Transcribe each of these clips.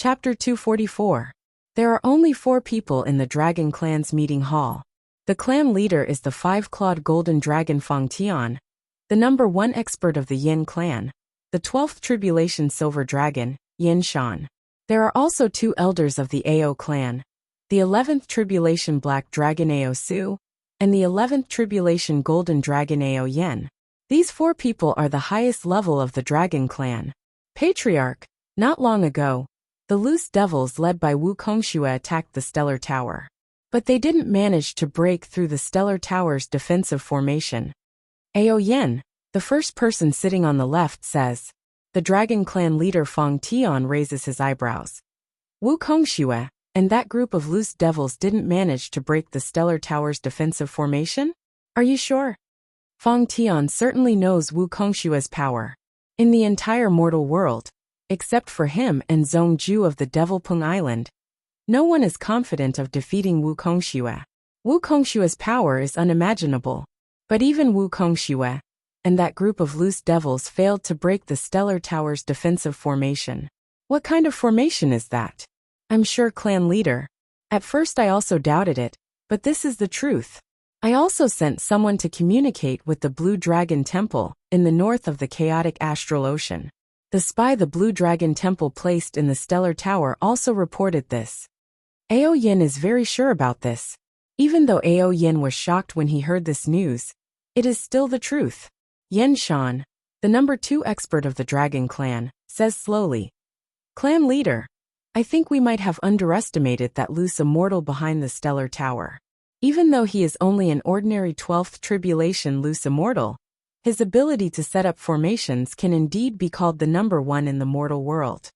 Chapter 244. There are only 4 people in the Dragon Clan's meeting hall. The clan leader is the 5-clawed golden dragon Feng Tian, the number 1 expert of the Yin clan, the 12th tribulation silver dragon, Yin Shan. There are also 2 elders of the Ao clan, the 11th tribulation black dragon Ao Su, and the 11th tribulation golden dragon Ao Yen. These 4 people are the highest level of the Dragon Clan. Patriarch. Not long ago, the Loose Devils led by Wu Kongxue attacked the Stellar Tower. But they didn't manage to break through the Stellar Tower's defensive formation. Ao Yen, the first person sitting on the left, says. The Dragon Clan leader Feng Tian raises his eyebrows. Wu Kongxue and that group of Loose Devils didn't manage to break the Stellar Tower's defensive formation? Are you sure? Feng Tian certainly knows Wu Kongshue's power. In the entire mortal world, except for him and Zhong Ju of the Devil Pung Island, no one is confident of defeating Wu Kongxue. Wu Kongshue's power is unimaginable. But even Wu Kongxue and that group of loose devils failed to break the Stellar Tower's defensive formation. What kind of formation is that? I'm sure, clan leader. At first I also doubted it, but this is the truth. I also sent someone to communicate with the Blue Dragon Temple in the north of the chaotic Astral Ocean. The spy the Blue Dragon Temple placed in the Stellar Tower also reported this. Ao Yin is very sure about this. Even though Ao Yin was shocked when he heard this news, it is still the truth. Yen Shan, the number 2 expert of the Dragon Clan, says slowly. Clan leader, I think we might have underestimated that loose immortal behind the Stellar Tower. Even though he is only an ordinary 12th tribulation loose immortal, his ability to set up formations can indeed be called the number 1 in the mortal world.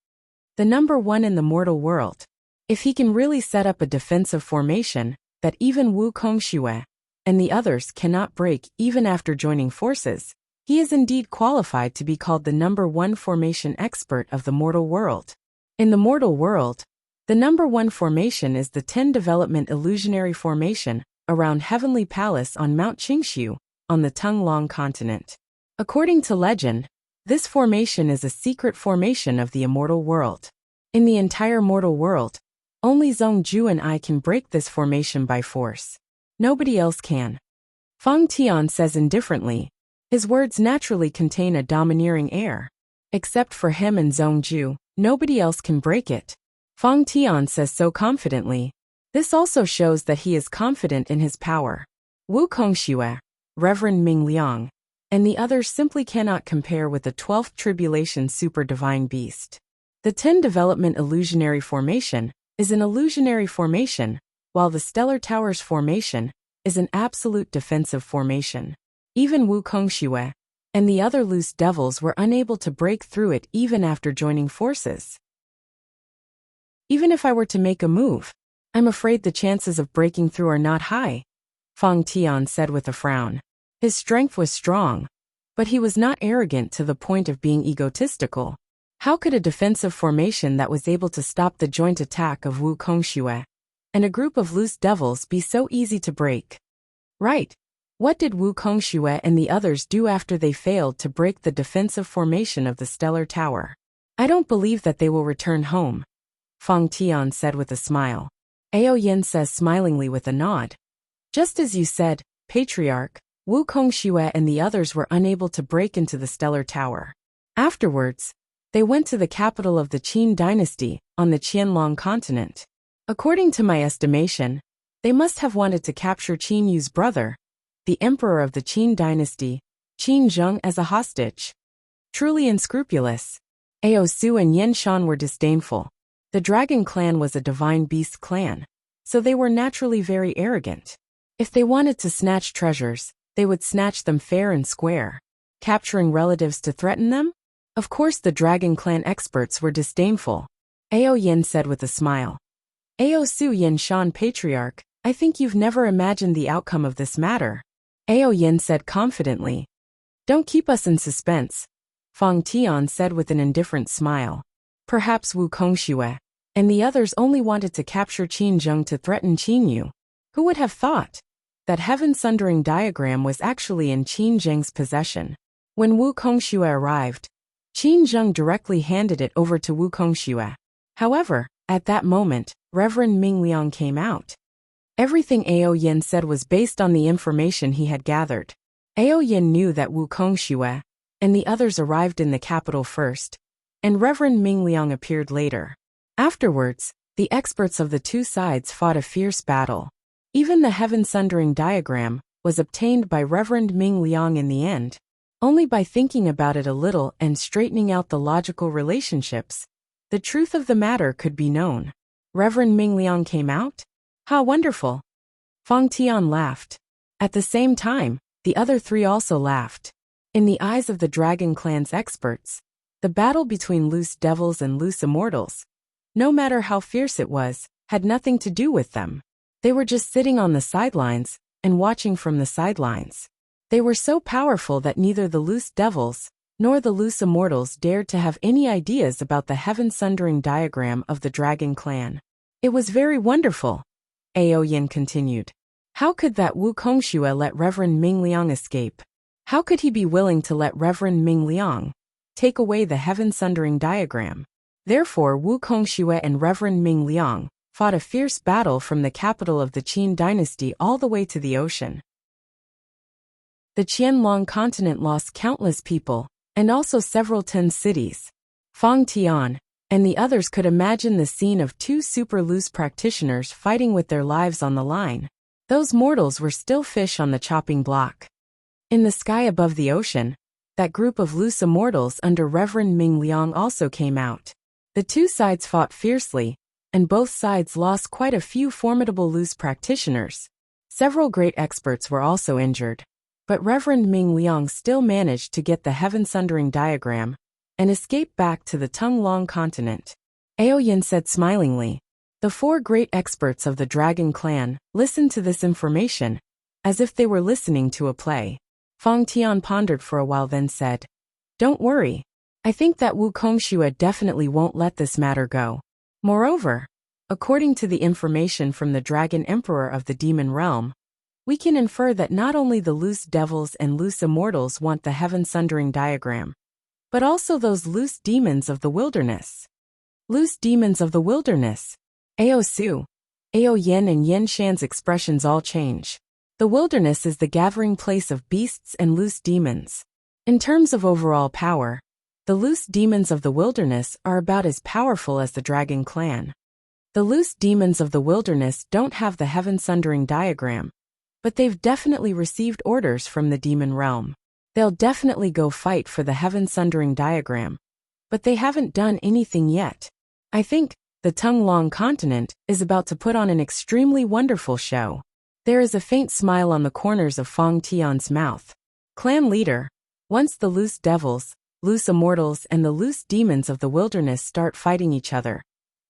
The number 1 in the mortal world. If he can really set up a defensive formation that even Wu Kongxue and the others cannot break even after joining forces, he is indeed qualified to be called the number 1 formation expert of the mortal world. In the mortal world, the number 1 formation is the 10 development illusionary formation around Heavenly Palace on Mount Qingshu, on the Tunglong continent. According to legend, this formation is a secret formation of the immortal world. In the entire mortal world, only Zhong Ju and I can break this formation by force. Nobody else can. Feng Tian says indifferently. His words naturally contain a domineering air. Except for him and Zhong Ju, nobody else can break it. Feng Tian says so confidently. This also shows that he is confident in his power. Wu Kongxue, Reverend Ming Liang, and the others simply cannot compare with the 12th tribulation super divine beast. The 10 development illusionary formation is an illusionary formation, while the Stellar Tower's formation is an absolute defensive formation. Even Wu Kongxue and the other loose devils were unable to break through it even after joining forces. Even if I were to make a move, I'm afraid the chances of breaking through are not high, Feng Tian said with a frown. His strength was strong, but he was not arrogant to the point of being egotistical. How could a defensive formation that was able to stop the joint attack of Wu Kongxue and a group of loose devils be so easy to break? Right. What did Wu Kongxue and the others do after they failed to break the defensive formation of the Stellar Tower? I don't believe that they will return home, Feng Tian said with a smile. Ao Yin says smilingly with a nod. Just as you said, Patriarch, Wu Kongxue and the others were unable to break into the Stellar Tower. Afterwards, they went to the capital of the Qin dynasty, on the Qianlong continent. According to my estimation, they must have wanted to capture Qin Yu's brother, the emperor of the Qin dynasty, Qin Zheng, as a hostage. Truly unscrupulous. Ao Su and Yen Shan were disdainful. The Dragon Clan was a divine beast clan, so they were naturally very arrogant. If they wanted to snatch treasures, they would snatch them fair and square. Capturing relatives to threaten them? Of course the Dragon Clan experts were disdainful. Ao Yin said with a smile. Ao Su Yen Shan Patriarch, I think you've never imagined the outcome of this matter. Ao Yin said confidently. Don't keep us in suspense, Feng Tian said with an indifferent smile. Perhaps Wu Kongxue and the others only wanted to capture Qin Zheng to threaten Qin Yu. Who would have thought that heaven-sundering diagram was actually in Qin Zheng's possession? When Wu Kongxue arrived, Qin Zheng directly handed it over to Wu Kongxue. However, at that moment, Reverend Ming Liang came out. Everything Ao Yin said was based on the information he had gathered. Ao Yin knew that Wu Kongxue and the others arrived in the capital first, and Reverend Ming Liang appeared later. Afterwards, the experts of the two sides fought a fierce battle. Even the heaven-sundering diagram was obtained by Reverend Ming Liang in the end. Only by thinking about it a little and straightening out the logical relationships, the truth of the matter could be known. Reverend Ming Liang came out? How wonderful! Fang Tian laughed. At the same time, the other three also laughed. In the eyes of the Dragon Clan's experts, the battle between loose devils and loose immortals, no matter how fierce it was, had nothing to do with them. They were just sitting on the sidelines and watching from the sidelines. They were so powerful that neither the loose devils nor the loose immortals dared to have any ideas about the heaven-sundering diagram of the Dragon Clan. It was very wonderful, Ao Yin continued. How could that Wu Kongxue let Reverend Ming Liang escape? How could he be willing to let Reverend Ming Liang take away the heaven-sundering diagram? Therefore, Wu Kongxue and Reverend Ming Liang fought a fierce battle from the capital of the Qin dynasty all the way to the ocean. The Qianlong continent lost countless people, and also several 10 cities. Fang Tian and the others could imagine the scene of two super loose practitioners fighting with their lives on the line. Those mortals were still fish on the chopping block. In the sky above the ocean, that group of loose immortals under Reverend Ming Liang also came out. The two sides fought fiercely, and both sides lost quite a few formidable loose practitioners. Several great experts were also injured. But Reverend Ming Liang still managed to get the heaven-sundering diagram and escape back to the Tonglong continent. Ao Yin said smilingly. The four great experts of the Dragon Clan listened to this information as if they were listening to a play. Fang Tian pondered for a while, then said, "Don't worry. I think that Wu Kongxue definitely won't let this matter go. Moreover, according to the information from the Dragon Emperor of the Demon Realm, we can infer that not only the loose devils and loose immortals want the heaven-sundering diagram, but also those loose demons of the wilderness." Loose demons of the wilderness. Ao Su, Ao Yin and Yin Shan's expressions all change. The wilderness is the gathering place of beasts and loose demons. In terms of overall power, the loose demons of the wilderness are about as powerful as the Dragon Clan. The loose demons of the wilderness don't have the heaven-sundering diagram, but they've definitely received orders from the demon realm. They'll definitely go fight for the heaven-sundering diagram, but they haven't done anything yet. I think the Tonglong continent is about to put on an extremely wonderful show. There is a faint smile on the corners of Fang Tian's mouth. Clan leader, once the loose devils, loose immortals and the loose demons of the wilderness start fighting each other,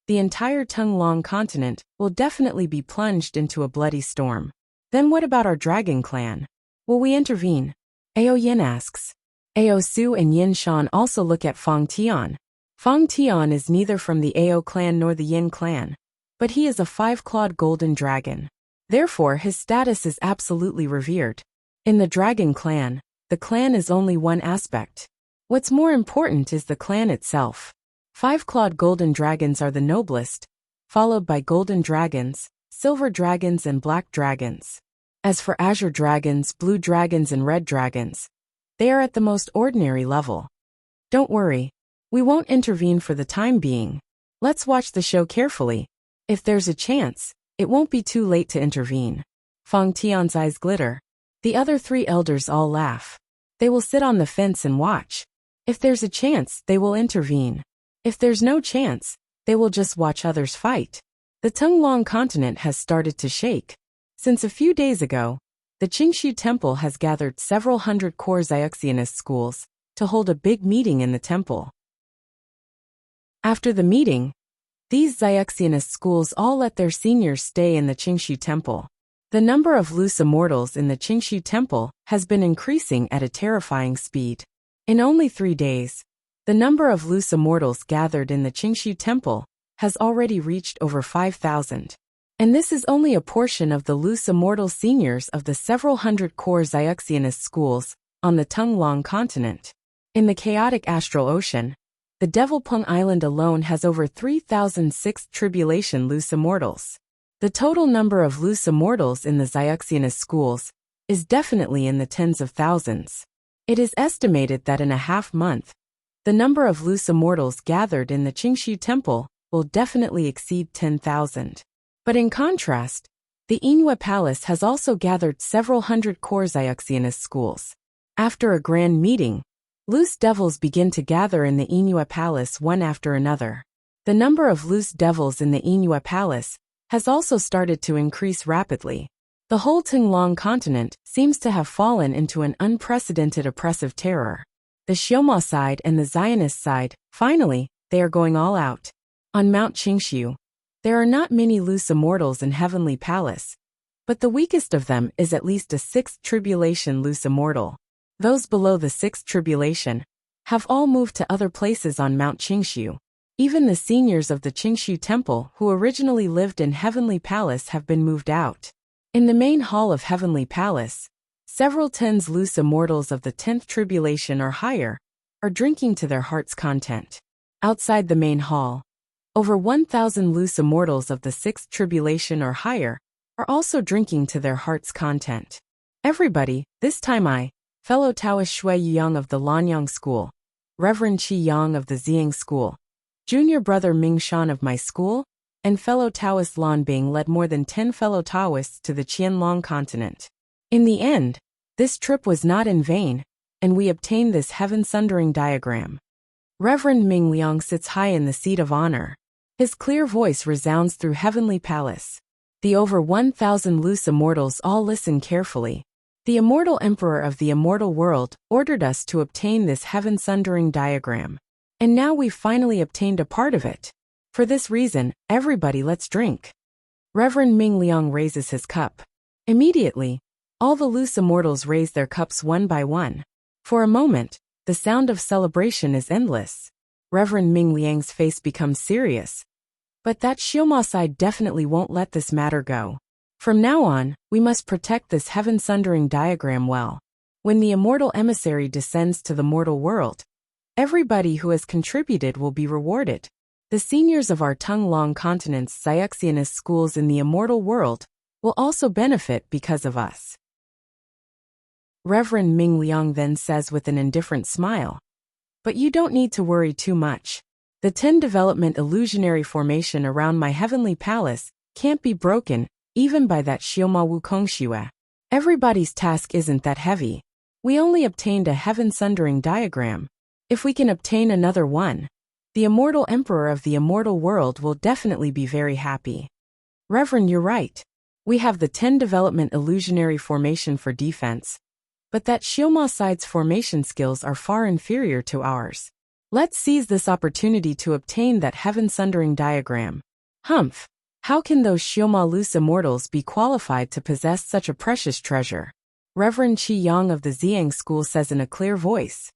the entire Tonglong continent will definitely be plunged into a bloody storm. Then what about our Dragon Clan? Will we intervene? Ao Yin asks. Ao Su and Yin Shan also look at Fang Tian. Fang Tian is neither from the Ao clan nor the Yin clan, but he is a 5-clawed golden dragon. Therefore, his status is absolutely revered. In the Dragon Clan, the clan is only one aspect. What's more important is the clan itself. 5-clawed golden dragons are the noblest, followed by golden dragons, silver dragons and black dragons. As for azure dragons, blue dragons and red dragons, they are at the most ordinary level. Don't worry, we won't intervene for the time being. Let's watch the show carefully. If there's a chance, it won't be too late to intervene. Fang Tian's eyes glitter. The other three elders all laugh. They will sit on the fence and watch. If there's a chance, they will intervene. If there's no chance, they will just watch others fight. The Tonglong continent has started to shake. Since a few days ago, the Qingshu Temple has gathered several hundred core Xiaoxianist schools to hold a big meeting in the temple. After the meeting, these Xiaoxianist schools all let their seniors stay in the Qingshu Temple. The number of loose immortals in the Qingshu Temple has been increasing at a terrifying speed. In only 3 days, the number of loose immortals gathered in the Qingshu Temple has already reached over 5,000. And this is only a portion of the loose immortal seniors of the several hundred core Xiaoxianist schools on the Tonglong continent. In the chaotic astral ocean, the Devil Pung Island alone has over 3,006 tribulation loose immortals. The total number of loose immortals in the Xiuxianist schools is definitely in the tens of thousands. It is estimated that in a half-month, the number of loose immortals gathered in the Qingshu Temple will definitely exceed 10,000. But in contrast, the Yinhua Palace has also gathered several hundred core Xiuxianist schools. After a grand meeting, loose devils begin to gather in the Yinhua Palace one after another. The number of loose devils in the Yinhua Palace has also started to increase rapidly. The whole Tinglong continent seems to have fallen into an unprecedented oppressive terror. The Xioma side and the Zionist side, finally, they are going all out. On Mount Qingshu, there are not many loose immortals in Heavenly Palace, but the weakest of them is at least a 6th tribulation loose immortal. Those below the 6th tribulation have all moved to other places on Mount Qingshu. Even the seniors of the Qingshu Temple who originally lived in Heavenly Palace have been moved out. In the main hall of Heavenly Palace, several tens loose immortals of the 10th tribulation or higher are drinking to their heart's content. Outside the main hall, over 1,000 loose immortals of the 6th tribulation or higher are also drinking to their heart's content. Everybody, this time fellow Taoist Shui Yang of the Lanyang School, Reverend Qi Yang of the Ziyang School, junior brother Ming Shan of my school, and fellow Taoist Lan Bing led more than 10 fellow Taoists to the Qianlong continent. In the end, this trip was not in vain, and we obtained this heaven-sundering diagram. Reverend Ming Liang sits high in the seat of honor. His clear voice resounds through Heavenly Palace. The over 1,000 loose immortals all listen carefully. The immortal emperor of the immortal world ordered us to obtain this heaven-sundering diagram. And now we've finally obtained a part of it. For this reason, everybody let's drink. Reverend Ming Liang raises his cup. Immediately, all the loose immortals raise their cups one by one. For a moment, the sound of celebration is endless. Reverend Ming Liang's face becomes serious. But that Xioma side definitely won't let this matter go. From now on, we must protect this heaven-sundering diagram well. When the immortal emissary descends to the mortal world, everybody who has contributed will be rewarded. The seniors of our Tinglong continent's Xiuxianist schools in the immortal world will also benefit because of us. Reverend Ming Liang then says with an indifferent smile, "But you don't need to worry too much. The 10 development illusionary formation around my heavenly palace can't be broken even by that Xioma Wukong Xue. Everybody's task isn't that heavy. We only obtained a heaven-sundering diagram. If we can obtain another one, the immortal emperor of the immortal world will definitely be very happy." Reverend, you're right. We have the 10 development illusionary formation for defense, but that Xioma side's formation skills are far inferior to ours. Let's seize this opportunity to obtain that heaven-sundering diagram. Humph! How can those Xioma loose immortals be qualified to possess such a precious treasure? Reverend Qi Yang of the Ziyang School says in a clear voice.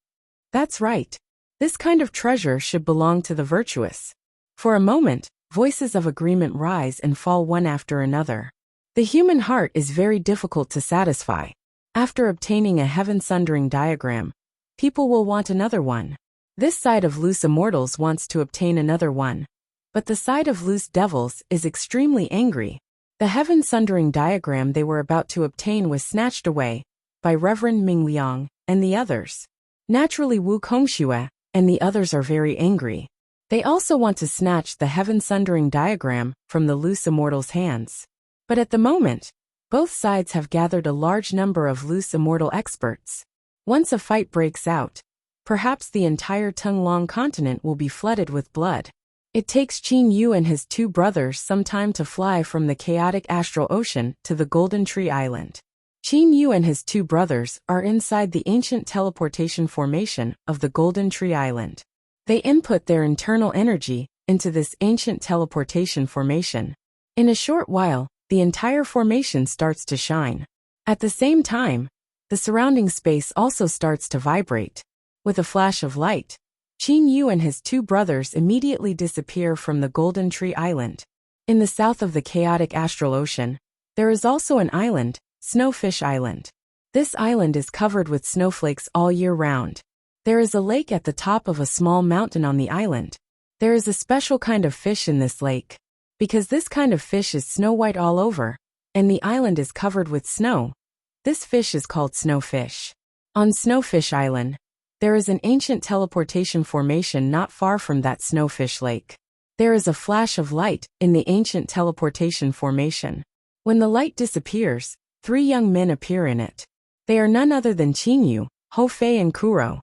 That's right. This kind of treasure should belong to the virtuous. For a moment, voices of agreement rise and fall one after another. The human heart is very difficult to satisfy. After obtaining a heaven-sundering diagram, people will want another one. This side of loose immortals wants to obtain another one. But the side of loose devils is extremely angry. The heaven-sundering diagram they were about to obtain was snatched away by Reverend Ming Liang and the others. Naturally, Wu Kongxue and the others are very angry. They also want to snatch the heaven-sundering diagram from the loose immortals' hands. But at the moment, both sides have gathered a large number of loose immortal experts. Once a fight breaks out, perhaps the entire Tinglong continent will be flooded with blood. It takes Qin Yu and his 2 brothers some time to fly from the chaotic astral ocean to the Golden Tree Island. Qin Yu and his 2 brothers are inside the ancient teleportation formation of the Golden Tree Island. They input their internal energy into this ancient teleportation formation. In a short while, the entire formation starts to shine. At the same time, the surrounding space also starts to vibrate. With a flash of light, Qin Yu and his 2 brothers immediately disappear from the Golden Tree Island. In the south of the chaotic astral ocean, there is also an island, Snowfish Island. This island is covered with snowflakes all year round. There is a lake at the top of a small mountain on the island. There is a special kind of fish in this lake. Because this kind of fish is snow white all over, and the island is covered with snow, this fish is called snowfish. On Snowfish Island, there is an ancient teleportation formation not far from that snowfish lake. There is a flash of light in the ancient teleportation formation. When the light disappears, 3 young men appear in it. They are none other than Chinyu, Hofei and Kuro.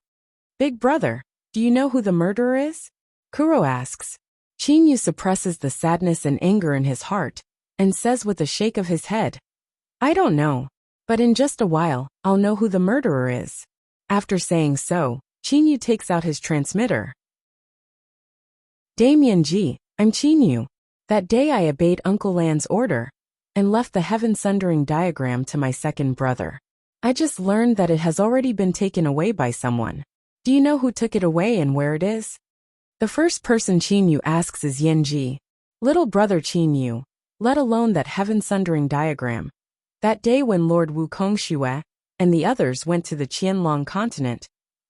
Big brother, do you know who the murderer is? Kuro asks. Chinyu suppresses the sadness and anger in his heart, and says with a shake of his head, I don't know, but in just a while, I'll know who the murderer is. After saying so, Chinyu takes out his transmitter. Damien G, I'm Chinyu. That day I obeyed Uncle Lan's order, and left the heaven-sundering diagram to my second brother. I just learned that it has already been taken away by someone. Do you know who took it away and where it is? The first person Chinyu asks is Yenji, little brother Chinyu, let alone that heaven-sundering diagram. That day when Lord Wukongxue and the others went to the Qianlong continent,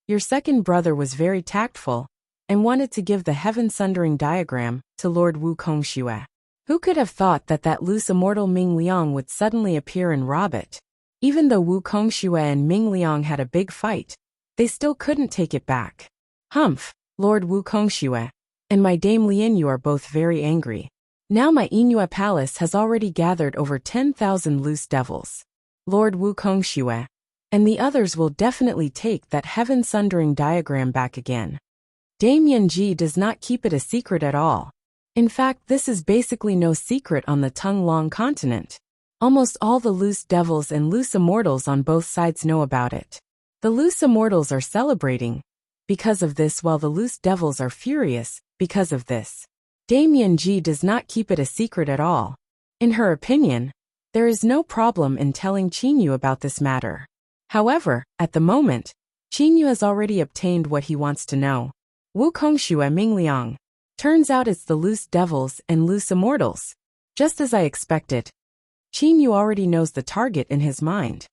your second brother was very tactful and wanted to give the heaven-sundering diagram to Lord Wukongxue. Who could have thought that that loose immortal Ming Liang would suddenly appear and rob it? Even though Wukongxue and Ming Liang had a big fight, they still couldn't take it back. Humph! Lord Wukongxue and my dame Lianyu are both very angry. Now my Inua palace has already gathered over 10,000 loose devils. Lord Wukongxue and the others will definitely take that heaven-sundering diagram back again. Dame Yanji does not keep it a secret at all. In fact, this is basically no secret on the Tonglong continent. Almost all the loose devils and loose immortals on both sides know about it. The loose immortals are celebrating because of this, while the loose devils are furious because of this. Dame Yanji does not keep it a secret at all. In her opinion, there is no problem in telling Chinyu about this matter. However, at the moment, Chinyu has already obtained what he wants to know. Wukongxue Mingliang. Turns out it's the loose devils and loose immortals. Just as I expected. Chinyu already knows the target in his mind.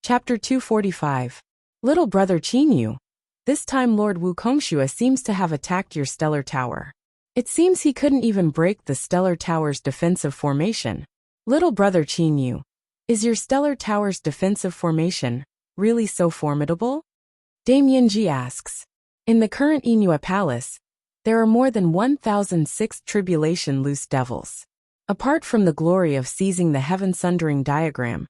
Chapter 245. Little brother Chinyu. This time Lord Wukongxue seems to have attacked your stellar tower. It seems he couldn't even break the stellar tower's defensive formation. Little brother Chinyu. Is your stellar tower's defensive formation really so formidable? Dame Yanji asks. In the current Inua Palace, there are more than 1,006 tribulation loose devils. Apart from the glory of seizing the heaven-sundering diagram,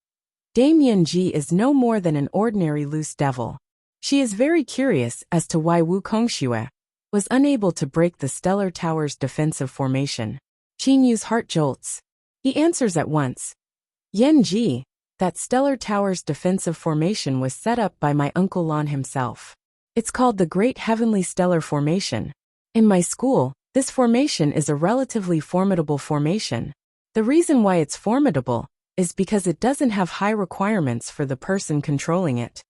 Dame Yanji is no more than an ordinary loose devil. She is very curious as to why Wukongxue was unable to break the stellar tower's defensive formation. Chinyu's heart jolts. He answers at once. Yanji, that stellar tower's defensive formation was set up by my Uncle Lan himself. It's called the Great Heavenly Stellar Formation. In my school, this formation is a relatively formidable formation. The reason why it's formidable is because it doesn't have high requirements for the person controlling it.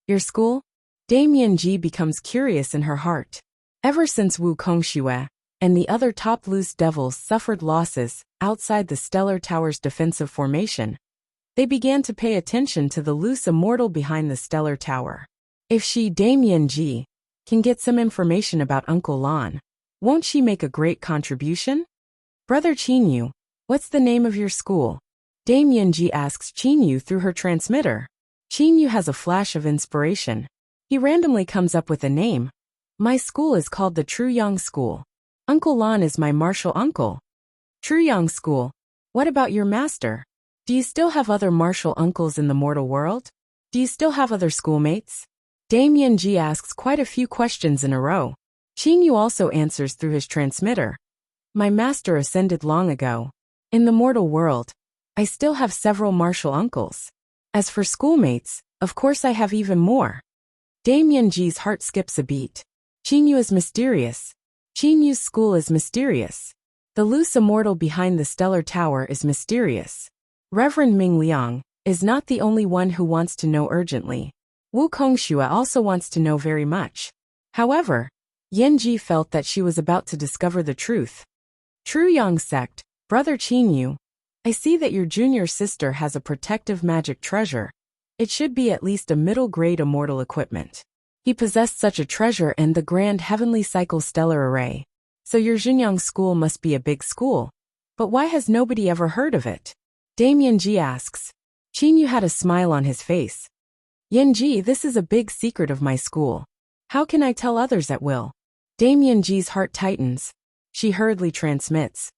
Your school? Dame Yanji becomes curious in her heart. Ever since Wukongxue and the other top loose devils suffered losses outside the stellar tower's defensive formation, they began to pay attention to the loose immortal behind the stellar tower. If she, Dame Yanji, can get some information about Uncle Lan, won't she make a great contribution? Brother Chinyu, what's the name of your school? Dame Yanji asks Chinyu through her transmitter. Chinyu has a flash of inspiration. He randomly comes up with a name. My school is called the Truyang School. Uncle Lan is my martial uncle. Truyang School. What about your master? Do you still have other martial uncles in the mortal world? Do you still have other schoolmates? Dame Yanji asks quite a few questions in a row. Chinyu also answers through his transmitter. My master ascended long ago. In the mortal world, I still have several martial uncles. As for schoolmates, of course I have even more. Dame Yanji's heart skips a beat. Chinyu is mysterious. Chinyu's school is mysterious. The loose immortal behind the stellar tower is mysterious. Reverend Ming Liang is not the only one who wants to know urgently. Wukongxue also wants to know very much. However, Yanji felt that she was about to discover the truth. Truyang sect, Brother Chinyu, I see that your junior sister has a protective magic treasure. It should be at least a middle-grade immortal equipment. He possessed such a treasure and the grand heavenly cycle stellar array. So your Xinjiang school must be a big school. But why has nobody ever heard of it? Dame Yanji asks. Qin Yu had a smile on his face. Yanji, this is a big secret of my school. How can I tell others at will? Dame Yanji's heart tightens. She hurriedly transmits.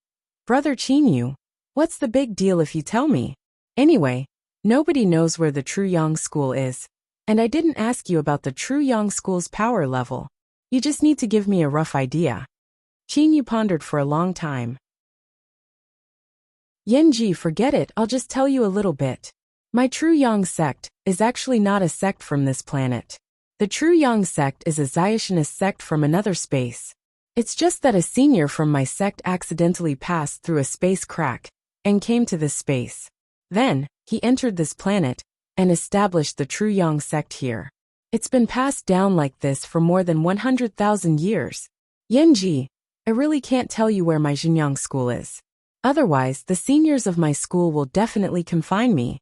Brother Qin Yu, what's the big deal if you tell me? Anyway, nobody knows where the True Yang School is. And I didn't ask you about the True Yang School's power level. You just need to give me a rough idea. Qin Yu pondered for a long time. Yanji, forget it, I'll just tell you a little bit. My True Yang sect is actually not a sect from this planet. The True Yang sect is a Zionist sect from another space. It's just that a senior from my sect accidentally passed through a space crack and came to this space. Then, he entered this planet and established the True Yang sect here. It's been passed down like this for more than 100,000 years. Yanji, I really can't tell you where my Xinjiang school is. Otherwise, the seniors of my school will definitely confine me.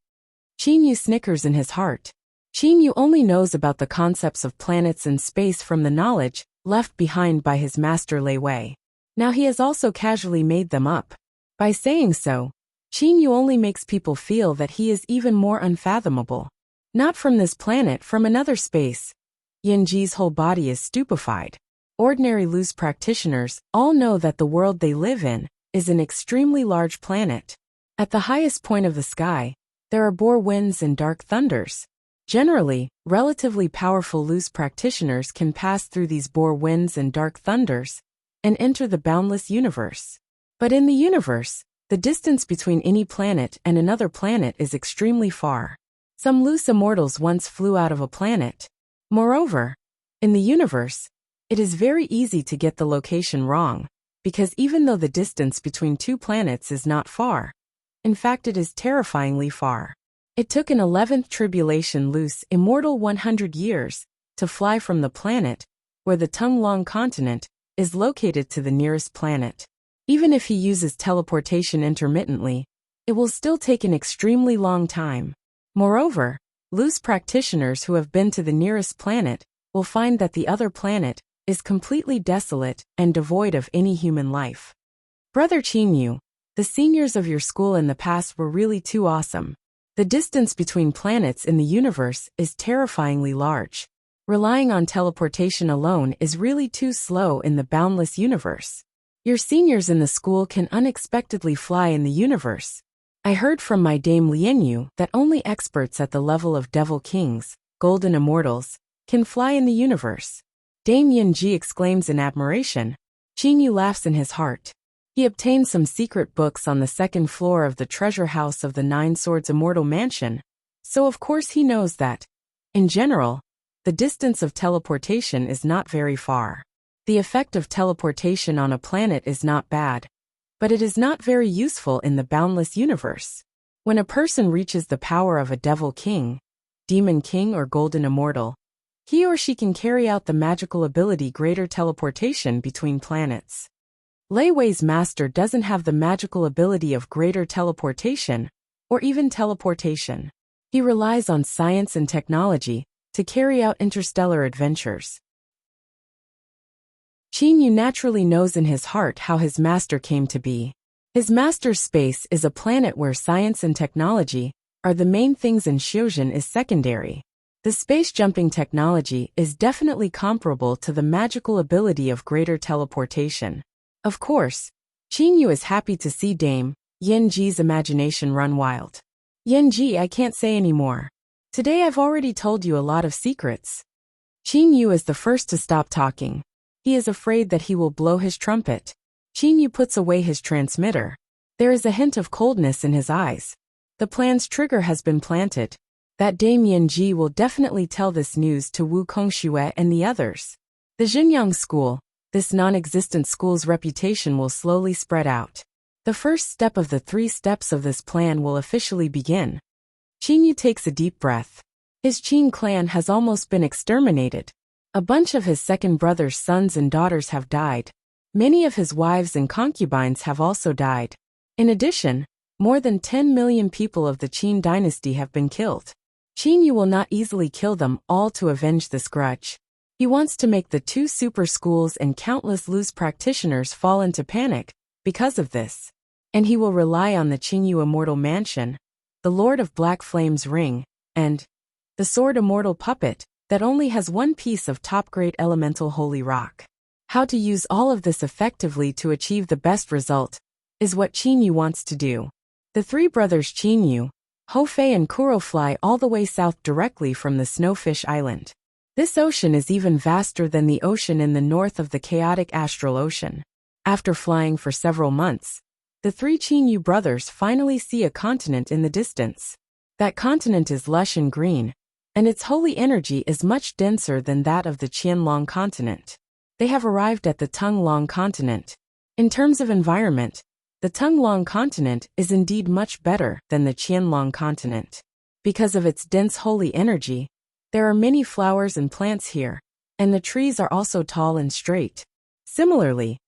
Qin Yu snickers in his heart. Qin Yu only knows about the concepts of planets and space from the knowledge left behind by his master Lei Wei. Now he has also casually made them up. By saying so, Qin Yu only makes people feel that he is even more unfathomable. Not from this planet, from another space. Yanji's whole body is stupefied. Ordinary loose practitioners all know that the world they live in is an extremely large planet. At the highest point of the sky, there are bore winds and dark thunders. Generally, relatively powerful loose practitioners can pass through these bore winds and dark thunders and enter the boundless universe. But in the universe, the distance between any planet and another planet is extremely far. Some loose immortals once flew out of a planet. Moreover, in the universe, it is very easy to get the location wrong, because even though the distance between two planets is not far, in fact it is terrifyingly far. It took an 11th tribulation loose immortal 100 years to fly from the planet where the Tunglong continent is located to the nearest planet. Even if he uses teleportation intermittently, it will still take an extremely long time. Moreover, loose practitioners who have been to the nearest planet will find that the other planet is completely desolate and devoid of any human life. Brother Qin Yu, the seniors of your school in the past were really too awesome. The distance between planets in the universe is terrifyingly large. Relying on teleportation alone is really too slow in the boundless universe. Your seniors in the school can unexpectedly fly in the universe. I heard from my dame Lianyu that only experts at the level of devil kings, golden immortals, can fly in the universe. Dame Yanji exclaims in admiration. Qin Yu laughs in his heart. He obtained some secret books on the second floor of the treasure house of the Nine Swords Immortal Mansion, so of course he knows that, in general, the distance of teleportation is not very far. The effect of teleportation on a planet is not bad, but it is not very useful in the boundless universe. When a person reaches the power of a devil king, demon king or golden immortal, he or she can carry out the magical ability greater teleportation between planets. Lei Wei's master doesn't have the magical ability of greater teleportation, or even teleportation. He relies on science and technology to carry out interstellar adventures. Qin Yu naturally knows in his heart how his master came to be. His master's space is a planet where science and technology are the main things and Xiuzhen is secondary. The space-jumping technology is definitely comparable to the magical ability of greater teleportation. Of course, Qin Yu is happy to see Dame Yanji's imagination run wild. Yanji, I can't say any more. Today I've already told you a lot of secrets. Qin Yu is the first to stop talking. He is afraid that he will blow his trumpet. Qin Yu puts away his transmitter. There is a hint of coldness in his eyes. The plan's trigger has been planted. That Dame Yanji will definitely tell this news to Wu Kongxue and the others. The Xinjiang school, this non-existent school's reputation will slowly spread out. The first step of the 3 steps of this plan will officially begin. Qin Yu takes a deep breath. His Qin clan has almost been exterminated. A bunch of his second brother's sons and daughters have died. Many of his wives and concubines have also died. In addition, more than 10 million people of the Qin dynasty have been killed. Qin Yu will not easily kill them all to avenge this grudge. He wants to make the two super schools and countless loose practitioners fall into panic because of this. And he will rely on the Qin Yu Immortal Mansion, the Lord of Black Flame's ring, and the Sword Immortal Puppet that only has one piece of top-grade elemental holy rock. How to use all of this effectively to achieve the best result is what Qin Yu wants to do. The three brothers Qin Yu, Hou Fei and Kuro fly all the way south directly from the Snowfish Island. This ocean is even vaster than the ocean in the north of the chaotic Astral Ocean. After flying for several months, the three Qin Yu brothers finally see a continent in the distance. That continent is lush and green, and its holy energy is much denser than that of the Qianlong continent. They have arrived at the Tunglong continent. In terms of environment, the Tunglong continent is indeed much better than the Qianlong continent. Because of its dense holy energy, there are many flowers and plants here, and the trees are also tall and straight. Similarly,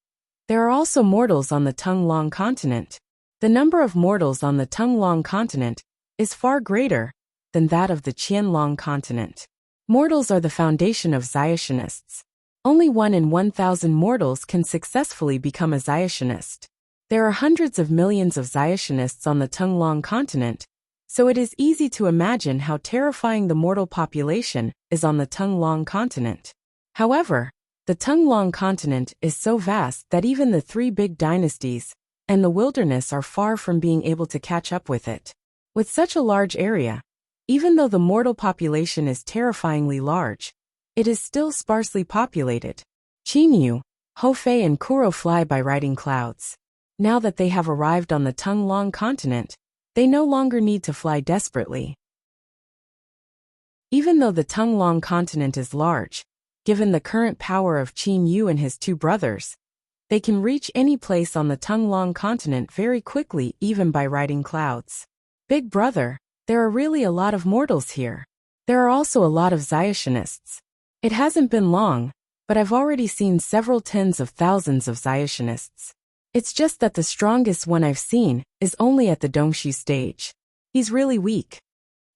there are also mortals on the Tunglong continent. The number of mortals on the Tunglong continent is far greater than that of the Qianlong continent. Mortals are the foundation of Xiationists. Only 1 in 1,000 mortals can successfully become a Xiationist. There are hundreds of millions of Xiationists on the Tunglong continent, so it is easy to imagine how terrifying the mortal population is on the Tunglong continent. However, the Tunglong continent is so vast that even the three big dynasties and the wilderness are far from being able to catch up with it. With such a large area, even though the mortal population is terrifyingly large, it is still sparsely populated. Qin Yu, Hou Fei and Kuro fly by riding clouds. Now that they have arrived on the Tunglong continent, they no longer need to fly desperately. Even though the Tunglong continent is large, given the current power of Qin Yu and his two brothers, they can reach any place on the Tunglong continent very quickly even by riding clouds. Big brother, there are really a lot of mortals here. There are also a lot of Xiationists. It hasn't been long, but I've already seen several tens of thousands of Xiationists. It's just that the strongest one I've seen is only at the Dongshu stage. He's really weak.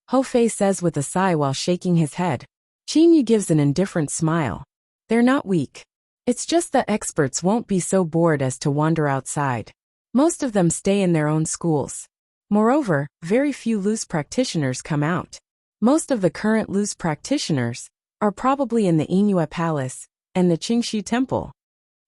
Hou Fei says with a sigh while shaking his head. Qin Yu gives an indifferent smile. They're not weak. It's just that experts won't be so bored as to wander outside. Most of them stay in their own schools. Moreover, very few loose practitioners come out. Most of the current loose practitioners are probably in the Yingyue Palace and the Qingxi Temple.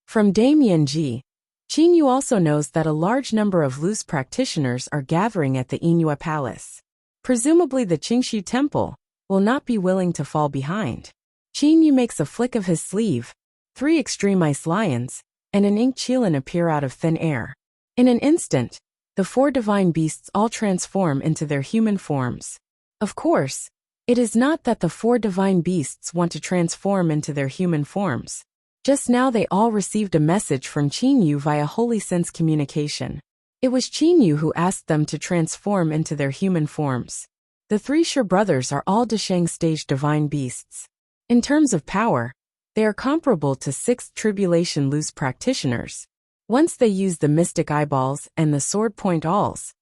From Dame Yanji, Qin Yu also knows that a large number of loose practitioners are gathering at the Yingyue Palace. Presumably the Qingxi Temple will not be willing to fall behind. Qin Yu makes a flick of his sleeve. 3 extreme ice lions and an ink qilin appear out of thin air. In an instant, the 4 divine beasts all transform into their human forms. Of course, it is not that the 4 divine beasts want to transform into their human forms. Just now they all received a message from Qin Yu via holy sense communication. It was Qin Yu who asked them to transform into their human forms. The 3 Shi brothers are all Desheng stage divine beasts. In terms of power, they are comparable to 6th Tribulation loose practitioners. Once they use the Mystic Eyeballs and the Sword Point Alls,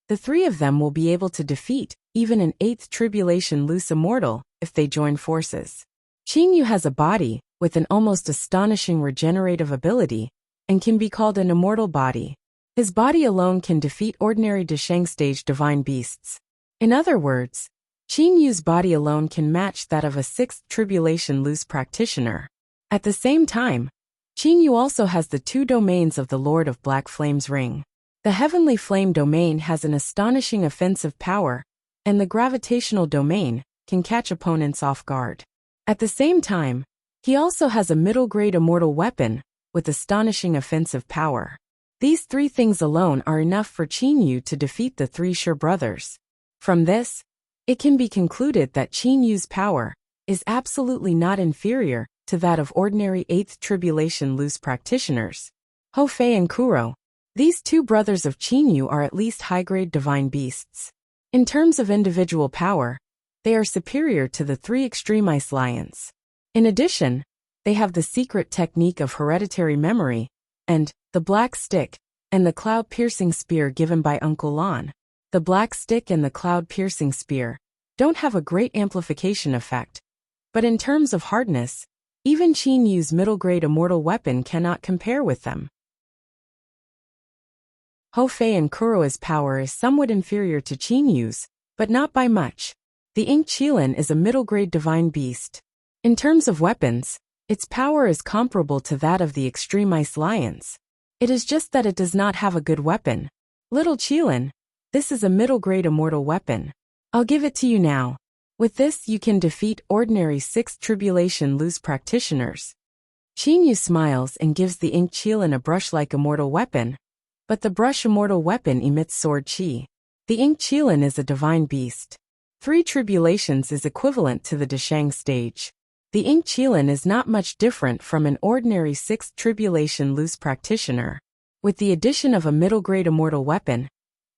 the 3 of them will be able to defeat even an 8th Tribulation loose immortal if they join forces. Qin Yu has a body with an almost astonishing regenerative ability and can be called an immortal body. His body alone can defeat ordinary Desheng stage divine beasts. In other words, Qin Yu's body alone can match that of a 6th Tribulation loose practitioner. At the same time, Qin Yu also has the 2 domains of the Lord of Black Flame's ring. The Heavenly Flame domain has an astonishing offensive power, and the Gravitational domain can catch opponents off guard. At the same time, he also has a middle-grade immortal weapon with astonishing offensive power. These 3 things alone are enough for Qin Yu to defeat the 3 Shi brothers. From this, it can be concluded that Qin Yu's power is absolutely not inferior to that of ordinary 8th Tribulation loose practitioners. Hou Fei and Kuro, these 2 brothers of Qin Yu are at least high-grade divine beasts. In terms of individual power, they are superior to the 3 extreme ice lions. In addition, they have the secret technique of hereditary memory, and the black stick, and the cloud-piercing spear given by Uncle Lon. The black stick and the cloud-piercing spear don't have a great amplification effect. But in terms of hardness, even Qin Yu's middle-grade immortal weapon cannot compare with them. Hou Fei and Kuro's power is somewhat inferior to Qin Yu's, but not by much. The Ink Qilin is a middle-grade divine beast. In terms of weapons, its power is comparable to that of the extreme ice lions. It is just that it does not have a good weapon. Little Qilin, this is a middle-grade immortal weapon. I'll give it to you now. With this you can defeat ordinary 6th Tribulation loose practitioners. Qin Yu smiles and gives the Ink Qilin a brush-like immortal weapon, but the brush immortal weapon emits sword qi. The Ink Qilin is a divine beast. 3 Tribulations is equivalent to the Deshang stage. The Ink Qilin is not much different from an ordinary 6th Tribulation loose practitioner. With the addition of a middle-grade immortal weapon,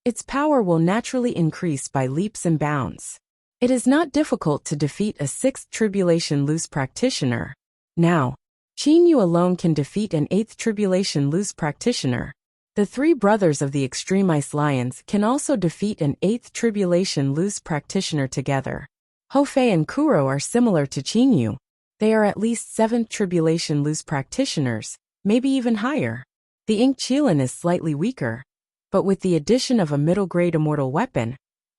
its power will naturally increase by leaps and bounds. It is not difficult to defeat a 6th Tribulation loose practitioner. Now, Qin Yu alone can defeat an 8th Tribulation loose practitioner. The 3 brothers of the Extreme Ice Lions can also defeat an 8th Tribulation loose practitioner together. Hou Fei and Kuro are similar to Qin Yu. They are at least 7th Tribulation loose practitioners, maybe even higher. The Ink Qilin is slightly weaker, but with the addition of a middle-grade immortal weapon,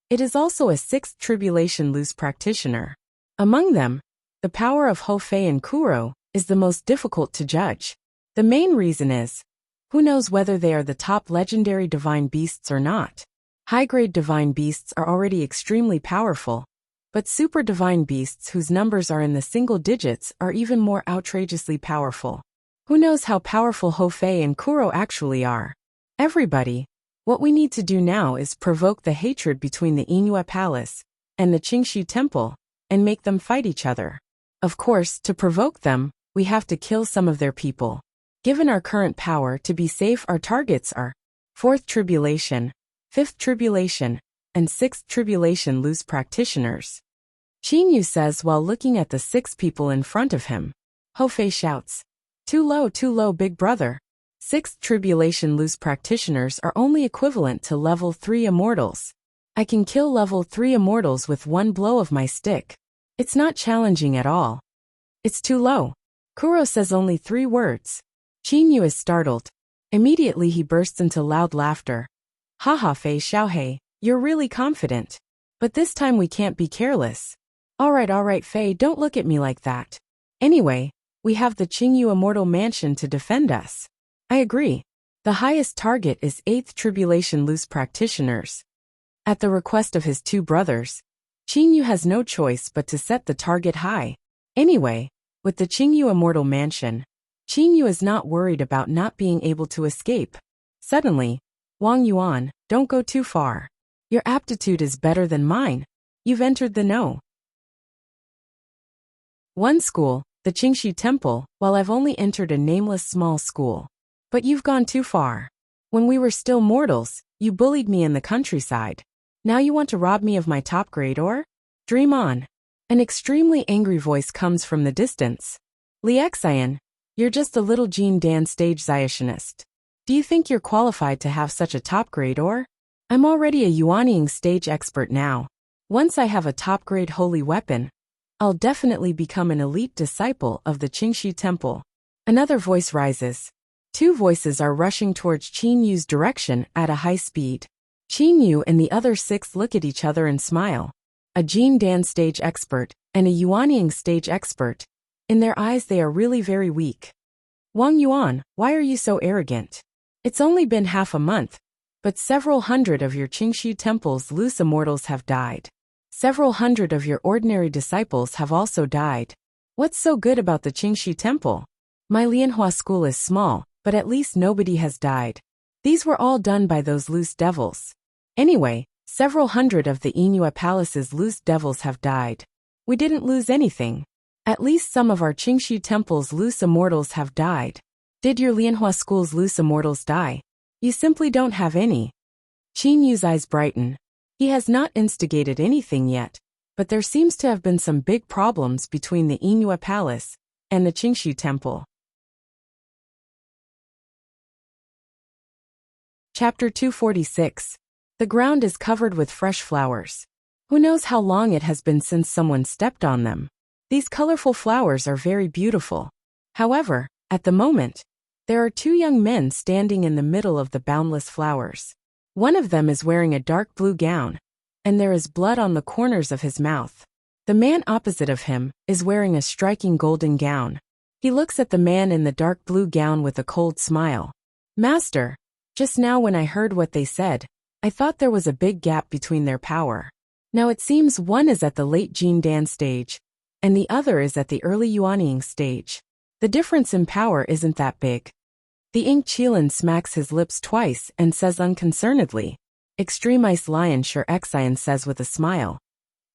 it is also a 6th Tribulation loose practitioner. Among them, the power of Hou Fei and Kuro is the most difficult to judge. The main reason is, who knows whether they are the top legendary divine beasts or not? High-grade divine beasts are already extremely powerful, but super divine beasts whose numbers are in the single digits are even more outrageously powerful. Who knows how powerful Hou Fei and Kuro actually are? Everybody, what we need to do now is provoke the hatred between the Yinhua Palace and the Qingxi Temple and make them fight each other. Of course, to provoke them, we have to kill some of their people. Given our current power, to be safe, our targets are 4th Tribulation, 5th Tribulation, and 6th Tribulation loose practitioners. Qin Yu says while looking at the 6 people in front of him. Hou Fei shouts, too low, big brother. 6th Tribulation loose practitioners are only equivalent to level 3 immortals. I can kill level 3 immortals with one blow of my stick. It's not challenging at all. It's too low. Kuro says only 3 words. Qin Yu is startled. Immediately he bursts into loud laughter. Haha Fei Xiaohei, you're really confident. But this time we can't be careless. Alright Fei, don't look at me like that. Anyway, we have the Qingyu Immortal Mansion to defend us. I agree. The highest target is 8th Tribulation loose practitioners. At the request of his 2 brothers, Qin Yu has no choice but to set the target high. Anyway, with the Qingyu Immortal Mansion, Qin Yu is not worried about not being able to escape. Suddenly, Wang Yuan, don't go too far. Your aptitude is better than mine. You've entered the know. One school, the Qingxi Temple, while I've only entered a nameless small school. But you've gone too far. When we were still mortals, you bullied me in the countryside. Now you want to rob me of my top grade or? Dream on. An extremely angry voice comes from the distance. Lixian, you're just a little Jean Dan stage Zionist. Do you think you're qualified to have such a top grade or? I'm already a Yuanying stage expert now. Once I have a top grade holy weapon, I'll definitely become an elite disciple of the Qingxi Temple. Another voice rises. 2 voices are rushing towards Qin Yu's direction at a high speed. Qin Yu and the other 6 look at each other and smile. A Jean Dan stage expert and a Yuanying stage expert. In their eyes they are really very weak. Wang Yuan, why are you so arrogant? It's only been half a month, but several hundred of your Qingxi Temple's loose immortals have died. Several hundred of your ordinary disciples have also died. What's so good about the Qingxi Temple? My Lianhua school is small, but at least nobody has died. These were all done by those loose devils. Anyway, several hundred of the Yinhua Palace's loose devils have died. We didn't lose anything. At least some of our Qingxi Temple's loose immortals have died. Did your Lianhua school's loose immortals die? You simply don't have any. Qin Yu's eyes brighten. He has not instigated anything yet, but there seems to have been some big problems between the Yinhua Palace and the Qingxi Temple. Chapter 246. The ground is covered with fresh flowers. Who knows how long it has been since someone stepped on them? These colorful flowers are very beautiful. However, at the moment, there are two young men standing in the middle of the boundless flowers. One of them is wearing a dark blue gown, and there is blood on the corners of his mouth. The man opposite of him is wearing a striking golden gown. He looks at the man in the dark blue gown with a cold smile. Master, just now when I heard what they said, I thought there was a big gap between their power. Now it seems one is at the late Jin Dan stage, and the other is at the early Yuanying stage. The difference in power isn't that big. The Ink Qilin smacks his lips twice and says unconcernedly. Extreme Ice Lion Sure Xian says with a smile.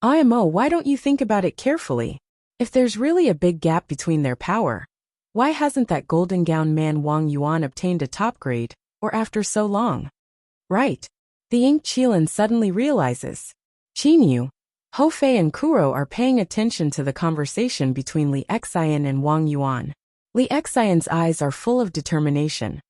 IMO, why don't you think about it carefully? If there's really a big gap between their power, why hasn't that golden gown man Wang Yuan obtained a top grade, or after so long? Right. The Ink Qilin suddenly realizes. Qinyu, Hou Fei and Kuro are paying attention to the conversation between Li Xian and Wang Yuan. Li Xian's eyes are full of determination.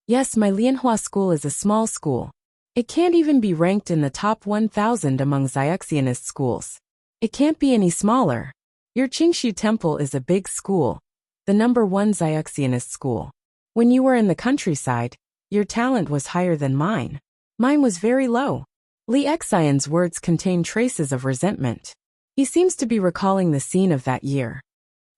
Yes, my Lianhua school is a small school. It can't even be ranked in the top 1,000 among Xiaxianist schools. It can't be any smaller. Your Qingshu Temple is a big school, the #1 Xiaxianist school. When you were in the countryside, your talent was higher than mine. Mine was very low. Li Xian's words contain traces of resentment. He seems to be recalling the scene of that year.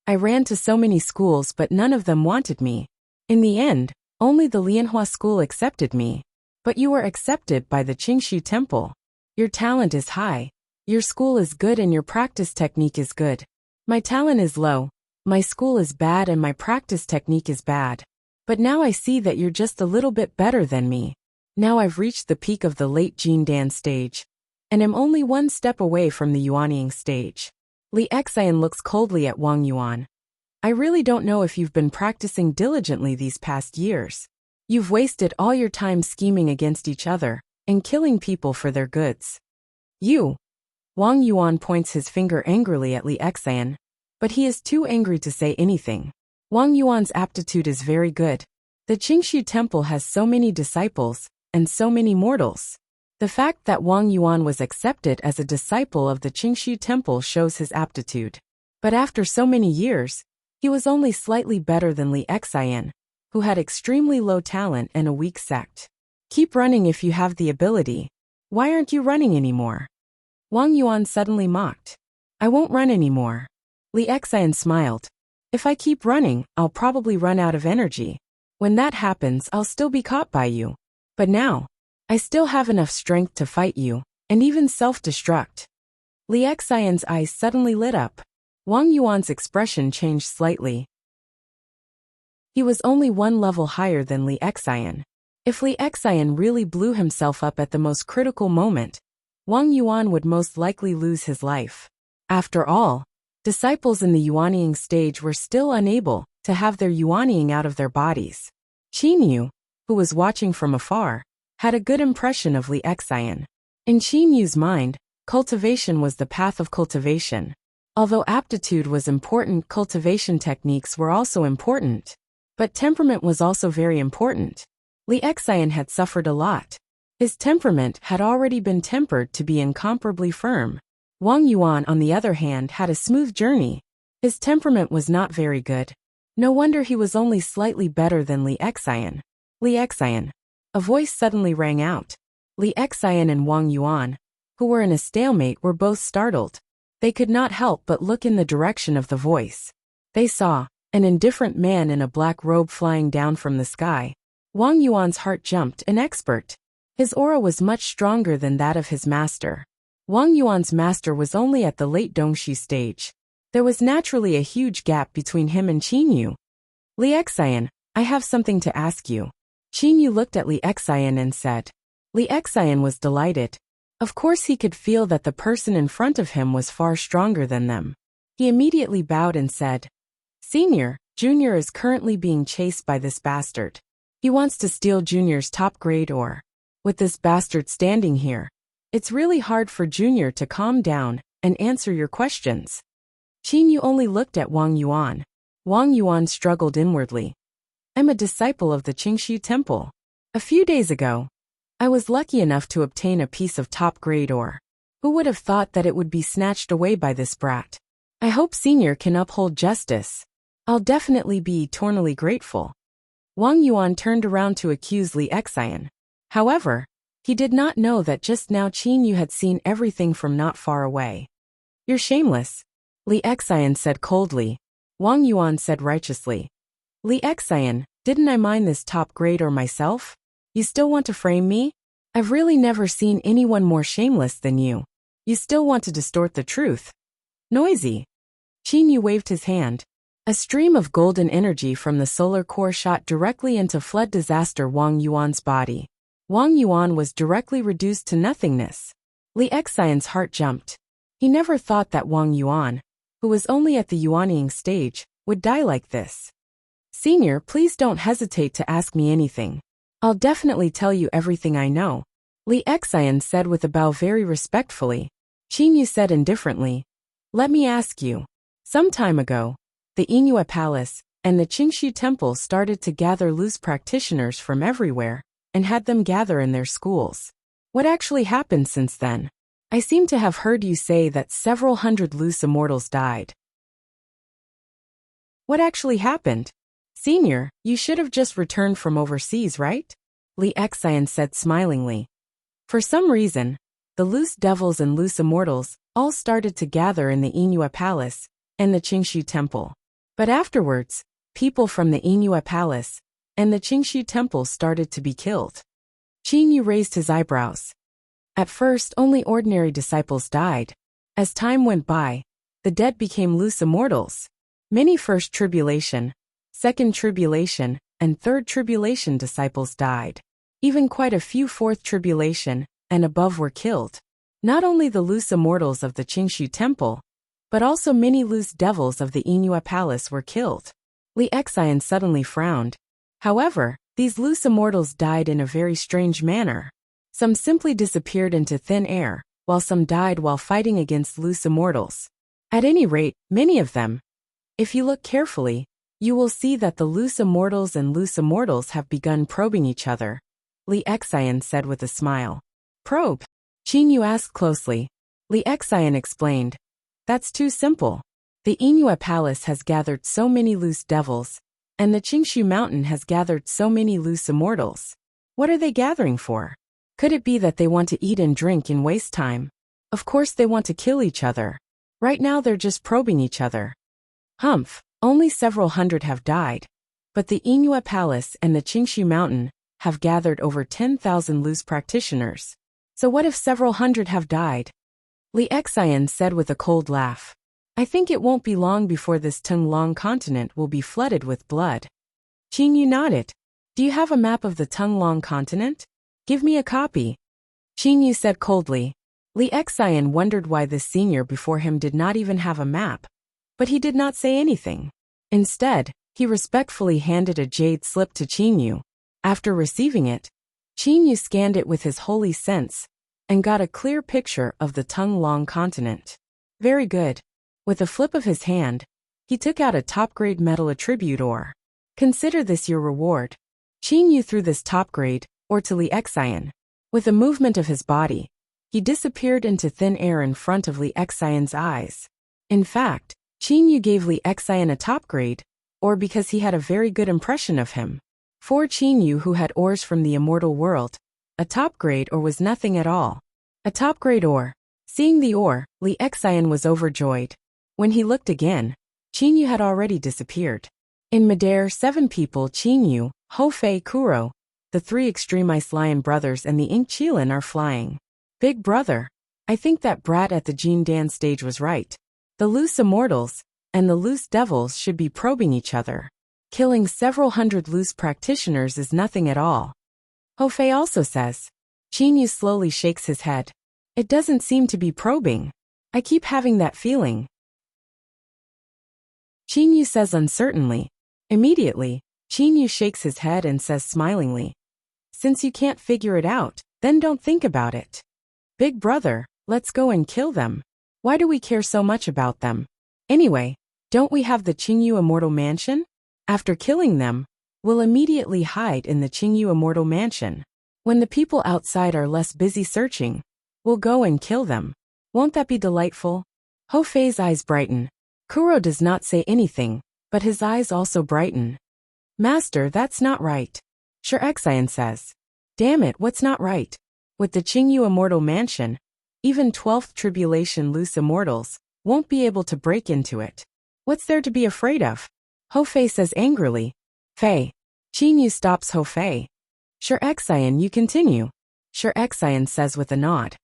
I ran to so many schools but none of them wanted me. In the end, only the Lianhua school accepted me. But you were accepted by the Qingshu Temple. Your talent is high. Your school is good and your practice technique is good. My talent is low, my school is bad and my practice technique is bad. But now I see that you're just a little bit better than me. Now I've reached the peak of the late Jin Dan stage, and am only one step away from the Yuanying stage. Li Xian looks coldly at Wang Yuan. I really don't know if you've been practicing diligently these past years. You've wasted all your time scheming against each other, and killing people for their goods. You. Wang Yuan points his finger angrily at Li Xian, but he is too angry to say anything. Wang Yuan's aptitude is very good. The Qingshu Temple has so many disciples, and so many mortals. The fact that Wang Yuan was accepted as a disciple of the Qingshu Temple shows his aptitude. But after so many years, he was only slightly better than Li Xian, who had extremely low talent and a weak sect. Keep running if you have the ability. Why aren't you running anymore? Wang Yuan suddenly mocked. I won't run anymore. Li Xian smiled. If I keep running, I'll probably run out of energy. When that happens, I'll still be caught by you. But now, I still have enough strength to fight you, and even self-destruct. Li Xian's eyes suddenly lit up. Wang Yuan's expression changed slightly. He was only one level higher than Li Xian. If Li Xian really blew himself up at the most critical moment, Wang Yuan would most likely lose his life. After all, disciples in the Yuanying stage were still unable to have their Yuanying out of their bodies. Qinyu, who was watching from afar, had a good impression of Li Xian. In Qinyu's mind, cultivation was the path of cultivation. Although aptitude was important, cultivation techniques were also important. But temperament was also very important. Li Xian had suffered a lot. His temperament had already been tempered to be incomparably firm. Wang Yuan, on the other hand, had a smooth journey. His temperament was not very good. No wonder he was only slightly better than Li Xian. Li Xian. A voice suddenly rang out. Li Xian and Wang Yuan, who were in a stalemate, were both startled. They could not help but look in the direction of the voice. They saw an indifferent man in a black robe flying down from the sky. Wang Yuan's heart jumped. An expert. His aura was much stronger than that of his master. Wang Yuan's master was only at the late Dongxi stage. There was naturally a huge gap between him and Qinyu. Li Xian, I have something to ask you. Qinyu looked at Li Xian and said. Li Xian was delighted. Of course he could feel that the person in front of him was far stronger than them. He immediately bowed and said, Senior, Junior is currently being chased by this bastard. He wants to steal Junior's top grade ore. With this bastard standing here, it's really hard for Junior to calm down and answer your questions. Qinyu only looked at Wang Yuan. Wang Yuan struggled inwardly. I'm a disciple of the Qingshu Temple. A few days ago, I was lucky enough to obtain a piece of top grade ore. Who would have thought that it would be snatched away by this brat? I hope Senior can uphold justice. I'll definitely be eternally grateful. Wang Yuan turned around to accuse Li Xian. However, he did not know that just now Qin Yu had seen everything from not far away. You're shameless, Li Xian said coldly. Wang Yuan said righteously. Li Xian, didn't I mine this top grade or myself? You still want to frame me? I've really never seen anyone more shameless than you. You still want to distort the truth. Noisy. Qin Yu waved his hand. A stream of golden energy from the solar core shot directly into flood disaster Wang Yuan's body. Wang Yuan was directly reduced to nothingness. Li Xian's heart jumped. He never thought that Wang Yuan, who was only at the yuanying stage, would die like this. Senior, please don't hesitate to ask me anything. I'll definitely tell you everything I know, Li Xian said with a bow very respectfully. Qin Yu said indifferently. Let me ask you. Some time ago, the Yingyue Palace and the Qingxu Temple started to gather loose practitioners from everywhere and had them gather in their schools. What actually happened since then? I seem to have heard you say that several hundred loose immortals died. What actually happened? Senior, you should have just returned from overseas, right? Li Xian said smilingly. For some reason, the loose devils and loose immortals all started to gather in the Yingyue Palace and the Qingxu Temple. But afterwards, people from the Yingyue Palace and the Qingxu Temple started to be killed. Qin Yu raised his eyebrows. At first, only ordinary disciples died. As time went by, the dead became loose immortals. Many first tribulation, second tribulation, and third tribulation disciples died. Even quite a few fourth tribulation and above were killed. Not only the loose immortals of the Qingxu Temple, but also many loose devils of the Yingyue Palace were killed. Li Xian suddenly frowned. However, these loose immortals died in a very strange manner. Some simply disappeared into thin air, while some died while fighting against loose immortals. At any rate, many of them. If you look carefully, you will see that the loose immortals and loose immortals have begun probing each other, Li Xian said with a smile. Probe? Qin Yu asked closely. Li Xian explained. That's too simple. The Yingyue Palace has gathered so many loose devils, and the Qingxu Mountain has gathered so many loose immortals. What are they gathering for? Could it be that they want to eat and drink and waste time? Of course they want to kill each other. Right now they're just probing each other. Humph, only several hundred have died. But the Yingyue Palace and the Qingxu Mountain have gathered over 10,000 loose practitioners. So what if several hundred have died? Li Xian said with a cold laugh. I think it won't be long before this Tunglong continent will be flooded with blood. Qin Yu nodded. Do you have a map of the Tunglong continent? Give me a copy. Qin Yu said coldly. Li Xian wondered why this senior before him did not even have a map. But he did not say anything. Instead, he respectfully handed a jade slip to Qin Yu. After receiving it, Qin Yu scanned it with his holy sense and got a clear picture of the Tunglong continent. Very good. With a flip of his hand, he took out a top-grade metal attribute ore. Consider this your reward. Qin Yu threw this top-grade ore to Li Xian. With a movement of his body, he disappeared into thin air in front of Li Xian's eyes. In fact, Qin Yu gave Li Xian a top-grade ore because he had a very good impression of him. For Qin Yu, who had ores from the immortal world, a top-grade ore was nothing at all. A top-grade ore. Seeing the ore, Li Xian was overjoyed. When he looked again, Qin Yu had already disappeared. In midair, 7 people, Qin Yu, Ho Fei Kuro, the 3 extreme ice lion brothers and the ink Qilin are flying. Big brother, I think that brat at the Jin Dan stage was right. The loose immortals and the loose devils should be probing each other. Killing several hundred loose practitioners is nothing at all. Ho Fei also says. Qin Yu slowly shakes his head. It doesn't seem to be probing. I keep having that feeling. Qin Yu says uncertainly. Immediately, Qin Yu shakes his head and says smilingly. Since you can't figure it out, then don't think about it. Big brother, let's go and kill them. Why do we care so much about them? Anyway, don't we have the Qingyu Immortal Mansion? After killing them, we'll immediately hide in the Qingyu Immortal Mansion. When the people outside are less busy searching, we'll go and kill them. Won't that be delightful? Ho Fei's eyes brighten. Kuro does not say anything, but his eyes also brighten. Master, that's not right. Sure Xian says. Damn it, what's not right? With the Qingyu Immortal Mansion, even 12th Tribulation loose immortals won't be able to break into it. What's there to be afraid of? Ho Fei says angrily. Fei. Qingyu stops Ho Fei. Sure Xian, you continue. Sure Xian says with a nod.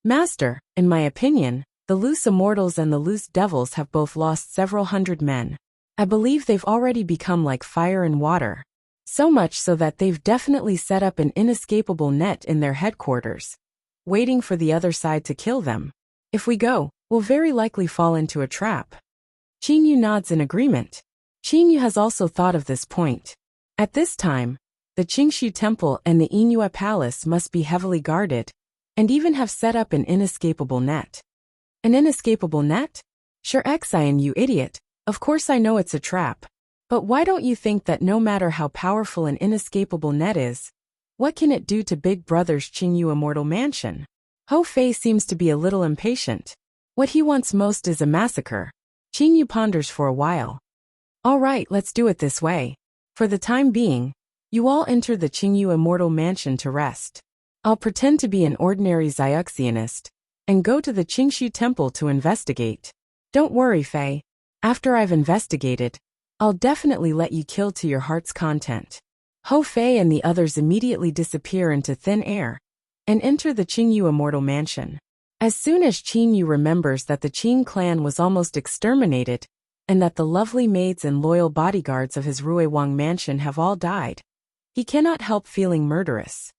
Master, in my opinion, the loose immortals and the loose devils have both lost several hundred men. I believe they've already become like fire and water. So much so that they've definitely set up an inescapable net in their headquarters, waiting for the other side to kill them. If we go, we'll very likely fall into a trap. Qingyu nods in agreement. Qingyu has also thought of this point. At this time, the Qingxu Temple and the Inua Palace must be heavily guarded, and even have set up an inescapable net. An inescapable net? Sure Xian, you idiot, of course I know it's a trap. But why don't you think that no matter how powerful an inescapable net is, what can it do to Big Brother's Qingyu Immortal Mansion? Ho Fei seems to be a little impatient. What he wants most is a massacre. Qingyu ponders for a while. All right, let's do it this way. For the time being, you all enter the Qingyu Immortal Mansion to rest. I'll pretend to be an ordinary Xiuxianist and go to the Qingxu Temple to investigate. Don't worry, Fei. After I've investigated, I'll definitely let you kill to your heart's content. Ho Fei and the others immediately disappear into thin air and enter the Qingyu Immortal Mansion. As soon as Qingyu remembers that the Qing clan was almost exterminated and that the lovely maids and loyal bodyguards of his Ruiwang mansion have all died, he cannot help feeling murderous.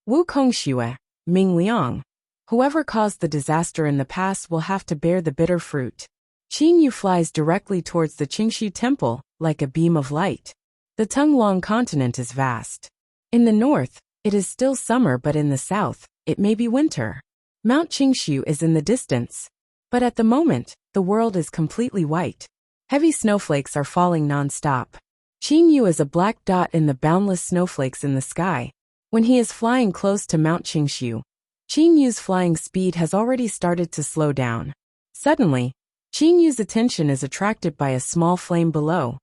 Wu Kongxue, Ming Liang. Whoever caused the disaster in the past will have to bear the bitter fruit. Qingyu flies directly towards the Qingxu Temple, like a beam of light. The Tunglong continent is vast. In the north, it is still summer, but in the south, it may be winter. Mount Qingxu is in the distance. But at the moment, the world is completely white. Heavy snowflakes are falling non-stop. Qingyu is a black dot in the boundless snowflakes in the sky. When he is flying close to Mount Qingxu, Qingyu's flying speed has already started to slow down. Suddenly, Qingyu's attention is attracted by a small flame below.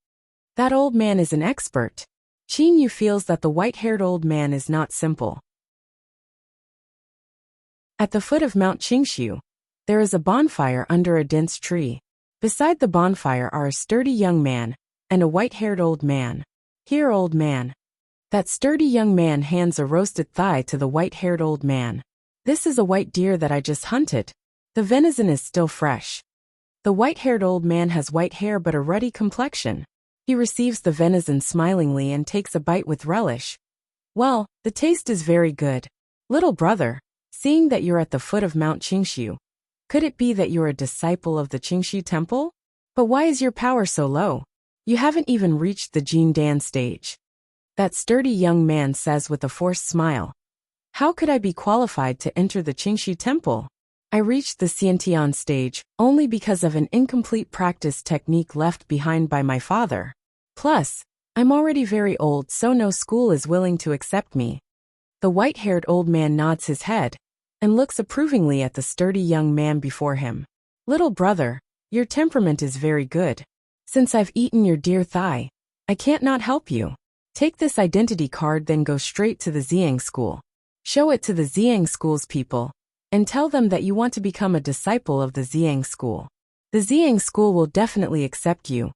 That old man is an expert. Qingyu feels that the white-haired old man is not simple. At the foot of Mount Qingxu, there is a bonfire under a dense tree. Beside the bonfire are a sturdy young man and a white-haired old man. Here, old man. That sturdy young man hands a roasted thigh to the white-haired old man. This is a white deer that I just hunted. The venison is still fresh. The white-haired old man has white hair but a ruddy complexion. He receives the venison smilingly and takes a bite with relish. Well, the taste is very good. Little brother, seeing that you're at the foot of Mount Qingxu, could it be that you're a disciple of the Qingxu Temple? But why is your power so low? You haven't even reached the Jin Dan stage. That sturdy young man says with a forced smile. How could I be qualified to enter the Qingxu Temple? I reached the Xiantian stage only because of an incomplete practice technique left behind by my father. Plus, I'm already very old, so no school is willing to accept me. The white-haired old man nods his head and looks approvingly at the sturdy young man before him. Little brother, your temperament is very good. Since I've eaten your dear thigh, I can't not help you. Take this identity card, then go straight to the Xiang school. Show it to the Xiang school's people and tell them that you want to become a disciple of the Xiang school. The Xiang school will definitely accept you.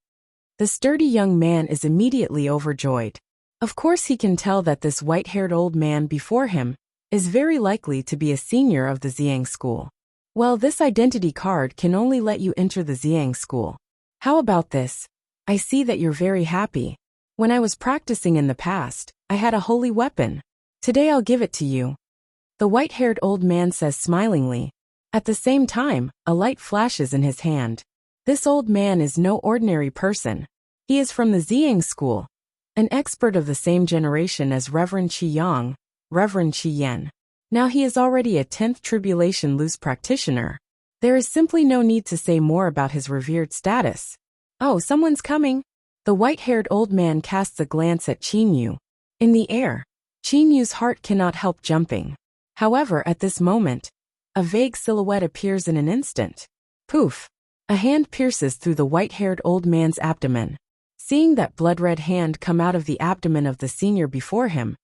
The sturdy young man is immediately overjoyed. Of course he can tell that this white-haired old man before him is very likely to be a senior of the Xiang school. Well, this identity card can only let you enter the Xiang school. How about this? I see that you're very happy. When I was practicing in the past, I had a holy weapon. Today I'll give it to you. The white-haired old man says smilingly. At the same time, a light flashes in his hand. This old man is no ordinary person. He is from the Xiang school, an expert of the same generation as Reverend Qi Yang, Reverend Qi Yan. Now he is already a 10th Tribulation loose practitioner. There is simply no need to say more about his revered status. Oh, someone's coming. The white-haired old man casts a glance at Qingyu. In the air, Qingyu's heart cannot help jumping. However, at this moment, A vague silhouette appears in an instant. Poof! A hand pierces through the white-haired old man's abdomen. Seeing that blood-red hand come out of the abdomen of the senior before him,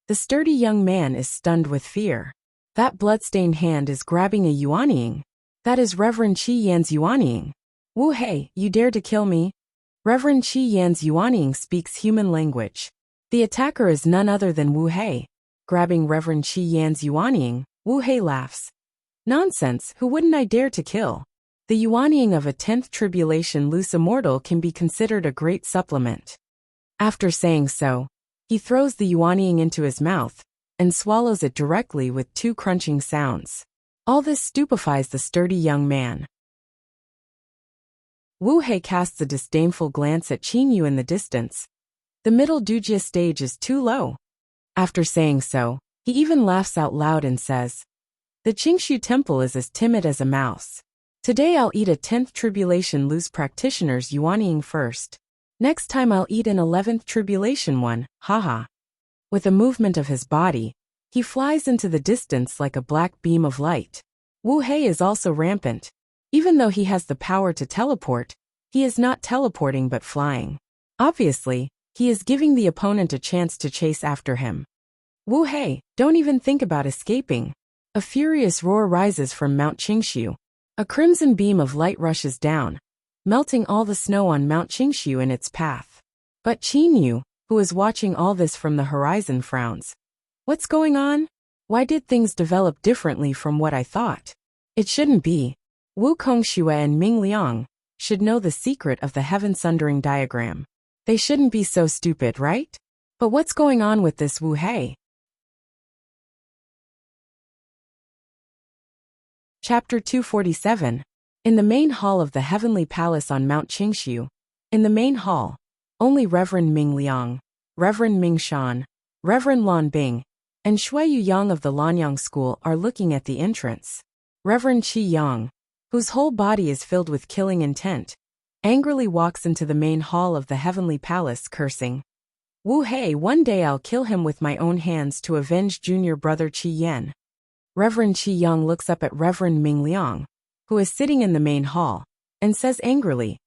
the sturdy young man is stunned with fear. That blood-stained hand is grabbing a Yuanying. That is Reverend Qi Yan's Yuanying. Wu Hei, you dare to kill me? Reverend Qi Yan's Yuanying speaks human language. The attacker is none other than Wu Hei. Grabbing Reverend Qi Yan's Yuanying, Wu Hei laughs. Nonsense, who wouldn't I dare to kill? The Yuanying of a 10th tribulation loose immortal can be considered a great supplement. After saying so, he throws the Yuanying into his mouth and swallows it directly with 2 crunching sounds. All this stupefies the sturdy young man. Wu Hei casts a disdainful glance at Qin Yu in the distance. The middle Dujia stage is too low. After saying so, he even laughs out loud and says, "The Qingshu temple is as timid as a mouse. Today I'll eat a 10th tribulation loose practitioner's Yuanying first. Next time I'll eat an 11th tribulation one, haha." With a movement of his body, he flies into the distance like a black beam of light. Wu Hei is also rampant. Even though he has the power to teleport, he is not teleporting but flying. Obviously, he is giving the opponent a chance to chase after him. Wu Hei, don't even think about escaping. A furious roar rises from Mount Qingshu. A crimson beam of light rushes down, melting all the snow on Mount Qingshu in its path. But Qin Yu, who is watching all this from the horizon, frowns. What's going on? Why did things develop differently from what I thought? It shouldn't be. Wu Kongxue and Ming Liang should know the secret of the heaven sundering diagram. They shouldn't be so stupid, right? But what's going on with this Wu Hei? Chapter 247. In the main hall of the Heavenly Palace on Mount Qingshu. In the main hall, only Reverend Ming Liang, Reverend Ming Shan, Reverend Lan Bing, and Shui Yu Yang of the Lanyang School are looking at the entrance. Reverend Qi Yang, whose whole body is filled with killing intent, angrily walks into the main hall of the Heavenly Palace cursing. Wu Hei, one day I'll kill him with my own hands to avenge junior brother Qi Yan. Reverend Qi Yang looks up at Reverend Ming Liang, who is sitting in the main hall, and says angrily,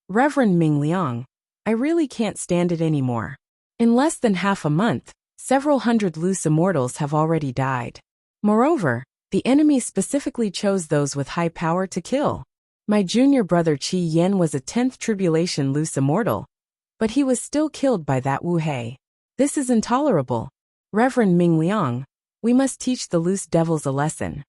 "Reverend Ming Liang, I really can't stand it anymore. In less than half a month, several hundred loose immortals have already died. Moreover, the enemy specifically chose those with high power to kill. My junior brother Qi Yan was a 10th tribulation loose immortal, but he was still killed by that Wu Hei. This is intolerable. Reverend Ming Liang, we must teach the loose devils a lesson."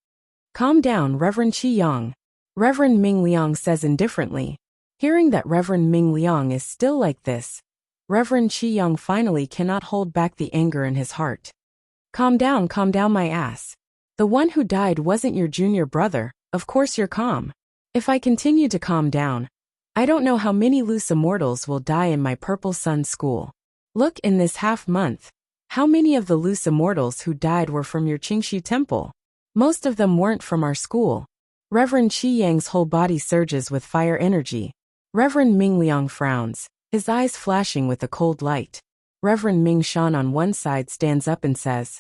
"Calm down, Reverend Qi Yang," Reverend Ming Liang says indifferently. Hearing that Reverend Ming Liang is still like this, Reverend Qi Yang finally cannot hold back the anger in his heart. Calm down my ass. The one who died wasn't your junior brother, of course you're calm. If I continue to calm down, I don't know how many loose immortals will die in my Purple Sun school. Look, in this half month, how many of the loose immortals who died were from your Qingshu temple? Most of them weren't from our school. Reverend Qi Yang's whole body surges with fire energy. Reverend Ming Liang frowns, his eyes flashing with a cold light. Reverend Ming Shan on one side stands up and says,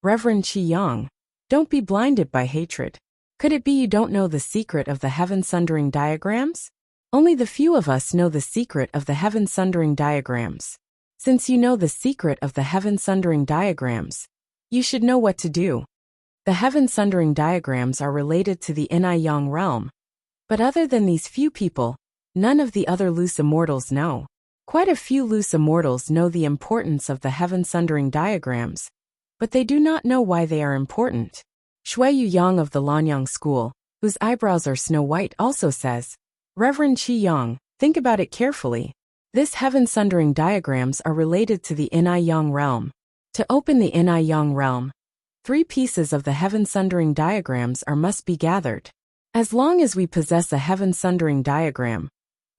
"Reverend Qi Yang, don't be blinded by hatred. Could it be you don't know the secret of the heaven sundering diagrams? Only the few of us know the secret of the heaven sundering diagrams. Since you know the secret of the heaven sundering diagrams, you should know what to do. The heaven sundering diagrams are related to the Inai Yang realm. But other than these few people, none of the other loose immortals know. Quite a few loose immortals know the importance of the heaven sundering diagrams, but they do not know why they are important." Shui Yu Yang of the Lanyang School, whose eyebrows are snow white, also says, "Reverend Qi Yang, think about it carefully. This heaven sundering diagrams are related to the Inai Yang realm. To open the Inai Yang realm, 3 pieces of the heaven sundering diagrams must be gathered. As long as we possess a heaven sundering diagram,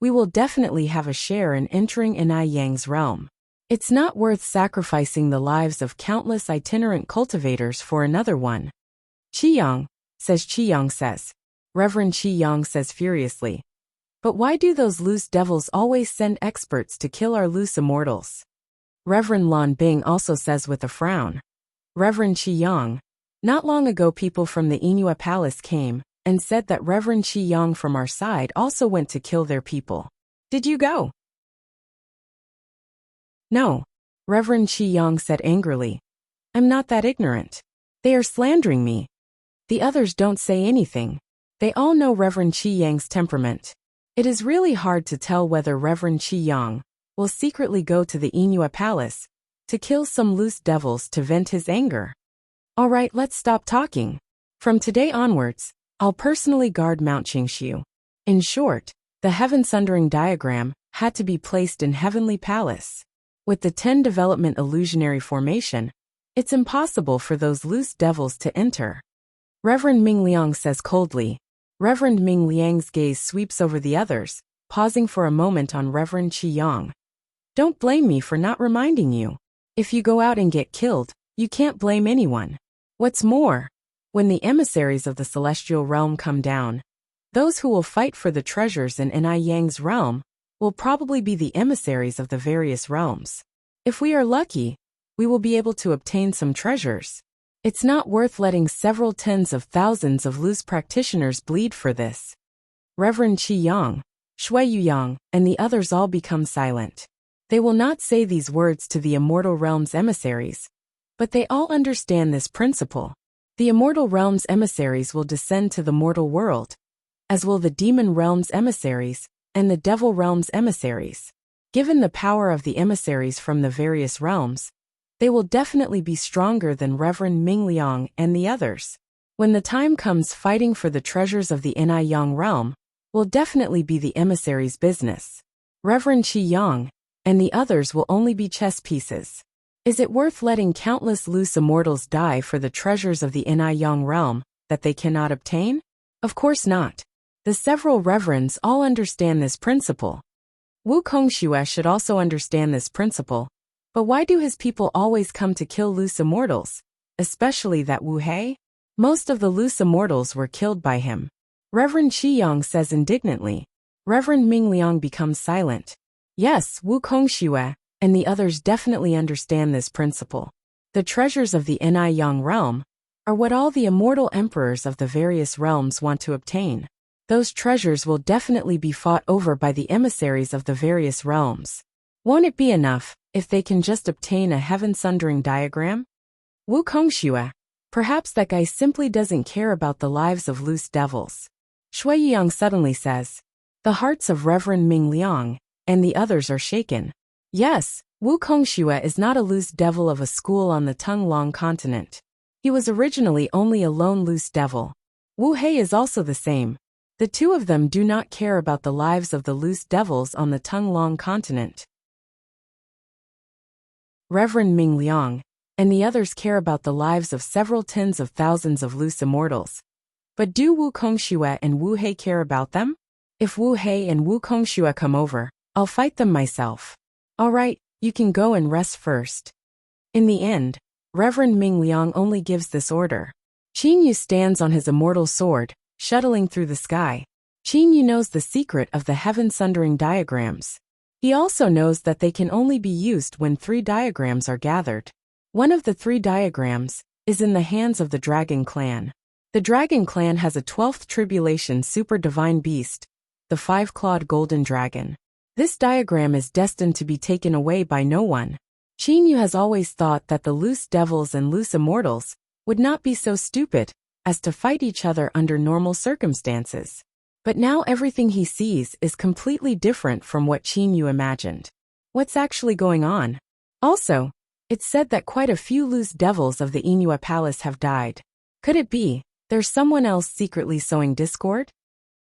we will definitely have a share in entering Inai Yang's realm. It's not worth sacrificing the lives of countless itinerant cultivators for another one." "Qi Yang," Qi Yang says. Reverend Qi Yang says furiously, "But why do those loose devils always send experts to kill our loose immortals?" Reverend Lan Bing also says with a frown, "Reverend Qi Yang, Not long ago people from the Inua Palace came and said that Reverend Qi Yang from our side also went to kill their people. Did you go? No, Reverend Qi Yang said angrily. I'm not that ignorant. They are slandering me. The others don't say anything. They all know Reverend Qi Yang's temperament. It is really hard to tell whether Reverend Qi Yang will secretly go to the Inua Palace to kill some loose devils to vent his anger. Alright, let's stop talking. From today onwards, I'll personally guard Mount Qingshu. In short, the heaven sundering diagram had to be placed in Heavenly Palace. With the 10 development illusionary formation, it's impossible for those loose devils to enter. Reverend Ming Liang says coldly. Reverend Ming Liang's gaze sweeps over the others, pausing for a moment on Reverend Qi Yang. Don't blame me for not reminding you. If you go out and get killed, you can't blame anyone. What's more, when the emissaries of the celestial realm come down, those who will fight for the treasures in Enai Yang's realm will probably be the emissaries of the various realms. If we are lucky, we will be able to obtain some treasures. It's not worth letting several tens of thousands of loose practitioners bleed for this. Reverend Qi Yang, Shui Yuyang, and the others all become silent. They will not say these words to the immortal realm's emissaries, but they all understand this principle. The immortal realm's emissaries will descend to the mortal world, as will the demon realm's emissaries and the devil realm's emissaries. Given the power of the emissaries from the various realms, they will definitely be stronger than Reverend Ming Liang and the others. When the time comes, fighting for the treasures of the Enai Yang realm will definitely be the emissaries' business. Reverend Qi Yang and the others will only be chess pieces. Is it worth letting countless loose immortals die for the treasures of the Enai Yang realm that they cannot obtain? Of course not. The several reverends all understand this principle. Wu Kongxue should also understand this principle, but why do his people always come to kill loose immortals, especially that Wu Hei? Most of the loose immortals were killed by him. Reverend Qi Yang says indignantly. Reverend Ming Liang becomes silent. Yes, Wu Kongxue and the others definitely understand this principle. The treasures of the Enai Yang realm are what all the immortal emperors of the various realms want to obtain. Those treasures will definitely be fought over by the emissaries of the various realms. Won't it be enough if they can just obtain a heaven-sundering diagram? Wu Kongxue, perhaps that guy simply doesn't care about the lives of loose devils. Shui Yang suddenly says. The hearts of Reverend Ming Liang and the others are shaken. Yes, Wu Kongxue is not a loose devil of a school on the Tonglong continent. He was originally only a lone loose devil. Wu Hei is also the same. The two of them do not care about the lives of the loose devils on the Tonglong continent. Reverend Ming Liang and the others care about the lives of several tens of thousands of loose immortals. But do Wu Kongxue and Wu Hei care about them? If Wu Hei and Wu Kongxue come over, I'll fight them myself. Alright, you can go and rest first. In the end, Reverend Ming Liang only gives this order. Qin Yu stands on his immortal sword, shuttling through the sky. Qin Yu knows the secret of the heaven-sundering diagrams. He also knows that they can only be used when 3 diagrams are gathered. One of the 3 diagrams is in the hands of the Dragon Clan. The Dragon Clan has a 12th tribulation super divine beast, the 5-clawed golden dragon. This diagram is destined to be taken away by no one. Qin Yu has always thought that the loose devils and loose immortals would not be so stupid as to fight each other under normal circumstances. But now everything he sees is completely different from what Qin Yu imagined. What's actually going on? Also, it's said that quite a few loose devils of the Inua Palace have died. Could it be there's someone else secretly sowing discord?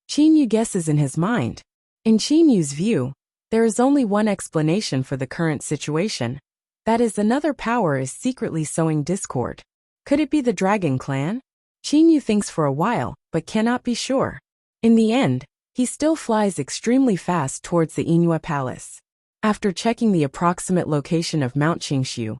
Qin Yu guesses in his mind. In Qin Yu's view, there is only one explanation for the current situation. That is, another power is secretly sowing discord. Could it be the Dragon Clan? Qin Yu thinks for a while, but cannot be sure. In the end, he still flies extremely fast towards the Inua Palace. After checking the approximate location of Mount Qingshu,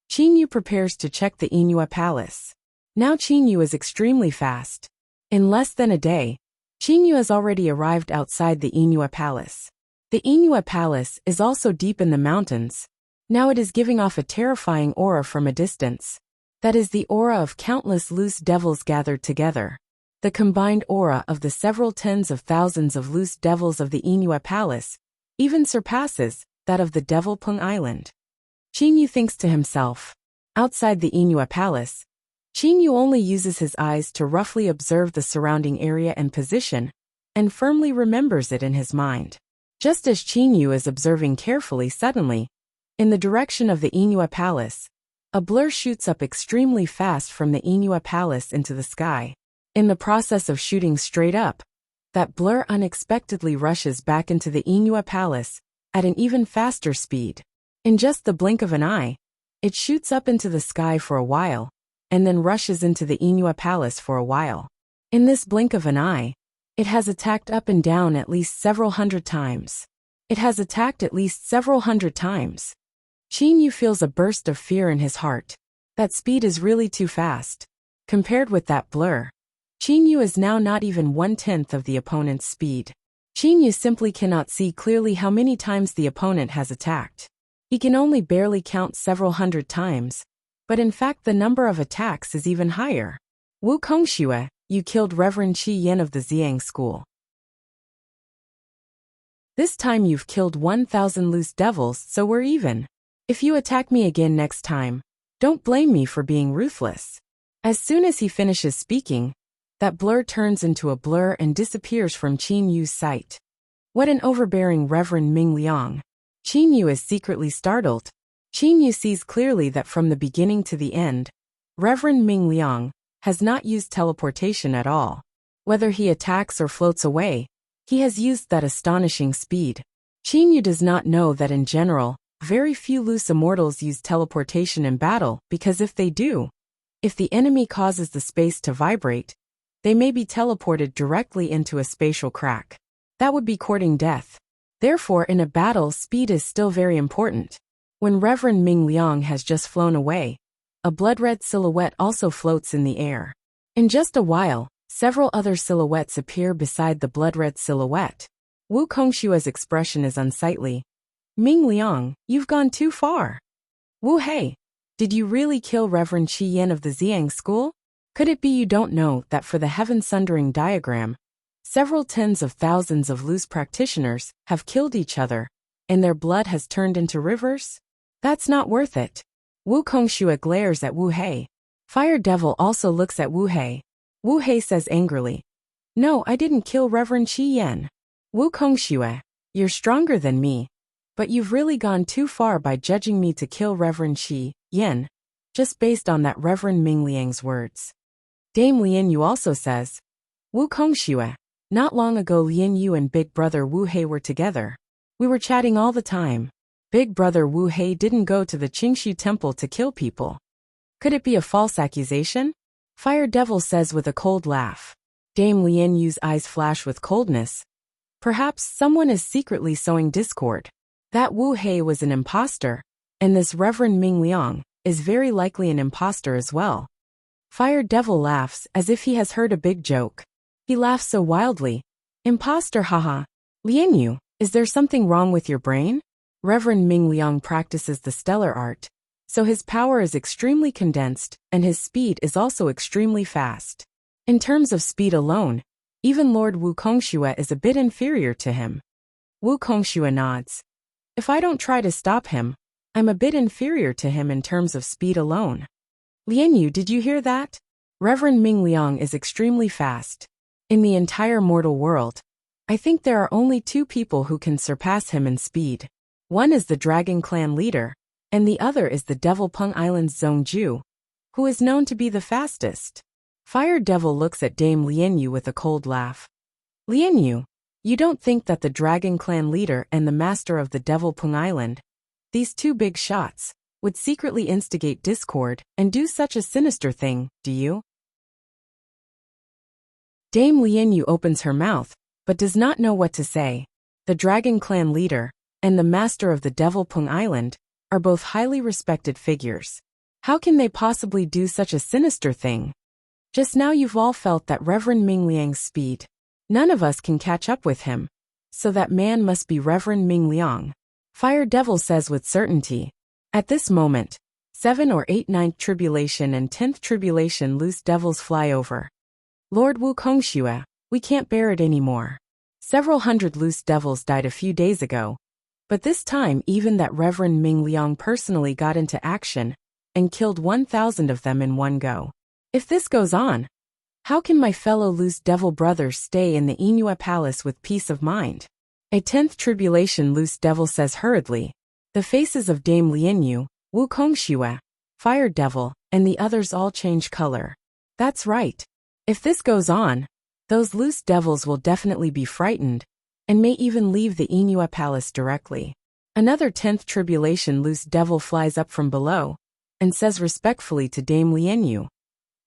Qin Yu prepares to check the Inua Palace. Now Qin Yu is extremely fast. In less than a day, Qin Yu has already arrived outside the Inua Palace. The Inua Palace is also deep in the mountains. Now it is giving off a terrifying aura from a distance. That is the aura of countless loose devils gathered together. The combined aura of the several tens of thousands of loose devils of the Inua Palace even surpasses that of the Devil Pung Island. Qingyu thinks to himself. Outside the Inua Palace, Qingyu only uses his eyes to roughly observe the surrounding area and position, and firmly remembers it in his mind. Just as Qingyu is observing carefully, suddenly, in the direction of the Inua Palace, a blur shoots up extremely fast from the Inua Palace into the sky. In the process of shooting straight up, that blur unexpectedly rushes back into the Inua Palace at an even faster speed. In just the blink of an eye, it shoots up into the sky for a while, and then rushes into the Inua Palace for a while. In this blink of an eye, it has attacked up and down at least several hundred times. It has attacked at least several hundred times. Qingyu feels a burst of fear in his heart. That speed is really too fast. Compared with that blur, Qingyu is now not even 1/10 of the opponent's speed. Qingyu simply cannot see clearly how many times the opponent has attacked. He can only barely count several hundred times, but in fact the number of attacks is even higher. Wu Kongxue, you killed Reverend Qi Yen of the Xiang School. This time you've killed 1,000 loose devils, so we're even. If you attack me again next time, don't blame me for being ruthless. As soon as he finishes speaking, that blur turns into a blur and disappears from Qingyu's sight. What an overbearing Reverend Ming Liang. Qingyu is secretly startled. Qingyu sees clearly that from the beginning to the end, Reverend Ming Liang has not used teleportation at all. Whether he attacks or floats away, he has used that astonishing speed. Qingyu does not know that in general, very few loose immortals use teleportation in battle because if they do, if the enemy causes the space to vibrate, they may be teleported directly into a spatial crack. That would be courting death. Therefore, in a battle, speed is still very important. When Reverend Ming Liang has just flown away, a blood-red silhouette also floats in the air. In just a while, several other silhouettes appear beside the blood-red silhouette. Wu Kongshua's expression is unsightly. Ming Liang, you've gone too far. Wu Hei, did you really kill Reverend Qi Yen of the Xiang School? Could it be you don't know that for the heaven-sundering diagram, several tens of thousands of loose practitioners have killed each other, and their blood has turned into rivers? That's not worth it. Wu Kongxue glares at Wu Hei. Fire Devil also looks at Wu Hei. Wu Hei says angrily, "No, I didn't kill Reverend Qi Yen. Wu Kongxue, you're stronger than me, but you've really gone too far by judging me to kill Reverend Qi Yen, just based on that Reverend Ming Liang's words." Dame Lian Yu also says, "Wu Kongxue, not long ago Lian Yu and Big Brother Wu Hei were together. We were chatting all the time. Big Brother Wu Hei didn't go to the Qingxu Temple to kill people. Could it be a false accusation?" Fire Devil says with a cold laugh. Dame Lian Yu's eyes flash with coldness. Perhaps someone is secretly sowing discord. That Wu Hei was an imposter, and this Reverend Ming Liang is very likely an imposter as well. Fire Devil laughs as if he has heard a big joke. He laughs so wildly. "Imposter, haha. Lian Yu, is there something wrong with your brain?" Reverend Ming Liang practices the stellar art, so his power is extremely condensed, and his speed is also extremely fast. In terms of speed alone, even Lord Wu Kongxue is a bit inferior to him. Wu Kongxue nods. "If I don't try to stop him, I'm a bit inferior to him in terms of speed alone." "Lian Yu, did you hear that? Reverend Ming Liang is extremely fast. In the entire mortal world, I think there are only two people who can surpass him in speed. One is the Dragon Clan leader, and the other is the Devil Pung Island's Zhongju, who is known to be the fastest." Fire Devil looks at Dame Lian Yu with a cold laugh. "Lian Yu, you don't think that the Dragon Clan leader and the master of the Devil Pung Island, these two big shots, would secretly instigate discord and do such a sinister thing, do you?" Dame Lian Yu opens her mouth, but does not know what to say. The Dragon Clan leader and the master of the Devil Pung Island are both highly respected figures. How can they possibly do such a sinister thing? Just now you've all felt that Reverend Ming Liang's speed. None of us can catch up with him. So that man must be Reverend Ming Liang. Fire Devil says with certainty. At this moment, 7 or 8 ninth tribulation and 10th tribulation loose devils fly over. Lord Wukongxue, we can't bear it anymore. Several hundred loose devils died a few days ago, but this time even that Reverend Ming Liang personally got into action and killed 1,000 of them in one go. If this goes on, how can my fellow loose devil brothers stay in the Inua Palace with peace of mind? A 10th tribulation loose devil says hurriedly. The faces of Dame Lianyu, Wukongxue, Fire Devil, and the others all change color. That's right. If this goes on, those loose devils will definitely be frightened, and may even leave the Inua Palace directly. Another 10th tribulation loose devil flies up from below, and says respectfully to Dame Lianyu,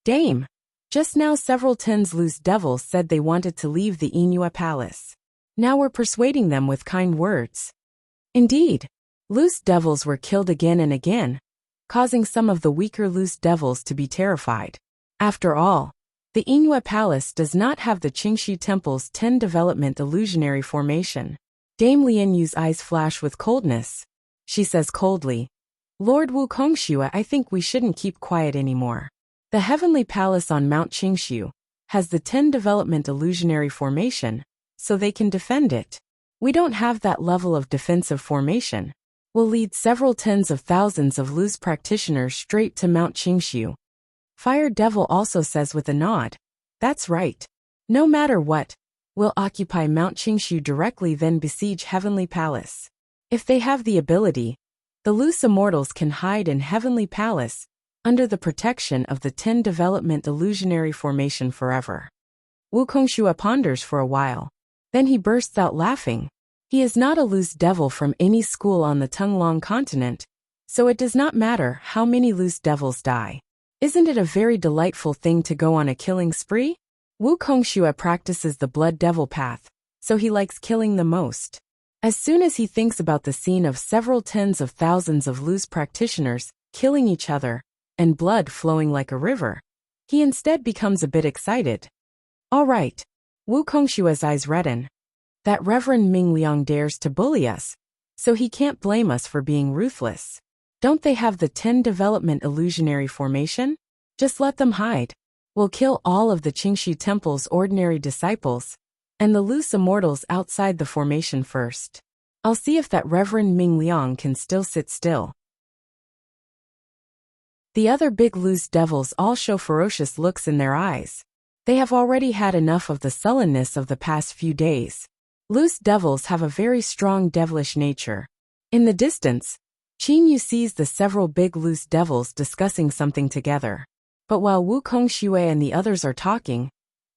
Dame, just now several 10s loose devils said they wanted to leave the Inua Palace. Now we're persuading them with kind words. Indeed, loose devils were killed again and again, causing some of the weaker loose devils to be terrified. After all, the Inua Palace does not have the Qingxi Temple's 10 development illusionary formation. Dame Lianyu's eyes flash with coldness. She says coldly, Lord Wukongxue, I think we shouldn't keep quiet anymore. The Heavenly Palace on Mount Qingshu has the 10 development illusionary formation, so they can defend it. We don't have that level of defensive formation. We'll lead several tens of thousands of loose practitioners straight to Mount Qingshu. Fire Devil also says with a nod, That's right. No matter what, we'll occupy Mount Qingshu directly, then besiege Heavenly Palace. If they have the ability, the loose immortals can hide in Heavenly Palace under the protection of the 10 development illusionary formation forever. Wukongxue ponders for a while. Then he bursts out laughing. He is not a loose devil from any school on the Tunglong continent, so it does not matter how many loose devils die. Isn't it a very delightful thing to go on a killing spree? Wukongxue practices the blood devil path, so he likes killing the most. As soon as he thinks about the scene of several tens of thousands of loose practitioners killing each other, and blood flowing like a river, he instead becomes a bit excited. All right. Wukongxue's eyes redden. That Reverend Ming Liang dares to bully us, so he can't blame us for being ruthless. Don't they have the 10 development illusionary formation? Just let them hide. We'll kill all of the Qingxi Temple's ordinary disciples, and the loose immortals outside the formation first. I'll see if that Reverend Ming Liang can still sit still. The other big loose devils all show ferocious looks in their eyes. They have already had enough of the sullenness of the past few days. Loose devils have a very strong devilish nature. In the distance, Qin Yu sees the several big loose devils discussing something together. But while Wukongxue and the others are talking,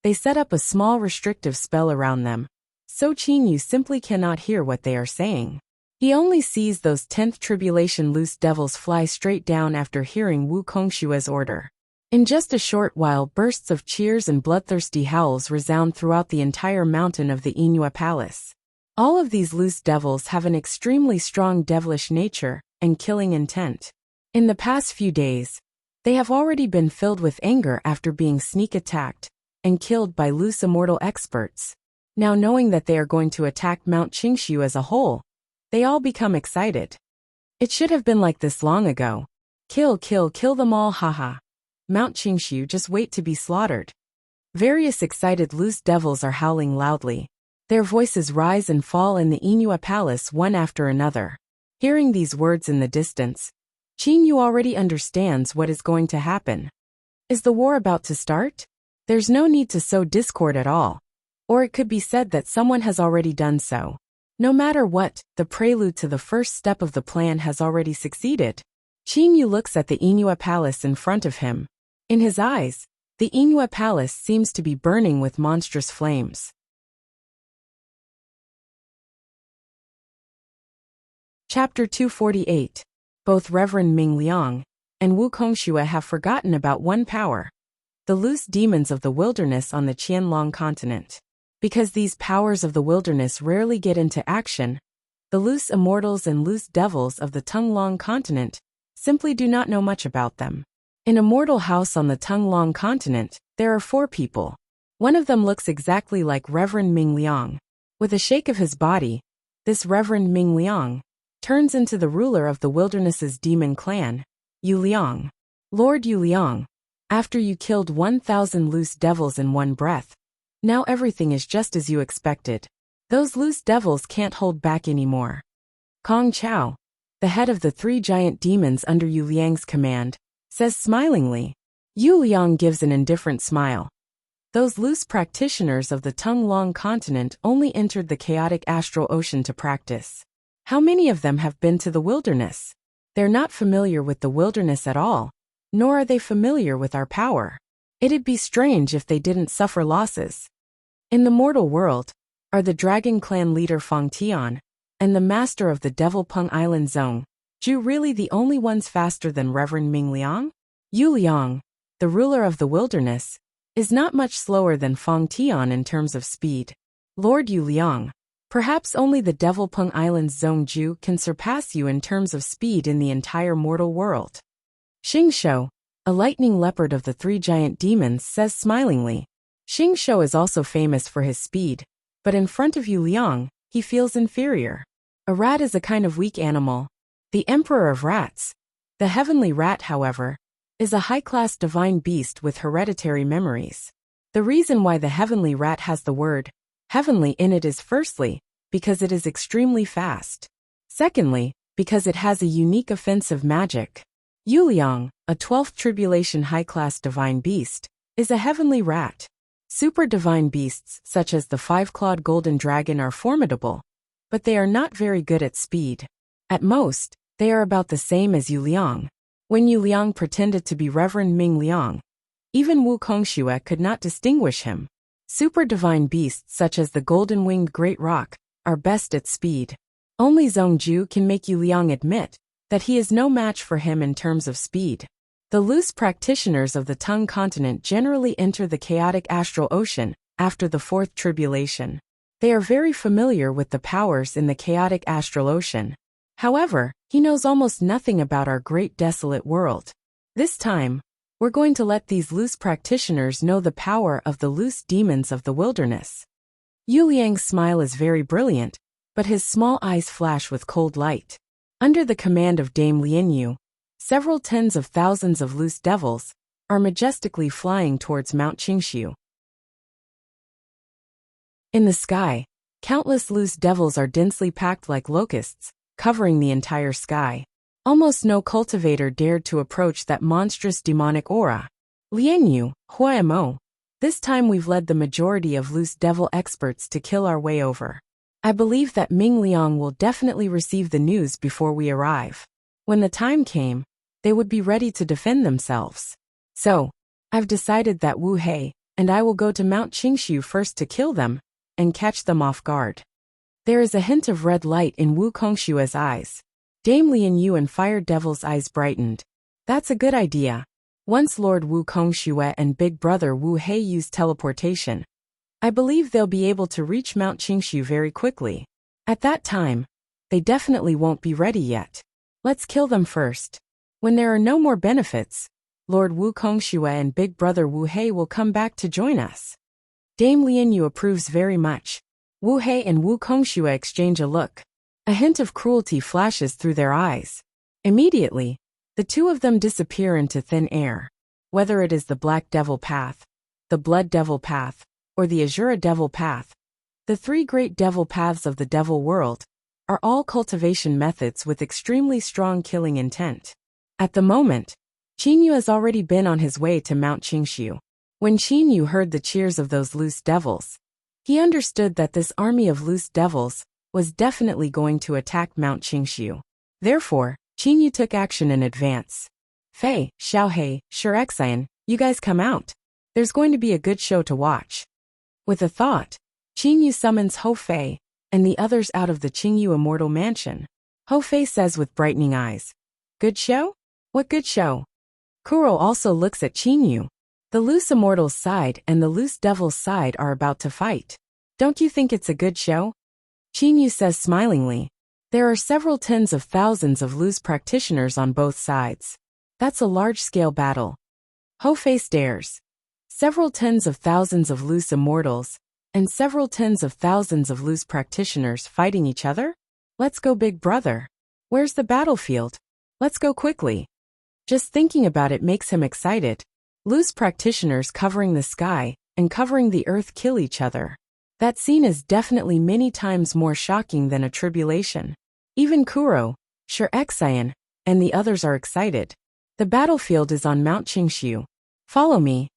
they set up a small restrictive spell around them, so Qin Yu simply cannot hear what they are saying. He only sees those 10th tribulation loose devils fly straight down after hearing Wukongxue's order. In just a short while, bursts of cheers and bloodthirsty howls resound throughout the entire mountain of the Inua Palace. All of these loose devils have an extremely strong devilish nature and killing intent. In the past few days, they have already been filled with anger after being sneak attacked and killed by loose immortal experts. Now knowing that they are going to attack Mount Qingshu as a whole, they all become excited. It should have been like this long ago. Kill, kill, kill them all, haha. Mount Qingshu, just wait to be slaughtered. Various excited loose devils are howling loudly. Their voices rise and fall in the Inua Palace one after another. Hearing these words in the distance, Qin Yu already understands what is going to happen. Is the war about to start? There's no need to sow discord at all. Or it could be said that someone has already done so. No matter what, the prelude to the first step of the plan has already succeeded. Qin Yu looks at the Inua Palace in front of him. In his eyes, the Inua Palace seems to be burning with monstrous flames. Chapter 248. Both Reverend Ming Liang and Wukongxue have forgotten about one power, the loose demons of the wilderness on the Qianlong continent. Because these powers of the wilderness rarely get into action, the loose immortals and loose devils of the Tunglong continent simply do not know much about them. In a mortal house on the Tunglong continent, there are 4 people. One of them looks exactly like Reverend Ming Liang. With a shake of his body, this Reverend Ming Liang turns into the ruler of the wilderness's demon clan, Yu Liang. Lord Yu Liang, after you killed 1,000 loose devils in one breath, now everything is just as you expected. Those loose devils can't hold back anymore. Kong Chao, the head of the 3 giant demons under Yu Liang's command, says smilingly. Yu Liang gives an indifferent smile. Those loose practitioners of the Tung-Long continent only entered the chaotic astral ocean to practice. How many of them have been to the wilderness? They're not familiar with the wilderness at all, nor are they familiar with our power. It'd be strange if they didn't suffer losses. In the mortal world, are the Dragon Clan leader Fang Tian and the master of the Devil Peng Island Zone Ju really the only ones faster than Reverend Ming Liang? Yu Liang, the ruler of the wilderness, is not much slower than Fang Tian in terms of speed. Lord Yu Liang, perhaps only the Devil Peng Island's Zone Ju can surpass you in terms of speed in the entire mortal world. Xing Shou, a lightning leopard of the 3 giant demons, says smilingly. Xing Shou is also famous for his speed, but in front of Yu Liang, he feels inferior. A rat is a kind of weak animal. The emperor of rats, the heavenly rat, however, is a high-class divine beast with hereditary memories. The reason why the heavenly rat has the word heavenly in it is firstly, because it is extremely fast. Secondly, because it has a unique offensive magic. Yu Liang, a 12th tribulation high-class divine beast, is a heavenly rat. Super divine beasts such as the 5-clawed golden dragon are formidable, but they are not very good at speed. At most, they are about the same as Yu Liang. When Yu Liang pretended to be Reverend Ming Liang, even Wu Kongxue could not distinguish him. Super divine beasts such as the golden-winged great roc are best at speed. Only Zhongju can make Yu Liang admit that he is no match for him in terms of speed. The loose practitioners of the Tung continent generally enter the chaotic astral ocean after the 4th tribulation. They are very familiar with the powers in the chaotic astral ocean. However, he knows almost nothing about our great desolate world. This time, we're going to let these loose practitioners know the power of the loose demons of the wilderness. Yu Liang's smile is very brilliant, but his small eyes flash with cold light. Under the command of Dame Lianyu, several tens of thousands of loose devils are majestically flying towards Mount Qingshu. In the sky, countless loose devils are densely packed like locusts, covering the entire sky. Almost no cultivator dared to approach that monstrous demonic aura. Lianyu, Huayamo, this time we've led the majority of loose devil experts to kill our way over. I believe that Ming Liang will definitely receive the news before we arrive. When the time came, they would be ready to defend themselves. So, I've decided that Wu Hei and I will go to Mount Qingshu first to kill them and catch them off guard. There is a hint of red light in Wu Kongshue's eyes. Dame Lianyu and Fire Devil's eyes brightened. That's a good idea. Once Lord Wu Kongxue and Big Brother Wu Hei use teleportation, I believe they'll be able to reach Mount Qingshu very quickly. At that time, they definitely won't be ready yet. Let's kill them first. When there are no more benefits, Lord Wu Kongxue and Big Brother Wu Hei will come back to join us. Dame Lianyu approves very much. Wu Hei and Wu Kongxue exchange a look. A hint of cruelty flashes through their eyes. Immediately, the two of them disappear into thin air. Whether it is the Black Devil Path, the Blood Devil Path, or the Azura Devil Path, the 3 great devil paths of the devil world are all cultivation methods with extremely strong killing intent. At the moment, Qinyu has already been on his way to Mount Qingshu. When Qinyu heard the cheers of those loose devils, he understood that this army of loose devils was definitely going to attack Mount Qingshu. Therefore, Qinyu took action in advance. Fei, Xiaohei, Shirexian, you guys come out. There's going to be a good show to watch. With a thought, Qinyu summons Ho Fei and the others out of the Qingyu Immortal Mansion. Ho Fei says with brightening eyes, "Good show? What good show?" Kuro also looks at Qinyu. The loose immortal's side and the loose devil's side are about to fight. Don't you think it's a good show? Qinyu says smilingly. There are several tens of thousands of loose practitioners on both sides. That's a large-scale battle. Ho Fei stares. Several tens of thousands of loose immortals, and several tens of thousands of loose practitioners fighting each other? Let's go, big brother. Where's the battlefield? Let's go quickly. Just thinking about it makes him excited. Loose practitioners covering the sky and covering the earth kill each other. That scene is definitely many times more shocking than a tribulation. Even Kuro, Shirexayan, and the others are excited. The battlefield is on Mount Qingshu. Follow me.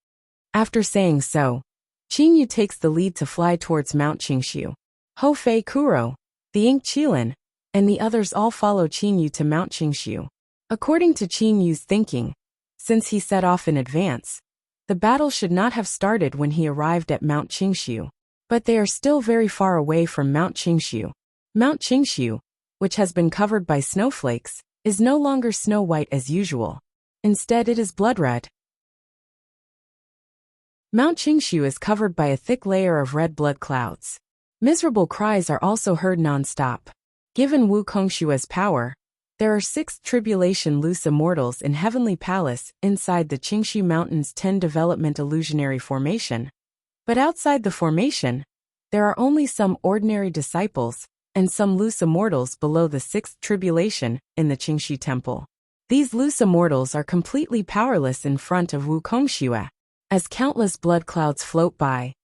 After saying so, Qingyu takes the lead to fly towards Mount Qingshu. Ho Fei Kuro, the Ink Qilin, and the others all follow Qingyu to Mount Qingshu. According to Qingyu's thinking, since he set off in advance, the battle should not have started when he arrived at Mount Qingshu. But they are still very far away from Mount Qingshu. Mount Qingshu, which has been covered by snowflakes, is no longer snow-white as usual. Instead it is blood-red. Mount Qingshu is covered by a thick layer of red blood clouds. Miserable cries are also heard non-stop. Given Wu Kongshua's power, there are 6 tribulation loose immortals in Heavenly Palace inside the Qingshu Mountains 10 Development Illusionary Formation. But outside the formation, there are only some ordinary disciples and some loose immortals below the 6th tribulation in the Qingshu Temple. These loose immortals are completely powerless in front of Wu Kongxue. As countless blood clouds float by,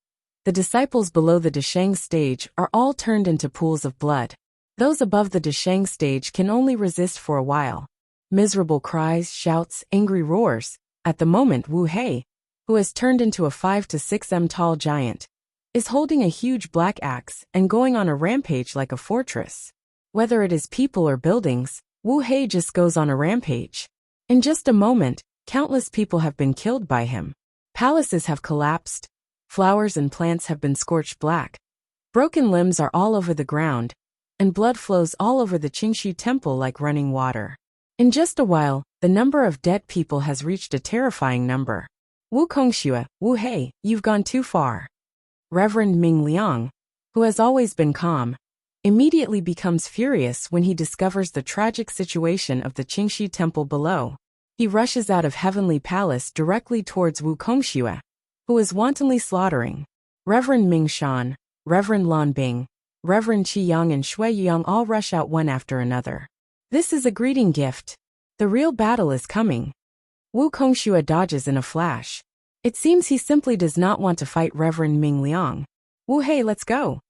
the disciples below the Desheng stage are all turned into pools of blood. Those above the Desheng stage can only resist for a while. Miserable cries, shouts, angry roars. At the moment Wu Hei, who has turned into a 5 to 6 m tall giant, is holding a huge black axe and going on a rampage like a fortress. Whether it is people or buildings, Wu Hei just goes on a rampage. In just a moment, countless people have been killed by him. Palaces have collapsed. Flowers and plants have been scorched black. Broken limbs are all over the ground, and blood flows all over the Qingshu Temple like running water. In just a while, the number of dead people has reached a terrifying number. Wu Kongxue, Wu Hei, you've gone too far. Reverend Ming Liang, who has always been calm, immediately becomes furious when he discovers the tragic situation of the Qingshu Temple below. He rushes out of Heavenly Palace directly towards Wu Kongxue, who is wantonly slaughtering. Reverend Ming Shan, Reverend Lan Bing, Reverend Qi Yang and Shui Yang all rush out one after another. This is a greeting gift. The real battle is coming. Wu Kongxue dodges in a flash. It seems he simply does not want to fight Reverend Ming Liang. Wu Hei, let's go.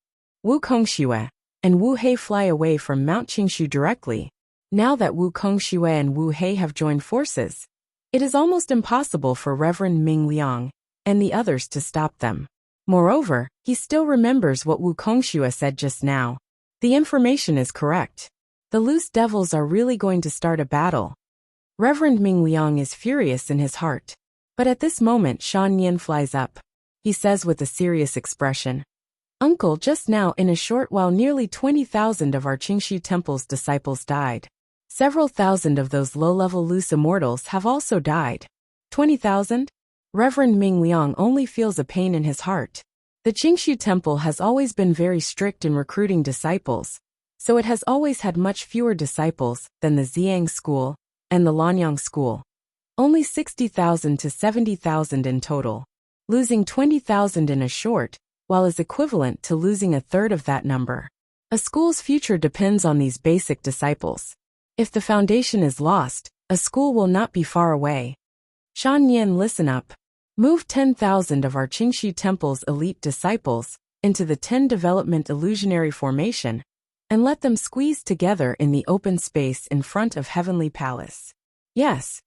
Wu Kongxue and Wu Hei fly away from Mount Qingshu directly. Now that Wu Kongxue and Wu Hei have joined forces, it is almost impossible for Reverend Ming Liang and the others to stop them. Moreover, he still remembers what Wu Kongxue said just now. The information is correct. The loose devils are really going to start a battle. Reverend Ming Liang is furious in his heart. But at this moment Shan Yin flies up. He says with a serious expression, "Uncle, just now in a short while nearly 20,000 of our Qingshu Temple's disciples died. Several thousand of those low-level loose immortals have also died." 20,000? Reverend Ming Liang only feels a pain in his heart. The Qingshu Temple has always been very strict in recruiting disciples, so it has always had much fewer disciples than the Xiang School and the Lanyang School. Only 60,000 to 70,000 in total. Losing 20,000 in a short while is equivalent to losing a third of that number. A school's future depends on these basic disciples. If the foundation is lost, a school will not be far away. Shan Yin, listen up. Move 10,000 of our Qingshu Temple's elite disciples into the 10 Development Illusionary Formation and let them squeeze together in the open space in front of Heavenly Palace. Yes.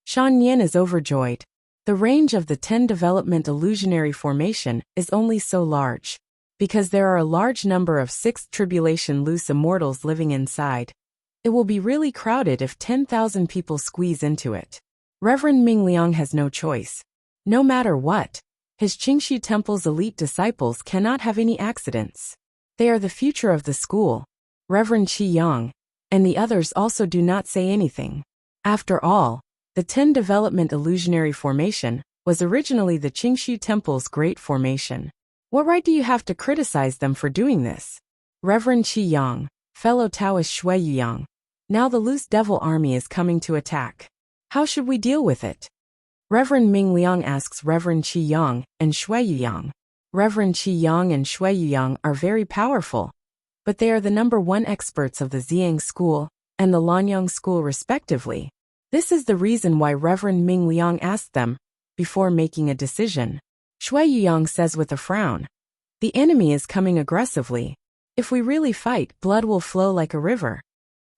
Shan Yin is overjoyed. The range of the 10 Development Illusionary Formation is only so large, because there are a large number of 6th Tribulation loose immortals living inside. It will be really crowded if 10,000 people squeeze into it. Reverend Ming Liang has no choice. No matter what, his Qingshu Temple's elite disciples cannot have any accidents. They are the future of the school. Reverend Qi Yang and the others also do not say anything. After all, the 10 Development Illusionary Formation was originally the Qingshu Temple's great formation. What right do you have to criticize them for doing this? Reverend Qi Yang, fellow Taoist Shui Yang. Now the loose devil army is coming to attack. How should we deal with it? Reverend Ming Liang asks Reverend Qi Yang and Shui Yang. Reverend Qi Yang and Shui Yang are very powerful, but they are the #1 experts of the Xiang School and the Lanyang School respectively. This is the reason why Reverend Ming Liang asked them, before making a decision. Shui Yuyang says with a frown, "The enemy is coming aggressively. If we really fight, blood will flow like a river."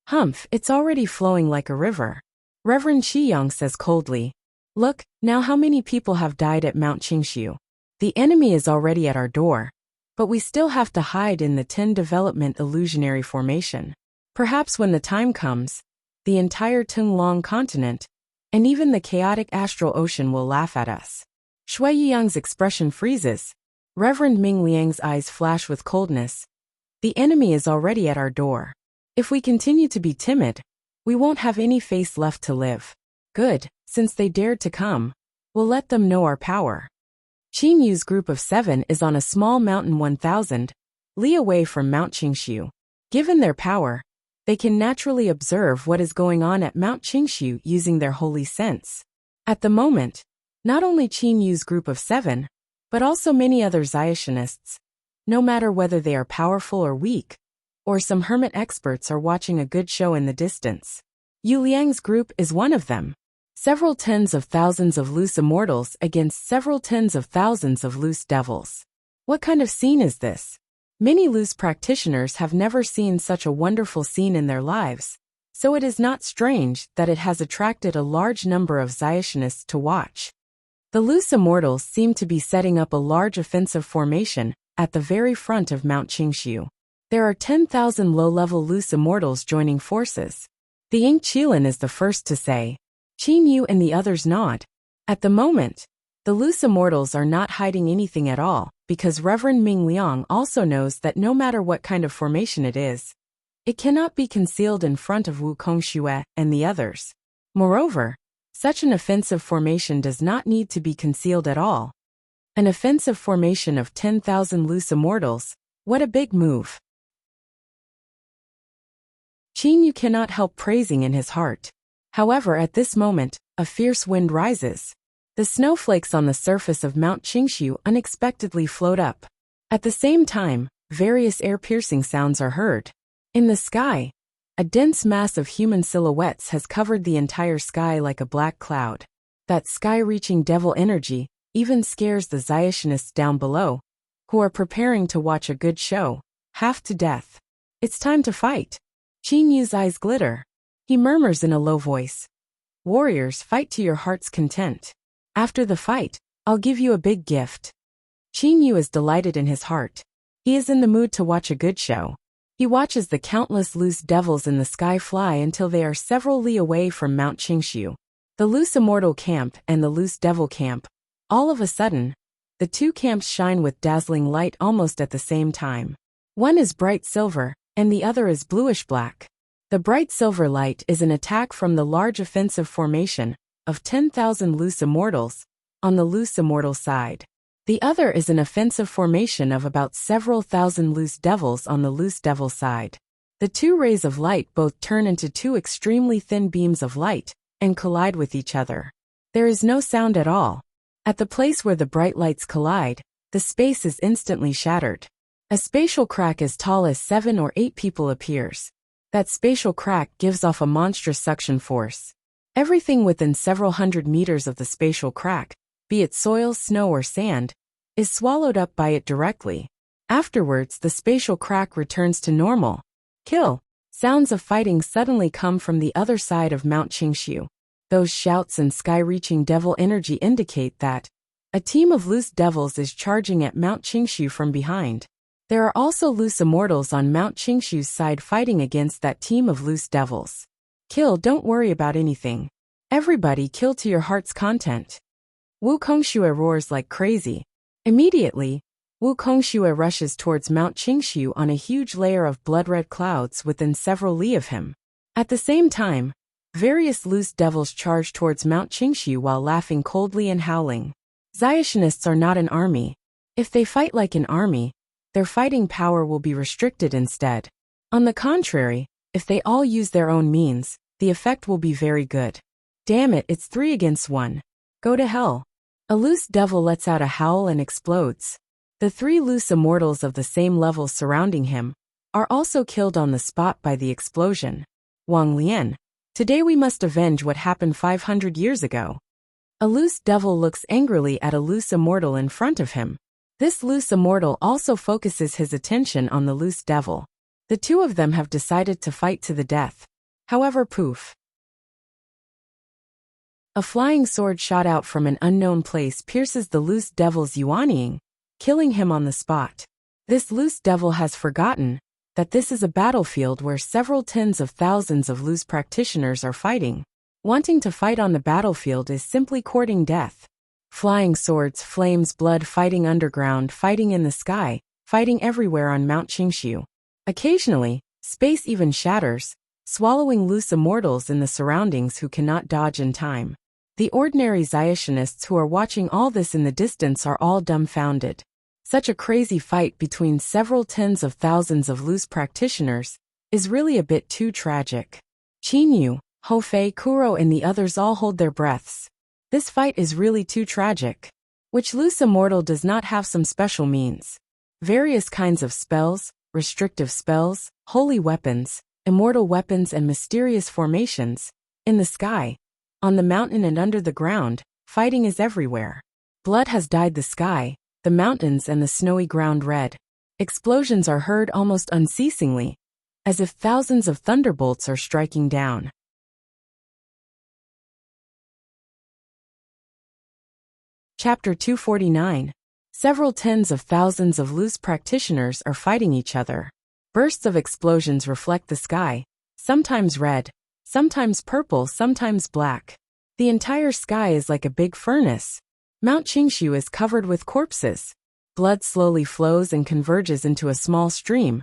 "Humph, it's already flowing like a river." Reverend Shiyang says coldly. "Look, now how many people have died at Mount Qingshu? The enemy is already at our door. But we still have to hide in the 10 development illusionary formation. Perhaps when the time comes, the entire Tunglong continent, and even the chaotic astral ocean will laugh at us." Shui Yiyang's expression freezes. Reverend Ming Liang's eyes flash with coldness. "The enemy is already at our door. If we continue to be timid, we won't have any face left to live. Good, since they dared to come, we'll let them know our power." Qin Yu's group of 7 is on a small mountain 1,000 li away from Mount Qingshu. Given their power, they can naturally observe what is going on at Mount Qingshu using their holy sense. At the moment, not only Qin Yu's group of 7, but also many other Zayationists, no matter whether they are powerful or weak, or some hermit experts are watching a good show in the distance. Yu Liang's group is one of them. Several tens of thousands of loose immortals against several tens of thousands of loose devils. What kind of scene is this? Many loose practitioners have never seen such a wonderful scene in their lives, so it is not strange that it has attracted a large number of Zayationists to watch. The loose immortals seem to be setting up a large offensive formation at the very front of Mount Qingshu. There are 10,000 low-level loose immortals joining forces. The Ying Qilin is the first to say. Qin Yu and the others nod. At the moment, the loose immortals are not hiding anything at all, because Reverend Ming Liang also knows that no matter what kind of formation it is, it cannot be concealed in front of Wu Kongxue and the others. Moreover, such an offensive formation does not need to be concealed at all. An offensive formation of 10,000 loose immortals, what a big move. Qin Yu cannot help praising in his heart. However, at this moment, a fierce wind rises. The snowflakes on the surface of Mount Qingshu unexpectedly float up. At the same time, various air-piercing sounds are heard. In the sky, a dense mass of human silhouettes has covered the entire sky like a black cloud. That sky-reaching devil energy even scares the Zayationists down below, who are preparing to watch a good show, half to death. It's time to fight. Qin Yu's eyes glitter. He murmurs in a low voice, "Warriors, fight to your heart's content. After the fight, I'll give you a big gift." Qin Yu is delighted in his heart. He is in the mood to watch a good show. He watches the countless loose devils in the sky fly until they are several li away from Mount Qingshu. The loose immortal camp and the loose devil camp. All of a sudden, the two camps shine with dazzling light almost at the same time. One is bright silver, and the other is bluish-black. The bright silver light is an attack from the large offensive formation of 10,000 loose immortals on the loose immortal side. The other is an offensive formation of about several thousand loose devils on the loose devil side. The two rays of light both turn into two extremely thin beams of light and collide with each other. There is no sound at all. At the place where the bright lights collide, the space is instantly shattered. A spatial crack as tall as 7 or 8 people appears. That spatial crack gives off a monstrous suction force. Everything within several hundred meters of the spatial crack, be it soil, snow, or sand, is swallowed up by it directly. Afterwards, the spatial crack returns to normal. Kill! Sounds of fighting suddenly come from the other side of Mount Qingshu. Those shouts and sky-reaching devil energy indicate that a team of loose devils is charging at Mount Qingshu from behind. There are also loose immortals on Mount Qingshu's side fighting against that team of loose devils. Kill, don't worry about anything. Everybody kill to your heart's content. Wu Kongxue roars like crazy. Immediately, Wu Kongxue rushes towards Mount Qingshu on a huge layer of blood-red clouds within several li of him. At the same time, various loose devils charge towards Mount Qingshu while laughing coldly and howling. Zayationists are not an army. If they fight like an army, their fighting power will be restricted instead. On the contrary, if they all use their own means, the effect will be very good. Damn it, it's 3 against 1. Go to hell. A loose devil lets out a howl and explodes. The 3 loose immortals of the same level surrounding him are also killed on the spot by the explosion. Wang Lian. Today we must avenge what happened 500 years ago. A loose devil looks angrily at a loose immortal in front of him. This loose immortal also focuses his attention on the loose devil. The two of them have decided to fight to the death. However, poof. A flying sword shot out from an unknown place pierces the loose devil's Yuanying, killing him on the spot. This loose devil has forgotten that this is a battlefield where several tens of thousands of loose practitioners are fighting. Wanting to fight on the battlefield is simply courting death. Flying swords, flames, blood, fighting underground, fighting in the sky, fighting everywhere on Mount Qingshu. Occasionally, space even shatters, swallowing loose immortals in the surroundings who cannot dodge in time. The ordinary Xiationists who are watching all this in the distance are all dumbfounded. Such a crazy fight between several tens of thousands of loose practitioners is really a bit too tragic. Qin Yu, Hou Fei, Kuro and the others all hold their breaths. This fight is really too tragic. Which loose immortal does not have some special means? Various kinds of spells, restrictive spells, holy weapons, immortal weapons and mysterious formations. In the sky, on the mountain and under the ground, fighting is everywhere. Blood has dyed the sky, the mountains and the snowy ground red. Explosions are heard almost unceasingly, as if thousands of thunderbolts are striking down. Chapter 249. Several tens of thousands of loose practitioners are fighting each other. Bursts of explosions reflect the sky, sometimes red, sometimes purple, sometimes black. The entire sky is like a big furnace. Mount Qingshu is covered with corpses. Blood slowly flows and converges into a small stream,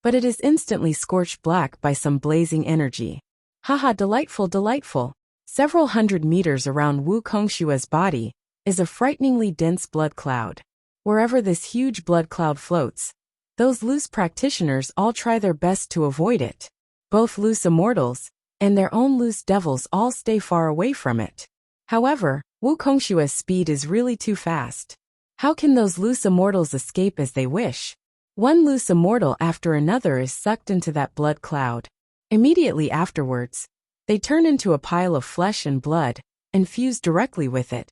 but it is instantly scorched black by some blazing energy. Haha, delightful, delightful. Several hundred meters around Wu Kongshua's body is a frighteningly dense blood cloud. Wherever this huge blood cloud floats, those loose practitioners all try their best to avoid it. Both loose immortals and their own loose devils all stay far away from it. However, Wu Kongshua's speed is really too fast. How can those loose immortals escape as they wish? One loose immortal after another is sucked into that blood cloud. Immediately afterwards, they turn into a pile of flesh and blood and fuse directly with it,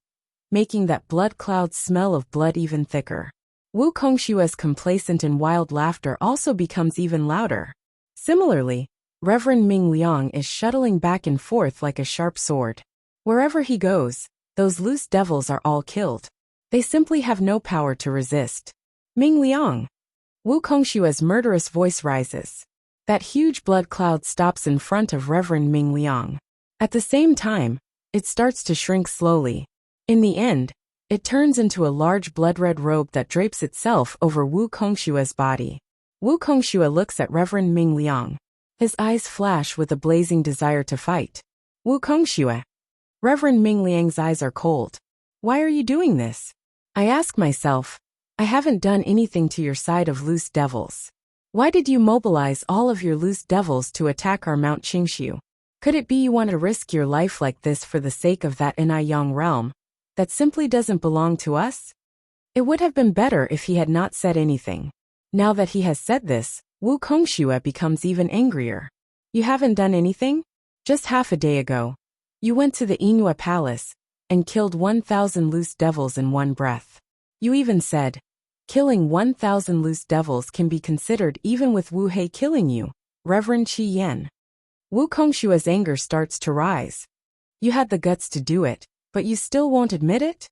making that blood cloud's smell of blood even thicker. Wu Kongshua's complacent and wild laughter also becomes even louder. Similarly, Reverend Ming Liang is shuttling back and forth like a sharp sword. Wherever he goes, those loose devils are all killed. They simply have no power to resist. Ming Liang. Wu Kongshua's murderous voice rises. That huge blood cloud stops in front of Reverend Ming Liang. At the same time, it starts to shrink slowly. In the end, it turns into a large blood-red robe that drapes itself over Wu Kongshua's body. Wu Kongshua looks at Reverend Ming Liang. His eyes flash with a blazing desire to fight. Wu Kongshua. Reverend Ming Liang's eyes are cold. Why are you doing this? I ask myself. I haven't done anything to your side of loose devils. Why did you mobilize all of your loose devils to attack our Mount Qingshu? Could it be you want to risk your life like this for the sake of that Niyang realm that simply doesn't belong to us? It would have been better if he had not said anything. Now that he has said this, Wu Kongshua becomes even angrier. You haven't done anything? Just half a day ago, you went to the Inua Palace and killed 1,000 loose devils in one breath. You even said, killing 1,000 loose devils can be considered even with Wu Hei killing you, Reverend Qi Yan. Wu Kongshua's anger starts to rise. You had the guts to do it, but you still won't admit it?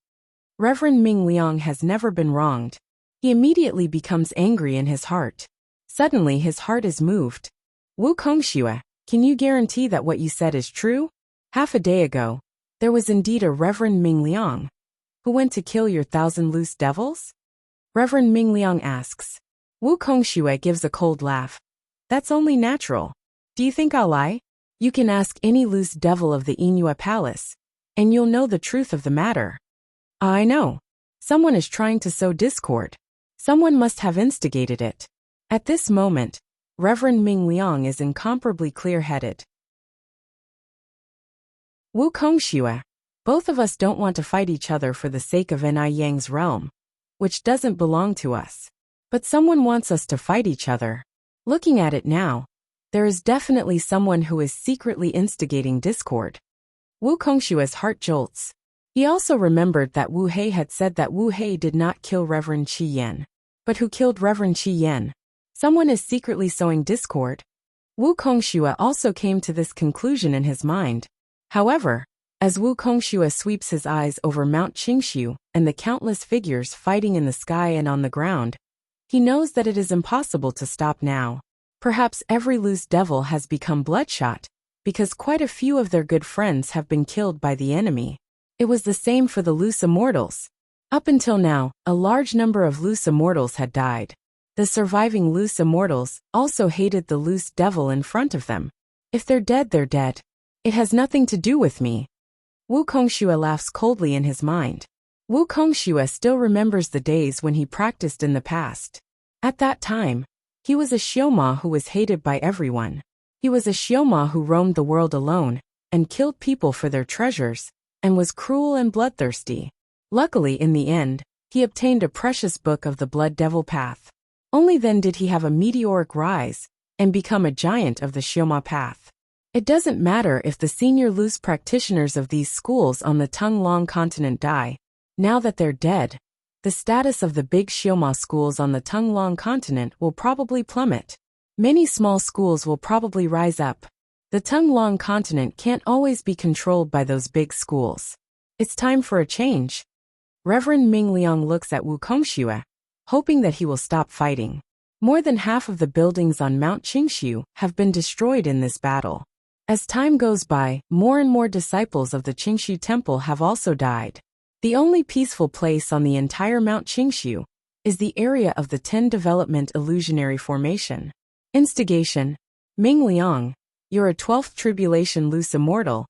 Reverend Ming Liang has never been wronged. He immediately becomes angry in his heart. Suddenly his heart is moved. Wu Kongshua, can you guarantee that what you said is true? Half a day ago, there was indeed a Reverend Ming Liang who went to kill your 1,000 loose devils? Reverend Ming Liang asks. Wu Kongshua gives a cold laugh. That's only natural. Do you think I'll lie? You can ask any loose devil of the Inua Palace, and you'll know the truth of the matter. I know. Someone is trying to sow discord. Someone must have instigated it. At this moment, Reverend Ming Liang is incomparably clear-headed. Wu Kongshua, both of us don't want to fight each other for the sake of Niyang's realm, which doesn't belong to us. But someone wants us to fight each other. Looking at it now, There is definitely someone who is secretly instigating discord. Wu Kongshua's heart jolts. He also remembered that Wu Hei had said that Wu Hei did not kill Reverend Qi Yan. But who killed Reverend Qi Yan? Someone is secretly sowing discord. Wu Kongxue also came to this conclusion in his mind. However, as Wu Kongxue sweeps his eyes over Mount Qingshu and the countless figures fighting in the sky and on the ground, he knows that it is impossible to stop now. Perhaps every loose devil has become bloodshot, because quite a few of their good friends have been killed by the enemy. It was the same for the loose immortals. Up until now, a large number of loose immortals had died. The surviving loose immortals also hated the loose devil in front of them. If they're dead, they're dead. It has nothing to do with me. Wu Kongxue laughs coldly in his mind. Wu Kongxue still remembers the days when he practiced in the past. At that time, he was a Xioma who was hated by everyone. He was a Xioma who roamed the world alone, and killed people for their treasures, and was cruel and bloodthirsty. Luckily, in the end, he obtained a precious book of the Blood Devil Path. Only then did he have a meteoric rise, and become a giant of the Xioma path. It doesn't matter if the senior loose practitioners of these schools on the Tung-Long continent die. Now that they're dead, the status of the big Xioma schools on the Tung-Long continent will probably plummet. Many small schools will probably rise up. The Tung-Long continent can't always be controlled by those big schools. It's time for a change. Reverend Ming Liang looks at Wu Kongxue, hoping that he will stop fighting. More than half of the buildings on Mount Qingshu have been destroyed in this battle. As time goes by, more and more disciples of the Qingshu Temple have also died. The only peaceful place on the entire Mount Qingshu is the area of the 10 Development Illusionary Formation. Instigation. Ming Liang, you're a 12th Tribulation Loose Immortal,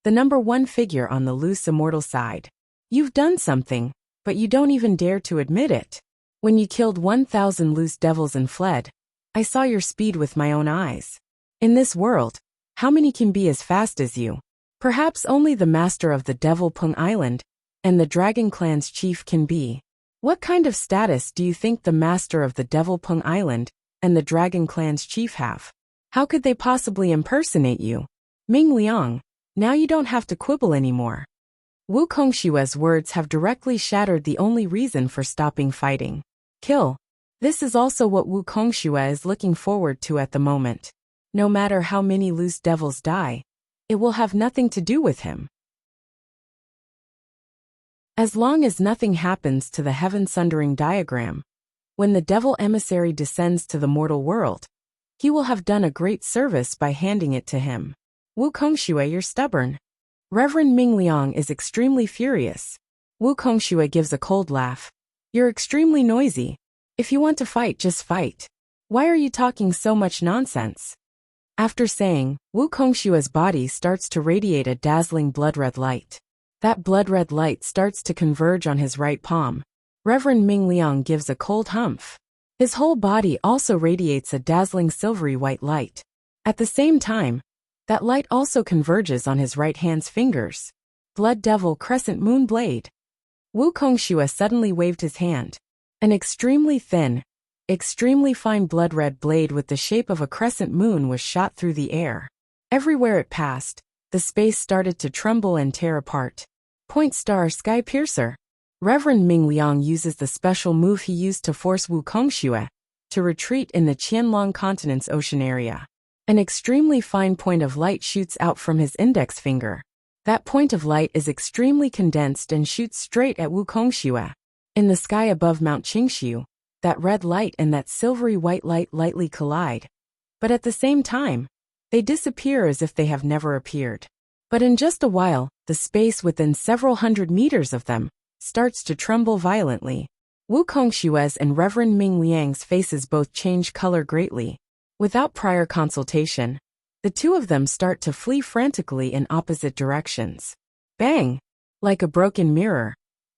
the number 1 figure on the Loose Immortal side. You've done something, but you don't even dare to admit it. When you killed 1,000 loose devils and fled, I saw your speed with my own eyes. In this world, how many can be as fast as you? Perhaps only the master of the Devil Pung Island and the Dragon Clan's chief can be. What kind of status do you think the master of the Devil Pung Island and the Dragon Clan's chief have? How could they possibly impersonate you? Ming Liang, now you don't have to quibble anymore. Wu Kongshue's words have directly shattered the only reason for stopping fighting. Kill. This is also what Wu Kongxue is looking forward to at the moment. No matter how many loose devils die, it will have nothing to do with him. As long as nothing happens to the heaven-sundering diagram, when the devil emissary descends to the mortal world, he will have done a great service by handing it to him. Wu Kongxue, you're stubborn. Reverend Ming Liang is extremely furious. Wu Kongxue gives a cold laugh. You're extremely noisy. If you want to fight, just fight. Why are you talking so much nonsense? After saying, Wu Kongshue's body starts to radiate a dazzling blood-red light. That blood-red light starts to converge on his right palm. Reverend Ming Liang gives a cold humph. His whole body also radiates a dazzling silvery white light. At the same time, that light also converges on his right hand's fingers. Blood Devil Crescent Moon Blade. Wu Kongxue suddenly waved his hand. An extremely thin, extremely fine blood-red blade with the shape of a crescent moon was shot through the air. Everywhere it passed, the space started to tremble and tear apart. Point Star Sky Piercer. Reverend Ming Liang uses the special move he used to force Wu Kongxue to retreat in the Qianlong continent's ocean area. An extremely fine point of light shoots out from his index finger. That point of light is extremely condensed and shoots straight at Wu Kongxue. In the sky above Mount Qingshu, that red light and that silvery white light lightly collide. But at the same time, they disappear as if they have never appeared. But in just a while, the space within several hundred meters of them starts to tremble violently. Wu Kongshue's and Reverend Ming Liang's faces both change color greatly. Without prior consultation, the two of them start to flee frantically in opposite directions. Bang! Like a broken mirror,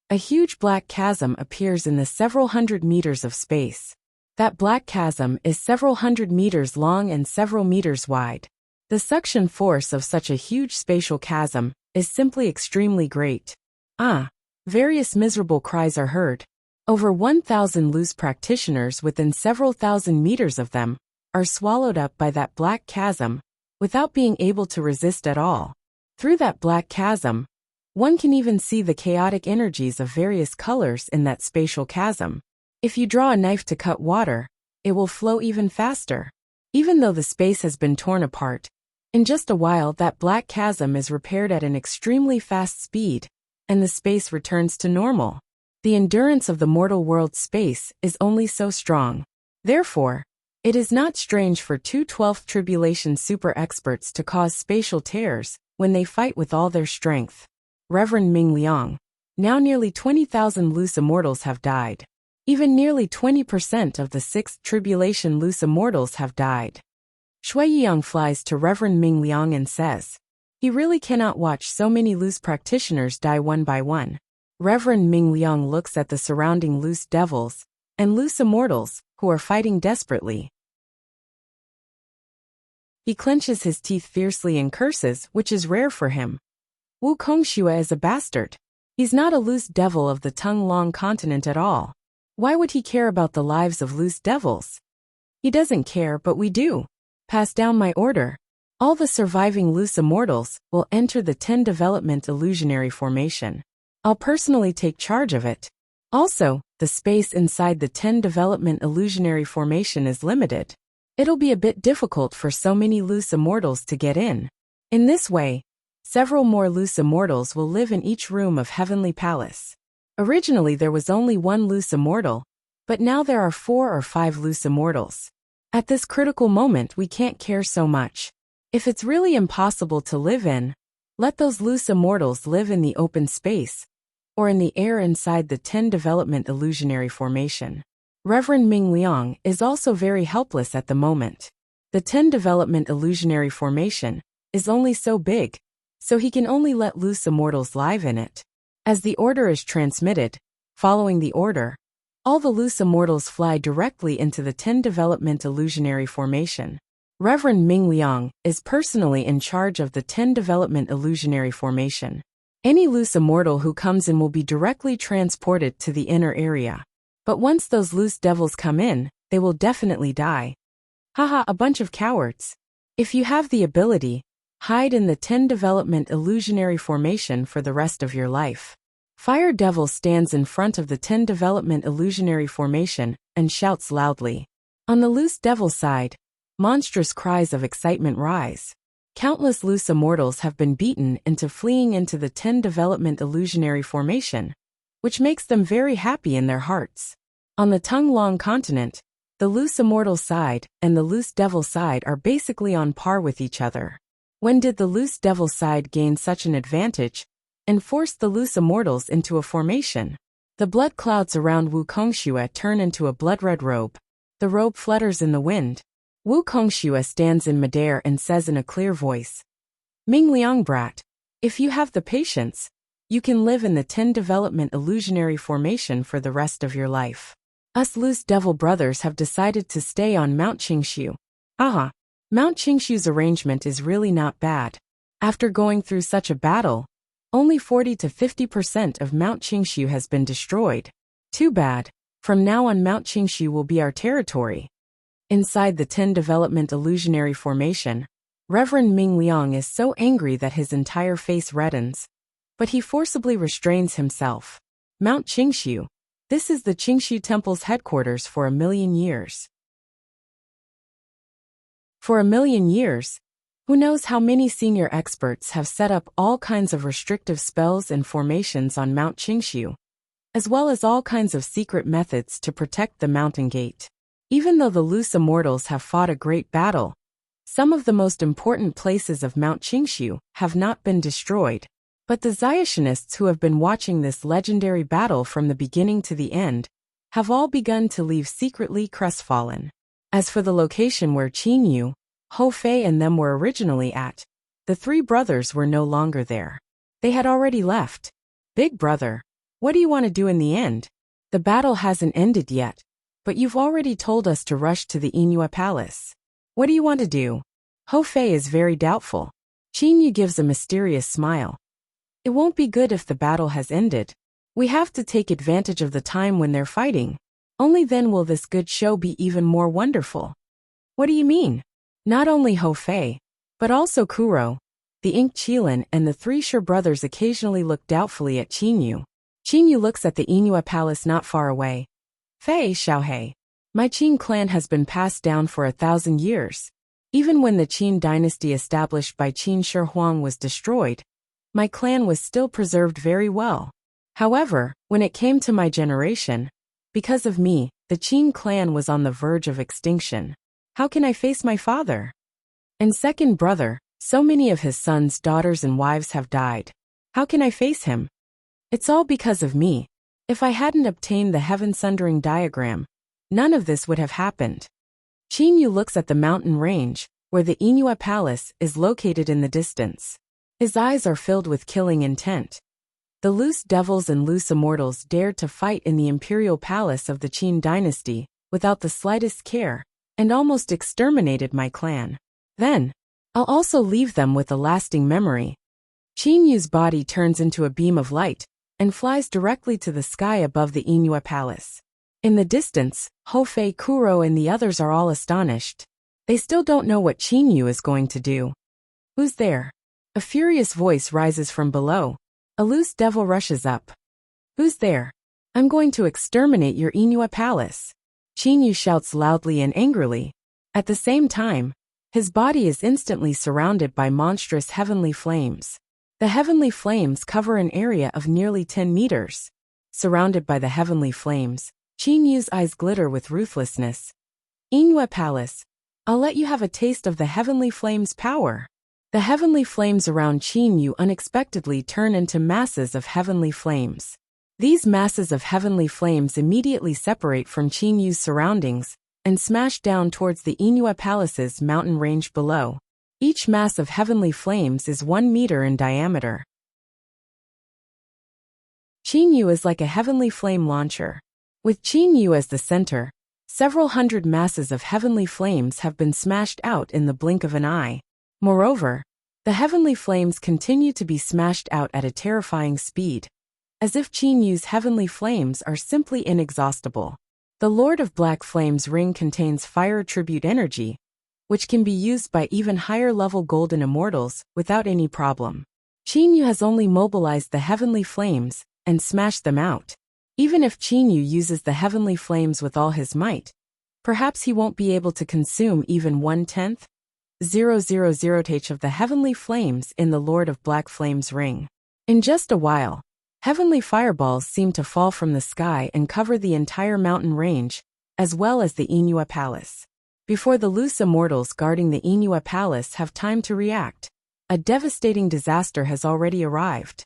a huge black chasm appears in the several hundred meters of space. That black chasm is several hundred meters long and several meters wide. The suction force of such a huge spatial chasm is simply extremely great. Various miserable cries are heard. Over 1,000 loose practitioners within several thousand meters of them are swallowed up by that black chasm, without being able to resist at all. Through that black chasm, one can even see the chaotic energies of various colors in that spatial chasm. If you draw a knife to cut water, it will flow even faster. Even though the space has been torn apart, in just a while that black chasm is repaired at an extremely fast speed, and the space returns to normal. The endurance of the mortal world's space is only so strong. Therefore, it is not strange for two 12th tribulation super experts to cause spatial tears when they fight with all their strength. Reverend Ming Liang. Now nearly 20,000 loose immortals have died. Even nearly 20% of the 6th tribulation loose immortals have died. Shui Yang flies to Reverend Ming Liang and says, he really cannot watch so many loose practitioners die one by one. Reverend Ming Liang looks at the surrounding loose devils and loose immortals who are fighting desperately. He clenches his teeth fiercely and curses, which is rare for him. Wu Kongxue is a bastard. He's not a loose devil of the Tung-Long continent at all. Why would he care about the lives of loose devils? He doesn't care, but we do. Pass down my order. All the surviving loose immortals will enter the 10 development illusionary formation. I'll personally take charge of it. Also, the space inside the 10 development illusionary formation is limited. It'll be a bit difficult for so many loose immortals to get in. In this way, several more loose immortals will live in each room of Heavenly Palace. Originally there was only one loose immortal, but now there are 4 or 5 loose immortals. At this critical moment we can't care so much. If it's really impossible to live in, let those loose immortals live in the open space, or in the air inside the 10 development illusionary formation. Reverend Ming Liang is also very helpless at the moment. The 10 development illusionary formation is only so big, so he can only let loose immortals live in it. As the order is transmitted, following the order, all the loose immortals fly directly into the 10 development illusionary formation. Reverend Ming Liang is personally in charge of the 10 development illusionary formation. Any loose immortal who comes in will be directly transported to the inner area. But once those loose devils come in, they will definitely die. Haha, a bunch of cowards. If you have the ability, hide in the 10 development illusionary formation for the rest of your life. Fire Devil stands in front of the 10 development illusionary formation and shouts loudly. On the loose devil side, monstrous cries of excitement rise. Countless loose immortals have been beaten into fleeing into the 10 development illusionary formation, which makes them very happy in their hearts. On the Tung-Long continent, the loose immortal side and the loose devil side are basically on par with each other. When did the loose devil side gain such an advantage and force the loose immortals into a formation? The blood clouds around Wu Kongxue turn into a blood-red robe. The robe flutters in the wind. Wu Kongxue stands in midair and says in a clear voice, Ming Liang brat, if you have the patience, you can live in the 10 development illusionary formation for the rest of your life. Us loose devil brothers have decided to stay on Mount Qingshu. Aha! Mount Qingshu's arrangement is really not bad. After going through such a battle, only 40 to 50% of Mount Qingshu has been destroyed. Too bad. From now on Mount Qingshu will be our territory. Inside the 10 development illusionary formation, Reverend Ming Liang is so angry that his entire face reddens. But he forcibly restrains himself. Mount Qingshu. This is the Qingshu Temple's headquarters for 1,000,000 years. For 1,000,000 years, who knows how many senior experts have set up all kinds of restrictive spells and formations on Mount Qingshu, as well as all kinds of secret methods to protect the mountain gate. Even though the loose immortals have fought a great battle, some of the most important places of Mount Qingshu have not been destroyed. But the Zayashinists who have been watching this legendary battle from the beginning to the end have all begun to leave secretly crestfallen. As for the location where Qin Yu, Hou Fei and them were originally at, the 3 brothers were no longer there. They had already left. Big brother, what do you want to do in the end? The battle hasn't ended yet, but you've already told us to rush to the Inua Palace. What do you want to do? Hou Fei is very doubtful. Qin Yu gives a mysterious smile. It won't be good if the battle has ended. We have to take advantage of the time when they're fighting. Only then will this good show be even more wonderful. What do you mean? Not only Ho Fei, but also Kuro, the Ink Qilin, and the three Shi brothers occasionally look doubtfully at Qinyu. Qinyu looks at the Inua palace not far away. Fei Xiaohei. My Qin clan has been passed down for 1,000 years. Even when the Qin dynasty established by Qin Shi Huang was destroyed, my clan was still preserved very well. However, when it came to my generation, because of me, the Qin clan was on the verge of extinction. How can I face my father? And second brother, so many of his sons, daughters, and wives have died. How can I face him? It's all because of me. If I hadn't obtained the heaven-sundering diagram, none of this would have happened. Qinyu looks at the mountain range, where the Inua Palace is located in the distance. His eyes are filled with killing intent. The loose devils and loose immortals dared to fight in the imperial palace of the Qin dynasty, without the slightest care, and almost exterminated my clan. Then, I'll also leave them with a lasting memory. Qinyu's body turns into a beam of light, and flies directly to the sky above the Inua Palace. In the distance, Ho Fei, Kuro, and the others are all astonished. They still don't know what Qinyu is going to do. Who's there? A furious voice rises from below. A loose devil rushes up. Who's there? I'm going to exterminate your Inua Palace. Qinyu shouts loudly and angrily. At the same time, his body is instantly surrounded by monstrous heavenly flames. The heavenly flames cover an area of nearly 10 meters. Surrounded by the heavenly flames, Qinyu's eyes glitter with ruthlessness. Inua Palace, I'll let you have a taste of the heavenly flames' power. The heavenly flames around Qinyu unexpectedly turn into masses of heavenly flames. These masses of heavenly flames immediately separate from Qinyu's surroundings and smash down towards the Inua Palace's mountain range below. Each mass of heavenly flames is 1 meter in diameter. Qinyu is like a heavenly flame launcher. With Qinyu as the center, several hundred masses of heavenly flames have been smashed out in the blink of an eye. Moreover, the heavenly flames continue to be smashed out at a terrifying speed, as if Qinyu's heavenly flames are simply inexhaustible. The Lord of Black Flames ring contains fire tribute energy, which can be used by even higher-level golden immortals without any problem. Qinyu has only mobilized the heavenly flames and smashed them out. Even if Qinyu uses the heavenly flames with all his might, perhaps he won't be able to consume even 1/10, 0.000 of the heavenly flames in the Lord of Black Flames ring. In just a while, heavenly fireballs seem to fall from the sky and cover the entire mountain range, as well as the Inua Palace. Before the loose immortals guarding the Inua Palace have time to react, a devastating disaster has already arrived.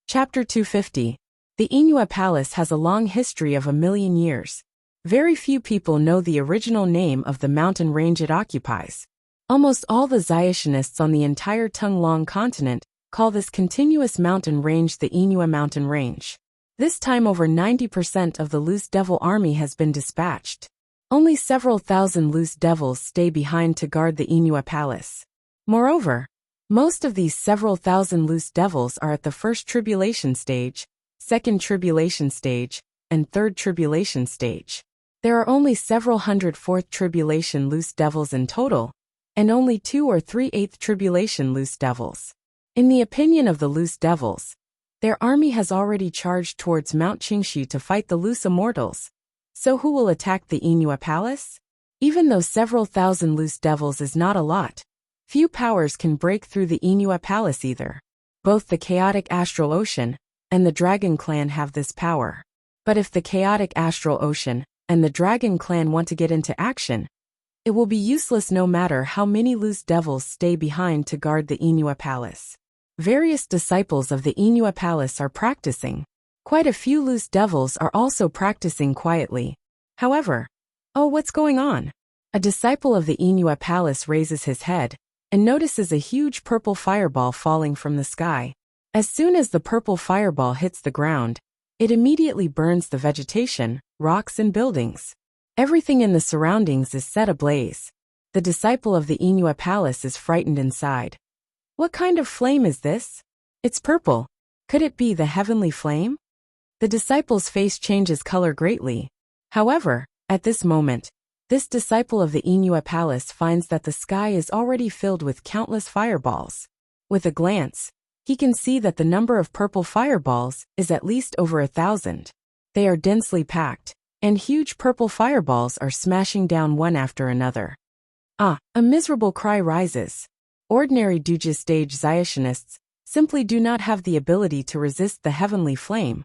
Chapter 250. The Inua Palace has a long history of 1,000,000 years. Very few people know the original name of the mountain range it occupies. Almost all the Xiatianists on the entire Tunglong continent call this continuous mountain range the Inua Mountain Range. This time over 90% of the Loose Devil army has been dispatched. Only several thousand Loose Devils stay behind to guard the Inua Palace. Moreover, most of these several thousand Loose Devils are at the first tribulation stage, second tribulation stage, and third tribulation stage. There are only several hundred fourth tribulation Loose Devils in total, and only 2 or 3/8 tribulation Loose Devils. In the opinion of the Loose Devils, their army has already charged towards Mount Qingxi to fight the Loose Immortals. So who will attack the Inua Palace? Even though several thousand Loose Devils is not a lot, few powers can break through the Inua Palace either. Both the chaotic Astral Ocean and the Dragon Clan have this power. But if the chaotic Astral Ocean and the Dragon Clan want to get into action, it will be useless no matter how many Loose Devils stay behind to guard the Inua Palace. Various disciples of the Inua Palace are practicing. Quite a few Loose Devils are also practicing quietly. However, what's going on? A disciple of the Inua Palace raises his head and notices a huge purple fireball falling from the sky. As soon as the purple fireball hits the ground, it immediately burns the vegetation, rocks, and buildings. Everything in the surroundings is set ablaze. The disciple of the Inua Palace is frightened inside. What kind of flame is this? It's purple. Could it be the heavenly flame? The disciple's face changes color greatly. However, at this moment, this disciple of the Inua Palace finds that the sky is already filled with countless fireballs. With a glance, he can see that the number of purple fireballs is at least over 1,000. They are densely packed, and huge purple fireballs are smashing down one after another. A miserable cry rises. Ordinary Duja stage Zyationists simply do not have the ability to resist the heavenly flame,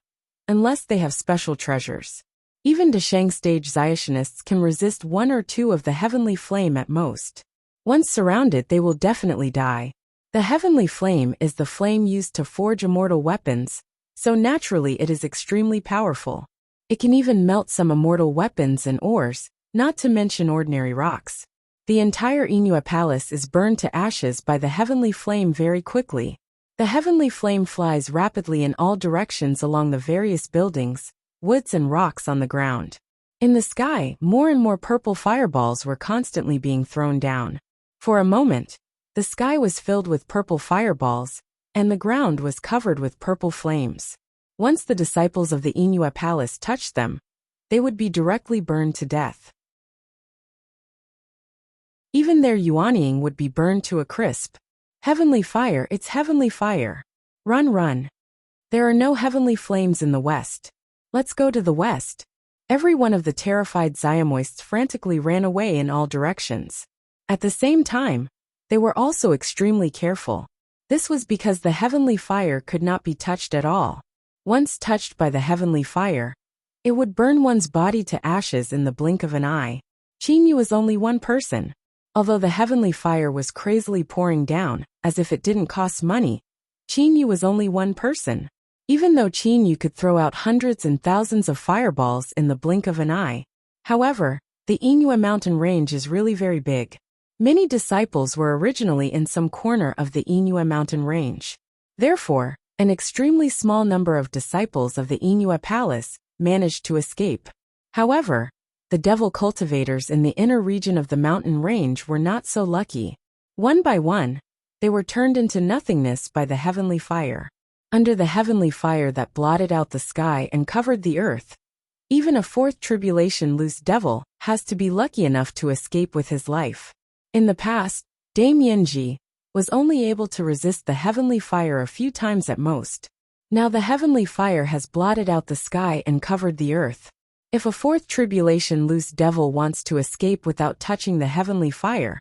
unless they have special treasures. Even Dashang stage Zyationists can resist one or two of the heavenly flame at most. Once surrounded, they will definitely die. The heavenly flame is the flame used to forge immortal weapons, so naturally it is extremely powerful. It can even melt some immortal weapons and ores, not to mention ordinary rocks. The entire Inua Palace is burned to ashes by the heavenly flame very quickly. The heavenly flame flies rapidly in all directions along the various buildings, woods and rocks on the ground. In the sky, more and more purple fireballs were constantly being thrown down. For a moment, the sky was filled with purple fireballs, and the ground was covered with purple flames. Once the disciples of the Inua Palace touched them, they would be directly burned to death. Even their yuanying would be burned to a crisp. Heavenly fire, it's heavenly fire. Run, run. There are no heavenly flames in the west. Let's go to the west. Every one of the terrified Xiamoists frantically ran away in all directions. At the same time, they were also extremely careful. This was because the heavenly fire could not be touched at all. Once touched by the heavenly fire, it would burn one's body to ashes in the blink of an eye. Qinyu was only one person. Although the heavenly fire was crazily pouring down, as if it didn't cost money, Qinyu was only one person. Even though Qinyu could throw out hundreds and thousands of fireballs in the blink of an eye. However, the Inua mountain range is really very big. Many disciples were originally in some corner of the Inua mountain range. Therefore, an extremely small number of disciples of the Inua Palace managed to escape. However, the devil cultivators in the inner region of the mountain range were not so lucky. One by one, they were turned into nothingness by the heavenly fire. Under the heavenly fire that blotted out the sky and covered the earth, even a fourth tribulation loose devil has to be lucky enough to escape with his life. In the past, Dame Yanji was only able to resist the heavenly fire a few times at most. Now the heavenly fire has blotted out the sky and covered the earth. If a fourth tribulation loose devil wants to escape without touching the heavenly fire,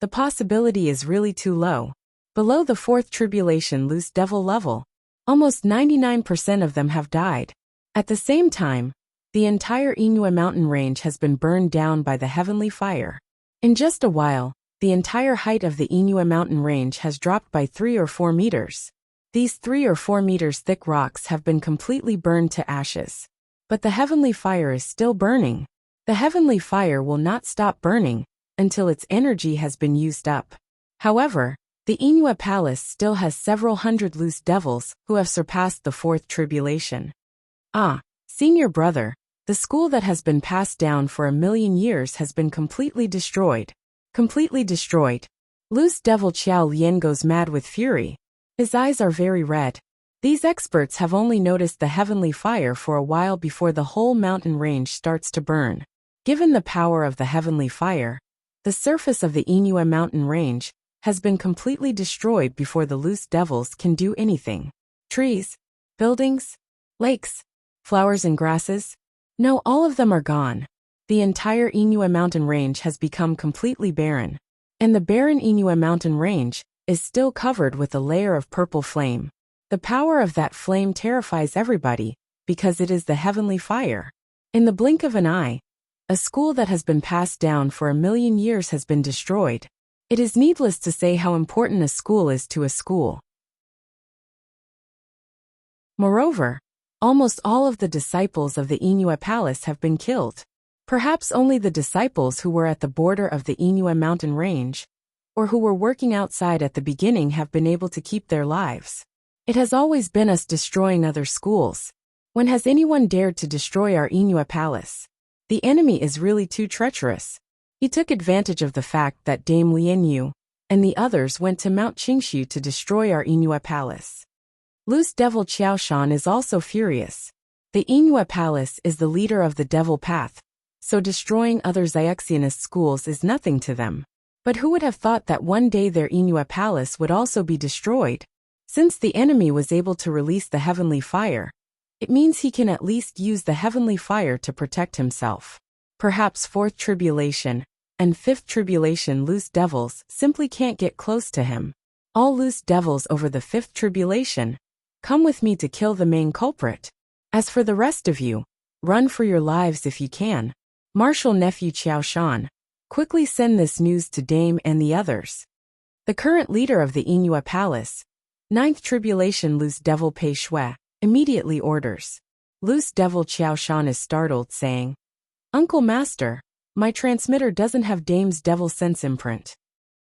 the possibility is really too low. Below the fourth tribulation loose devil level, almost 99% of them have died. At the same time, the entire Inua mountain range has been burned down by the heavenly fire. In just a while, the entire height of the Inua mountain range has dropped by 3 or 4 meters. These 3 or 4 meters thick rocks have been completely burned to ashes. But the heavenly fire is still burning. The heavenly fire will not stop burning until its energy has been used up. However, the Inua Palace still has several hundred loose devils who have surpassed the fourth tribulation. Senior brother, the school that has been passed down for 1,000,000 years has been completely destroyed. Completely destroyed. Loose devil Qiao Lian goes mad with fury. His eyes are very red. These experts have only noticed the heavenly fire for a while before the whole mountain range starts to burn. Given the power of the heavenly fire, the surface of the Inua mountain range has been completely destroyed before the loose devils can do anything. Trees, buildings, lakes, flowers and grasses? No, all of them are gone. The entire Inua mountain range has become completely barren. And the barren Inua mountain range is still covered with a layer of purple flame. The power of that flame terrifies everybody, because it is the heavenly fire. In the blink of an eye, a school that has been passed down for 1,000,000 years has been destroyed. It is needless to say how important a school is to a school. Moreover, almost all of the disciples of the Inua Palace have been killed. Perhaps only the disciples who were at the border of the Inua mountain range, or who were working outside at the beginning, have been able to keep their lives. It has always been us destroying other schools. When has anyone dared to destroy our Inua Palace? The enemy is really too treacherous. He took advantage of the fact that Dame Lianyu and the others went to Mount Qingshu to destroy our Inua Palace. Loose devil Qiao Shan is also furious. The Inua Palace is the leader of the Devil Path, so destroying other Xiaxianist schools is nothing to them. But who would have thought that one day their Inua Palace would also be destroyed? Since the enemy was able to release the heavenly fire, it means he can at least use the heavenly fire to protect himself. Perhaps fourth tribulation and fifth tribulation loose devils simply can't get close to him. All loose devils over the fifth tribulation, come with me to kill the main culprit. As for the rest of you, run for your lives if you can. Marshal nephew Qiao Shan, quickly send this news to Dame and the others. The current leader of the Inua Palace, ninth tribulation loose devil Pei Shui, immediately orders. Loose devil Qiao Shan is startled, saying, Uncle Master, my transmitter doesn't have Dame's devil sense imprint.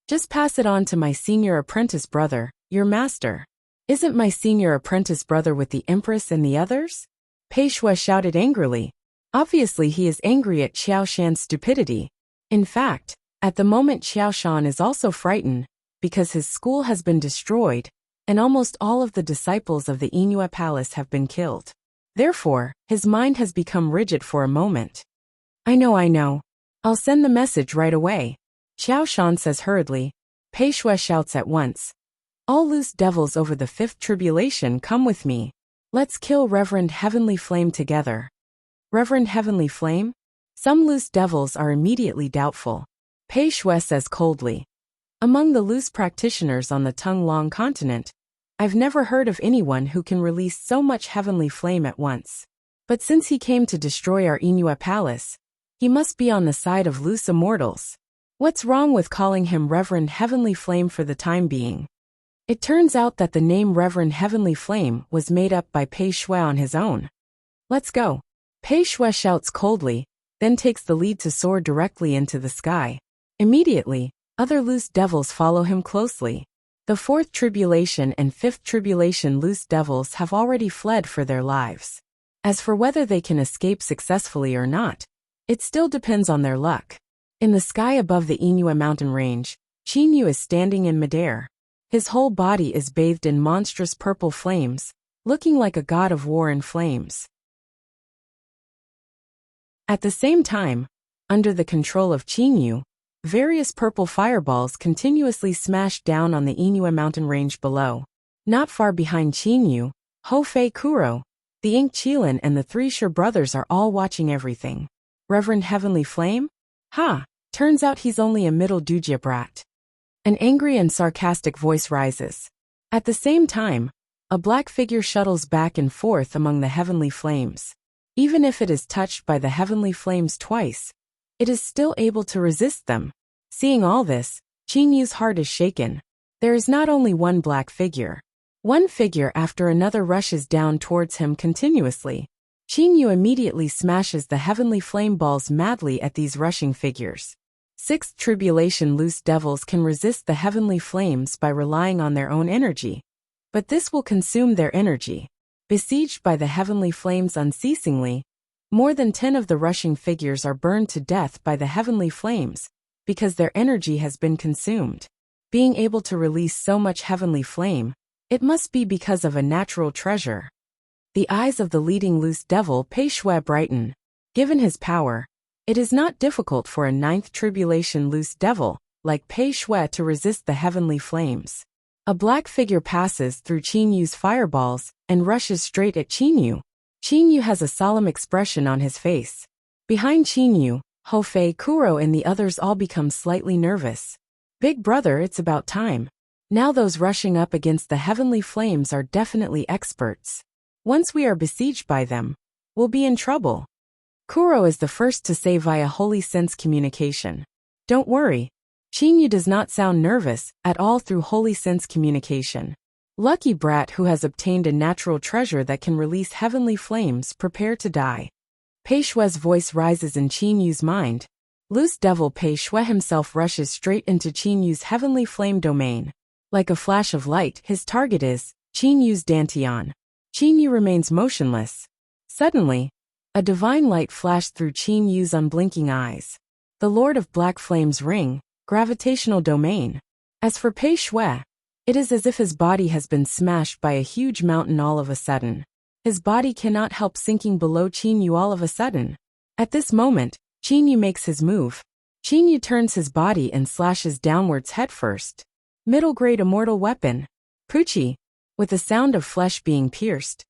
Just pass it on to my senior apprentice brother, your master. Isn't my senior apprentice brother with the Empress and the others? Pei Shui shouted angrily. Obviously he is angry at Qiao Shan's stupidity. In fact, at the moment Qiao Shan is also frightened, because his school has been destroyed, and almost all of the disciples of the Inua Palace have been killed. Therefore, his mind has become rigid for a moment. I know. I'll send the message right away. Qiao Shan says hurriedly. Pei Shui shouts at once. All loose devils over the fifth tribulation come with me. Let's kill Reverend Heavenly Flame together. Reverend Heavenly Flame? Some loose devils are immediately doubtful. Pei Shui says coldly. Among the loose practitioners on the Tung-Long continent, I've never heard of anyone who can release so much heavenly flame at once. But since he came to destroy our Inua Palace, he must be on the side of loose immortals. What's wrong with calling him Reverend Heavenly Flame for the time being? It turns out that the name Reverend Heavenly Flame was made up by Pei Shui on his own. Let's go. Pei Shui shouts coldly, then takes the lead to soar directly into the sky. Immediately, other loose devils follow him closely. The fourth tribulation and fifth tribulation loose devils have already fled for their lives. As for whether they can escape successfully or not, it still depends on their luck. In the sky above the Inua mountain range, Qinyu is standing in midair. His whole body is bathed in monstrous purple flames, looking like a god of war in flames. At the same time, under the control of Qinyu, various purple fireballs continuously smashed down on the Inua mountain range below. Not far behind Qinyu, Hofei Kuro, the Ink Qilin and the three Shi brothers are all watching everything. Reverend Heavenly Flame? Ha! Turns out he's only a middle Dujia brat. An angry and sarcastic voice rises. At the same time, a black figure shuttles back and forth among the heavenly flames. Even if it is touched by the heavenly flames twice, it is still able to resist them. Seeing all this, Qinyu's heart is shaken. There is not only one black figure. One figure after another rushes down towards him continuously. Qinyu immediately smashes the heavenly flame balls madly at these rushing figures. Sixth tribulation loose devils can resist the heavenly flames by relying on their own energy. But this will consume their energy. Besieged by the heavenly flames unceasingly, more than 10 of the rushing figures are burned to death by the heavenly flames, because their energy has been consumed. Being able to release so much heavenly flame, it must be because of a natural treasure. The eyes of the leading loose devil Pei Shui brighten. Given his power, it is not difficult for a ninth tribulation loose devil, like Pei Shui, to resist the heavenly flames. A black figure passes through Qinyu's fireballs and rushes straight at Qinyu. Qinyu has a solemn expression on his face. Behind Qinyu, Hofei, Kuro and the others all become slightly nervous. Big brother, it's about time. Now those rushing up against the heavenly flames are definitely experts. Once we are besieged by them, we'll be in trouble. Kuro is the first to say via holy sense communication. Don't worry. Qinyu does not sound nervous at all through holy sense communication. Lucky brat who has obtained a natural treasure that can release heavenly flames, prepare to die. Pei Shui's voice rises in Qinyu's mind. Loose devil Pei Shui himself rushes straight into Qinyu's heavenly flame domain. Like a flash of light, his target is Qinyu's dantian. Qinyu remains motionless. Suddenly, a divine light flashed through Qinyu's unblinking eyes. The Lord of Black Flames ring, gravitational domain. As for Pei Shui, it is as if his body has been smashed by a huge mountain all of a sudden. His body cannot help sinking below Qinyu all of a sudden. At this moment, Qinyu makes his move. Qinyu turns his body and slashes downwards headfirst. Middle-grade immortal weapon. Puchi. With the sound of flesh being pierced,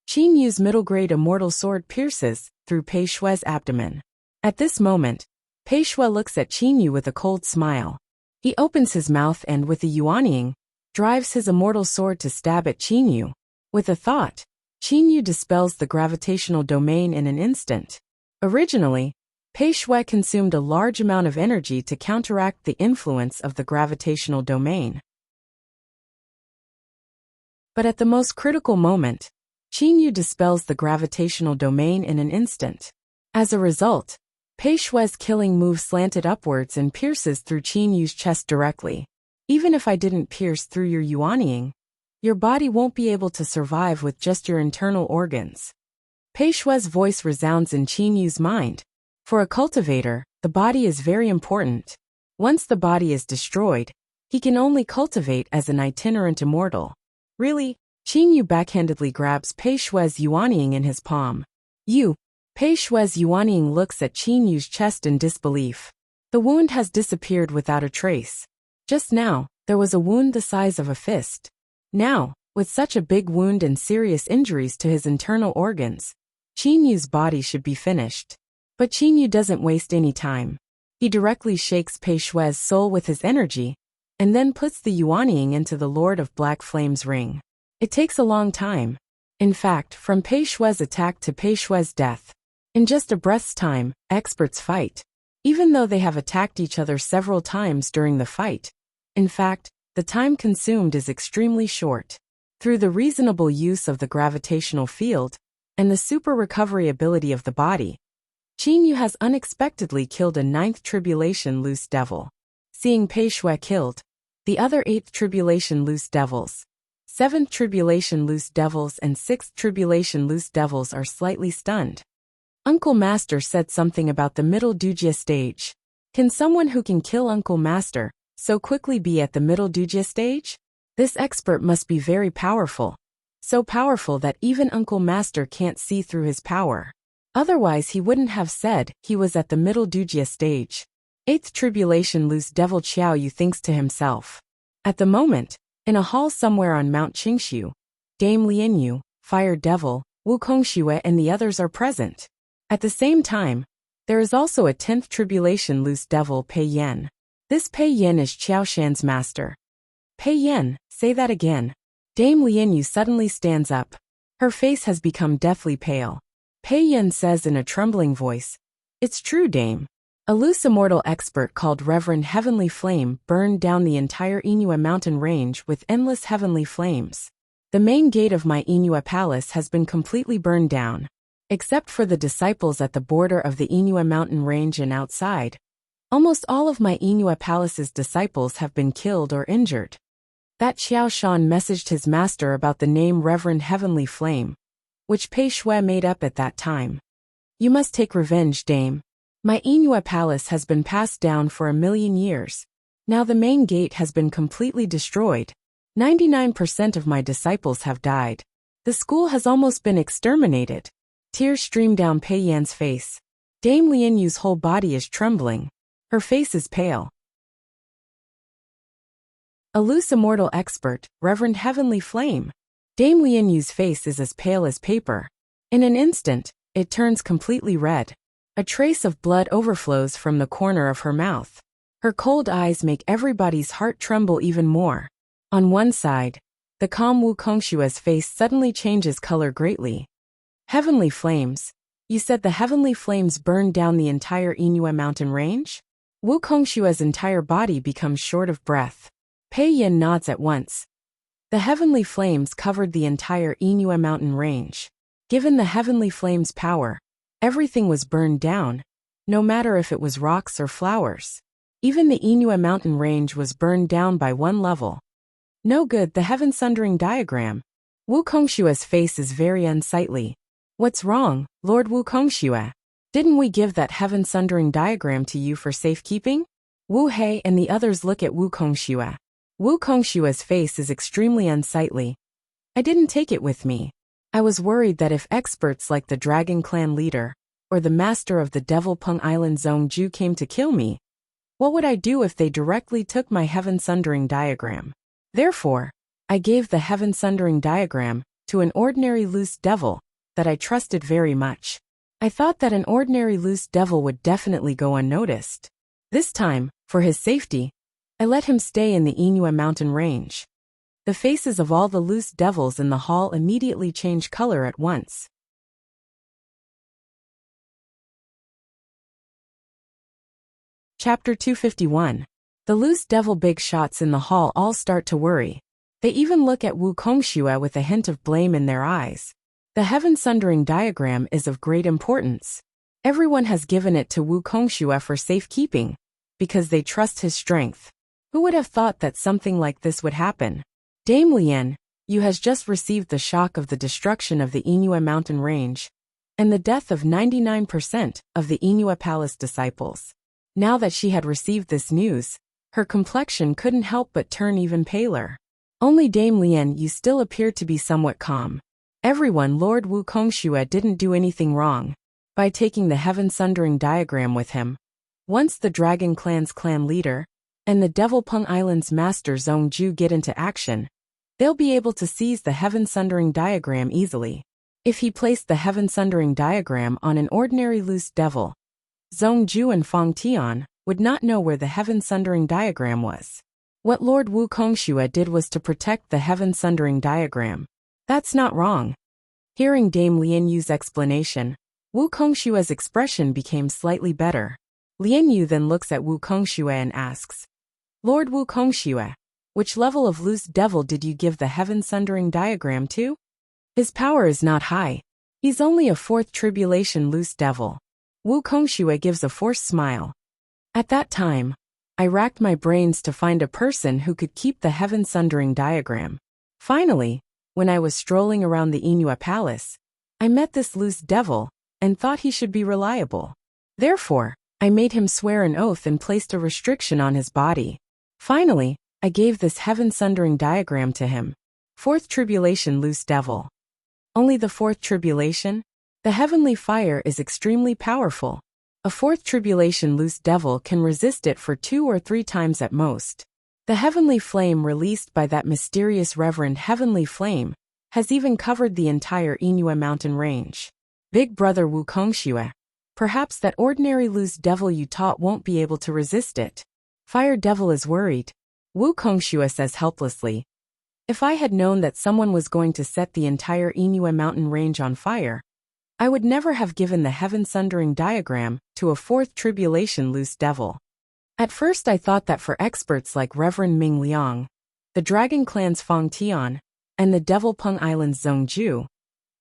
Qinyu's middle-grade immortal sword pierces through Pei Shue's abdomen. At this moment, Pei Shue looks at Qinyu with a cold smile. He opens his mouth and, with a yuanying, drives his immortal sword to stab at Qinyu. With a thought, Qinyu dispels the gravitational domain in an instant. Originally, Pei Shue consumed a large amount of energy to counteract the influence of the gravitational domain. But at the most critical moment, Qinyu dispels the gravitational domain in an instant. As a result, Pei Shue's killing move slanted upwards and pierces through Qinyu's chest directly. Even if I didn't pierce through your yuanying, your body won't be able to survive with just your internal organs. Pei Shue's voice resounds in Qinyu's mind. For a cultivator, the body is very important. Once the body is destroyed, he can only cultivate as an itinerant immortal. Really? Qinyu backhandedly grabs Pei Shue's yuanying in his palm. Pei Shue's yuanying looks at Qinyu's chest in disbelief. The wound has disappeared without a trace. Just now, there was a wound the size of a fist. Now, with such a big wound and serious injuries to his internal organs, Qinyu's body should be finished. But Qinyu doesn't waste any time. He directly shakes Pei Shue's soul with his energy, and then puts the yuanying into the Lord of Black Flame's ring. It takes a long time. In fact, from Pei Shue's attack to Pei Shue's death, in just a breath's time, experts fight. Even though they have attacked each other several times during the fight. In fact, the time consumed is extremely short. Through the reasonable use of the gravitational field and the super recovery ability of the body, Qinyu has unexpectedly killed a 9th Tribulation Loose Devil. Seeing Pei Shue killed, the other 8th Tribulation Loose Devils, 7th Tribulation Loose Devils and 6th Tribulation Loose Devils are slightly stunned. Uncle Master said something about the middle Dujia stage. Can someone who can kill Uncle Master so quickly be at the middle Dujia stage? This expert must be very powerful. So powerful that even Uncle Master can't see through his power. Otherwise he wouldn't have said he was at the middle Dujia stage. 8th Tribulation Loose Devil Qiao Yu thinks to himself. At the moment, in a hall somewhere on Mount Qingshu, Dame Lianyu, Fire Devil, Wukong Xue and the others are present. At the same time, there is also a 10th Tribulation Loose Devil Pei Yan. This Pei Yan is Qiao Shan's master. Pei Yan, say that again. Dame Lianyu suddenly stands up. Her face has become deathly pale. Pei Yan says in a trembling voice, "It's true, Dame. A loose immortal expert called Reverend Heavenly Flame burned down the entire Inua mountain range with endless heavenly flames. The main gate of my Inua palace has been completely burned down. Except for the disciples at the border of the Inua mountain range and outside, almost all of my Inua palace's disciples have been killed or injured." That Qiao Shan messaged his master about the name Reverend Heavenly Flame, which Pei Shue made up at that time. "You must take revenge, Dame. My Inua palace has been passed down for 1,000,000 years. Now the main gate has been completely destroyed. 99% of my disciples have died. The school has almost been exterminated." Tears stream down Pei Yan's face. Dame Lianyu's whole body is trembling. Her face is pale. A loose immortal expert, Reverend Heavenly Flame. Dame Lianyu's face is as pale as paper. In an instant, it turns completely red. A trace of blood overflows from the corner of her mouth. Her cold eyes make everybody's heart tremble even more. On one side, the calm Wukong Xue's face suddenly changes color greatly. "Heavenly Flames? You said the Heavenly Flames burned down the entire Inua mountain range?" Wukong Xue's entire body becomes short of breath. Pei Yan nods at once. The Heavenly Flames covered the entire Inua mountain range. Given the Heavenly Flames' power, everything was burned down, no matter if it was rocks or flowers. Even the Inua mountain range was burned down by one level. No good, the Heaven Sundering diagram. Wukong Xue's face is very unsightly. "What's wrong, Lord Wukong Xue? Didn't we give that Heaven Sundering diagram to you for safekeeping?" Wu Hei and the others look at Wukong Xue. Wukong Xue's face is extremely unsightly. "I didn't take it with me. I was worried that if experts like the Dragon Clan leader, or the master of the Devil Pung Island Zone Ju came to kill me, what would I do if they directly took my Heaven Sundering diagram? Therefore, I gave the Heaven Sundering diagram to an ordinary loose devil that I trusted very much. I thought that an ordinary loose devil would definitely go unnoticed. This time, for his safety, I let him stay in the Inua mountain range. The faces of all the loose devils in the hall immediately changed color at once. Chapter 251. The loose devil big shots in the hall all start to worry. They even look at Wu Kongxue with a hint of blame in their eyes. The Heaven Sundering diagram is of great importance. Everyone has given it to Wu Kongxue for safekeeping, because they trust his strength. Who would have thought that something like this would happen? Dame Lian, you has just received the shock of the destruction of the Inua mountain range, and the death of 99% of the Inua palace disciples. Now that she had received this news, her complexion couldn't help but turn even paler. Only Dame Lian, you still appeared to be somewhat calm. Everyone, Lord Wu Kongxue didn't do anything wrong by taking the Heaven Sundering diagram with him. Once the Dragon Clan's clan leader and the Devil Pung Island's master Zong Ju get into action, they'll be able to seize the Heaven Sundering diagram easily. If he placed the Heaven Sundering diagram on an ordinary loose devil, Zong Ju and Fong Tian would not know where the Heaven Sundering diagram was. What Lord Wu Kongxue did was to protect the Heaven Sundering diagram. That's not wrong. Hearing Dame Lian Yu's explanation, Wu Kongxue's expression became slightly better. Lian Yu then looks at Wu Kongxue and asks, Lord Wu Kongxue, which level of loose devil did you give the Heaven Sundering diagram to? His power is not high. He's only a 4th tribulation loose devil. Wu Kongxue gives a forced smile. At that time, I racked my brains to find a person who could keep the Heaven Sundering diagram. Finally, when I was strolling around the Inua palace, I met this loose devil and thought he should be reliable. Therefore, I made him swear an oath and placed a restriction on his body. Finally, I gave this Heaven Sundering diagram to him. 4th tribulation loose devil. Only the 4th tribulation? The heavenly fire is extremely powerful. A 4th tribulation loose devil can resist it for 2 or 3 times at most. The heavenly flame released by that mysterious Reverend Heavenly Flame has even covered the entire Inua mountain range. Big brother Wu Kongxue, perhaps that ordinary loose devil you taught won't be able to resist it. Fire devil is worried. Wu Kongxue says helplessly. If I had known that someone was going to set the entire Inua mountain range on fire, I would never have given the Heaven Sundering diagram to a 4th tribulation loose devil. At first I thought that for experts like Reverend Ming Liang, the Dragon Clan's Fong Tian, and the Devil Pung Island's Zong Ju,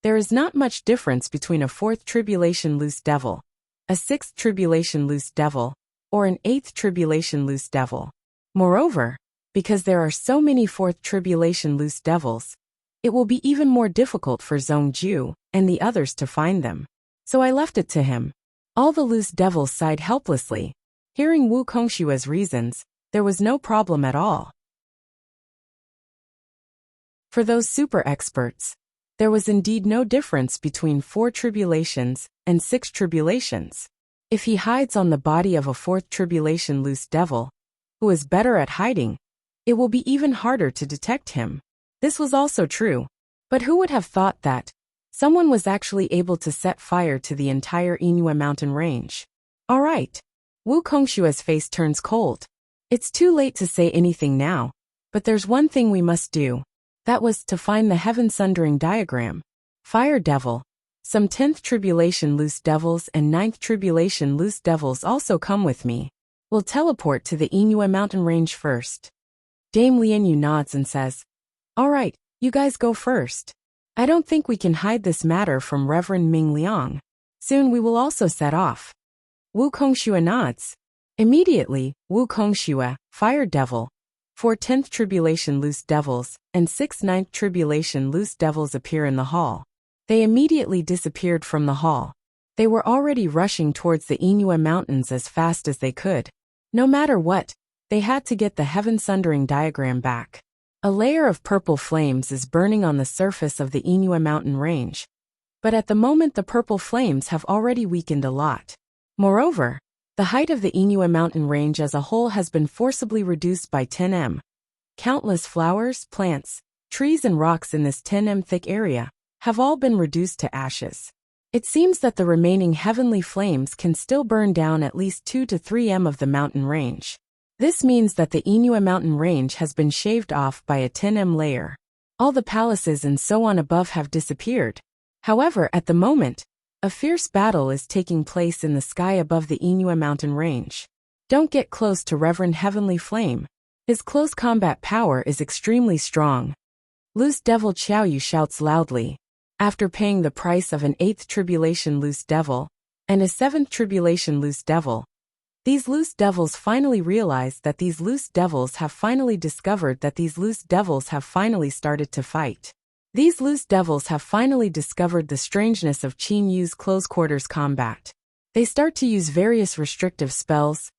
there is not much difference between a 4th tribulation loose devil, a 6th tribulation loose devil, or an 8th tribulation loose devil. Moreover, because there are so many 4th tribulation loose devils, it will be even more difficult for Zong Ju and the others to find them. So I left it to him. All the loose devils sighed helplessly. Hearing Wu Kongxue's reasons, there was no problem at all. For those super experts, there was indeed no difference between 4 tribulations and 6 tribulations. If he hides on the body of a 4th tribulation loose devil, who is better at hiding, it will be even harder to detect him. This was also true. But who would have thought that someone was actually able to set fire to the entire Inua mountain range? All right. Wu Kongxue's face turns cold. It's too late to say anything now, but there's one thing we must do. That was to find the Heaven Sundering diagram. Fire devil. Some 10th tribulation loose devils and 9th tribulation loose devils also come with me. We'll teleport to the Inua mountain range first. Dame Lian Yu nods and says, All right, you guys go first. I don't think we can hide this matter from Reverend Ming Liang. Soon we will also set off. Wu Kongxue nods. Immediately, Wu Kongxue, Fire Devil, 4 10th Tribulation Loose Devils, and 6 9th Tribulation Loose Devils appear in the hall. They immediately disappeared from the hall. They were already rushing towards the Inua Mountains as fast as they could. No matter what, they had to get the Heaven Sundering diagram back. A layer of purple flames is burning on the surface of the Inua mountain range. But at the moment the purple flames have already weakened a lot. Moreover, the height of the Inua mountain range as a whole has been forcibly reduced by 10 m. Countless flowers, plants, trees and rocks in this 10 m thick area have all been reduced to ashes. It seems that the remaining heavenly flames can still burn down at least 2 to 3 m of the mountain range. This means that the Inua mountain range has been shaved off by a 10 m layer. All the palaces and so on above have disappeared. However, at the moment, a fierce battle is taking place in the sky above the Inua mountain range. Don't get close to Reverend Heavenly Flame. His close combat power is extremely strong. Loose Devil Xiaoyu shouts loudly. After paying the price of an 8th tribulation loose devil and a 7th tribulation loose devil, these loose devils finally realize that these loose devils have finally discovered that these loose devils have finally started to fight. These loose devils have finally discovered the strangeness of Qin Yu's close quarters combat. They start to use various restrictive spells,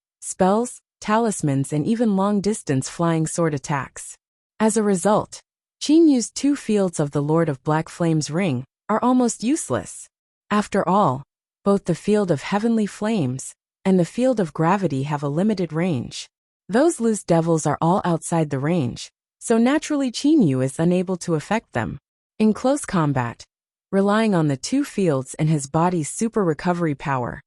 talismans and even long-distance flying sword attacks. As a result, Qin Yu's 2 fields of the Lord of Black Flame's ring are almost useless. After all, both the field of heavenly flames and the field of gravity have a limited range. Those loose devils are all outside the range, so naturally Qin Yu is unable to affect them. In close combat, relying on the 2 fields and his body's super recovery power,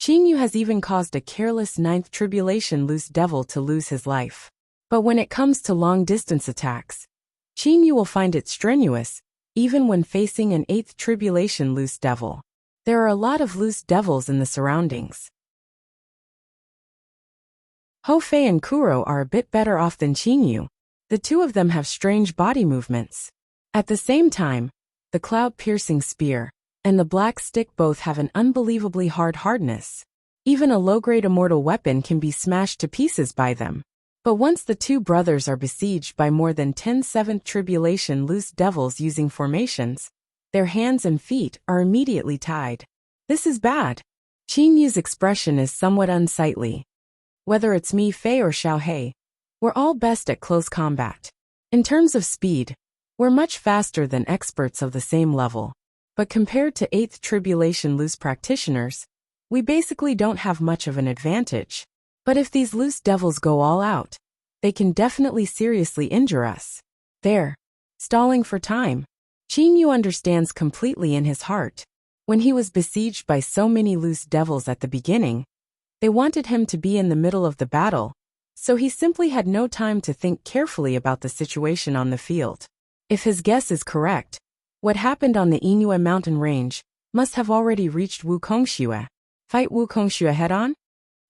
Qin Yu has even caused a careless 9th tribulation loose devil to lose his life. But when it comes to long-distance attacks, Qin Yu will find it strenuous, even when facing an 8th tribulation loose devil. There are a lot of loose devils in the surroundings. Hou Fei and Kuro are a bit better off than Qin Yu. The 2 of them have strange body movements. At the same time, the cloud-piercing spear and the black stick both have an unbelievably hard hardness. Even a low-grade immortal weapon can be smashed to pieces by them. But once the 2 brothers are besieged by more than 10 7th tribulation loose devils using formations, their hands and feet are immediately tied. This is bad. Qin Yu's expression is somewhat unsightly. Whether it's me, Fei or Xiao Hei, we're all best at close combat. In terms of speed, we're much faster than experts of the same level. But compared to 8th tribulation loose practitioners, we basically don't have much of an advantage. But if these loose devils go all out, they can definitely seriously injure us. They're stalling for time. Qin Yu understands completely in his heart. When he was besieged by so many loose devils at the beginning, they wanted him to be in the middle of the battle, so he simply had no time to think carefully about the situation on the field. If his guess is correct, what happened on the Inua mountain range must have already reached Wukongxue. Fight Wukongxue head-on?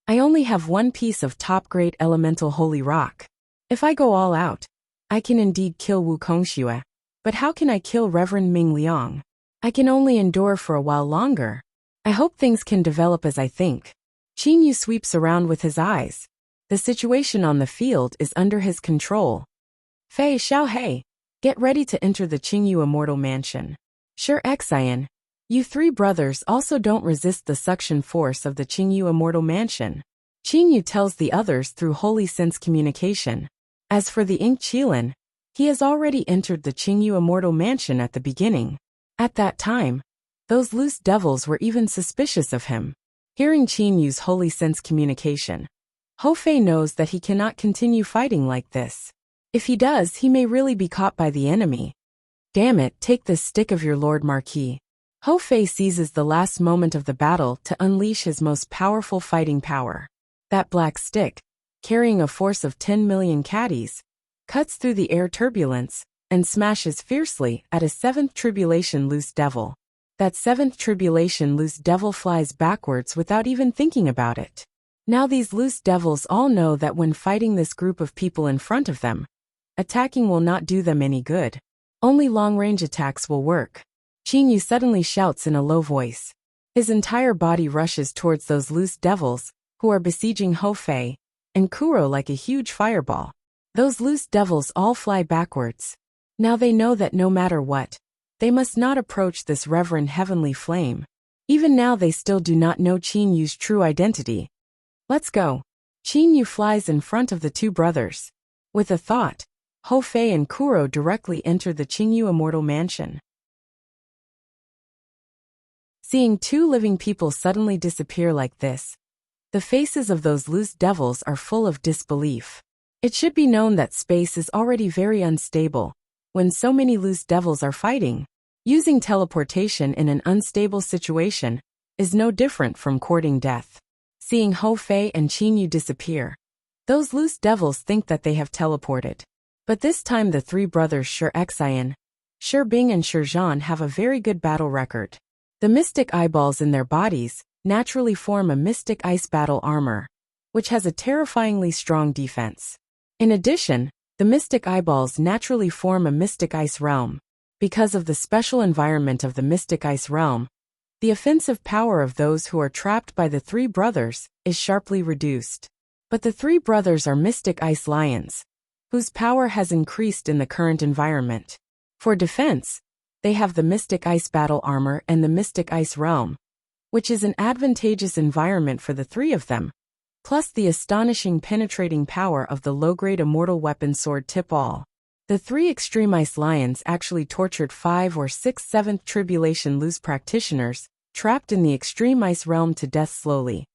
I only have 1 piece of top-grade elemental holy rock. If I go all out, I can indeed kill Wukongxue. But how can I kill Reverend Ming Liang? I can only endure for a while longer. I hope things can develop as I think. Qin Yu sweeps around with his eyes. The situation on the field is under his control. Fei, Xiao Hei, get ready to enter the Qingyu Immortal Mansion. Sure, Xian, you 3 brothers also don't resist the suction force of the Qingyu Immortal Mansion. Qin Yu tells the others through holy sense communication. As for the Ink Qilin, he has already entered the Qingyu Immortal Mansion at the beginning. At that time, those loose devils were even suspicious of him. Hearing Qin Yu's holy sense communication, Hou Fei knows that he cannot continue fighting like this. If he does, he may really be caught by the enemy. Damn it, take this stick of your Lord Marquis. Hou Fei seizes the last moment of the battle to unleash his most powerful fighting power. That black stick, carrying a force of 10 million caddies, cuts through the air turbulence and smashes fiercely at a 7th tribulation loose devil. That 7th tribulation loose devil flies backwards without even thinking about it. Now these loose devils all know that when fighting this group of people in front of them, attacking will not do them any good. Only long-range attacks will work. Qin Yu suddenly shouts in a low voice. His entire body rushes towards those loose devils, who are besieging Hou Fei and Kuro like a huge fireball. Those loose devils all fly backwards. Now they know that no matter what, they must not approach this Reverend Heavenly Flame. Even now they still do not know Qin Yu's true identity. Let's go. Qin Yu flies in front of the 2 brothers. With a thought, Ho Fei and Kuro directly enter the Qingyu immortal mansion. Seeing two living people suddenly disappear like this, the faces of those loose devils are full of disbelief. It should be known that space is already very unstable. When so many loose devils are fighting, using teleportation in an unstable situation is no different from courting death. Seeing Ho Fei and Qingyu disappear, those loose devils think that they have teleported. But this time the three brothers Shi Xian, Shi Bing and Shi Zhan have a very good battle record. The mystic eyeballs in their bodies naturally form a mystic ice battle armor, which has a terrifyingly strong defense. In addition, the mystic eyeballs naturally form a mystic ice realm. Because of the special environment of the mystic ice realm, the offensive power of those who are trapped by the three brothers is sharply reduced. But the three brothers are mystic ice lions, whose power has increased in the current environment. For defense, they have the mystic ice battle armor and the mystic ice realm, which is an advantageous environment for the three of them, plus the astonishing penetrating power of the low-grade immortal weapon sword Tip-All. The three extreme ice lions actually tortured 5 or 6 7th tribulation loose practitioners, trapped in the extreme ice realm to death slowly.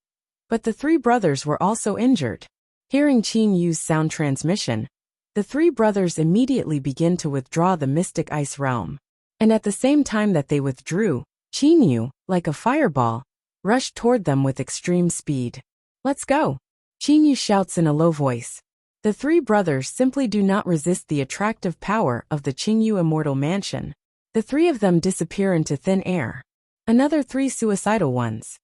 But the three brothers were also injured. Hearing Qin Yu's sound transmission, the three brothers immediately begin to withdraw the mystic ice realm. And at the same time that they withdrew, Qin Yu, like a fireball, rushed toward them with extreme speed. "Let's go!" Qin Yu shouts in a low voice. The three brothers simply do not resist the attractive power of the Qingyu immortal mansion. The three of them disappear into thin air. Another 3 suicidal ones.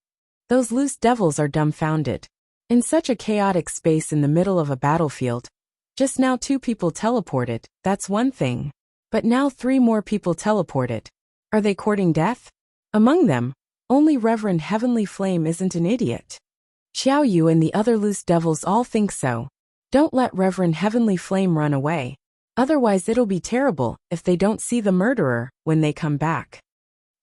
Those loose devils are dumbfounded. In such a chaotic space in the middle of a battlefield, just now 2 people teleported, that's one thing. But now 3 more people teleported. Are they courting death? Among them, only Reverend Heavenly Flame isn't an idiot. Xiao Yu and the other loose devils all think so. Don't let Reverend Heavenly Flame run away. Otherwise it'll be terrible if they don't see the murderer when they come back.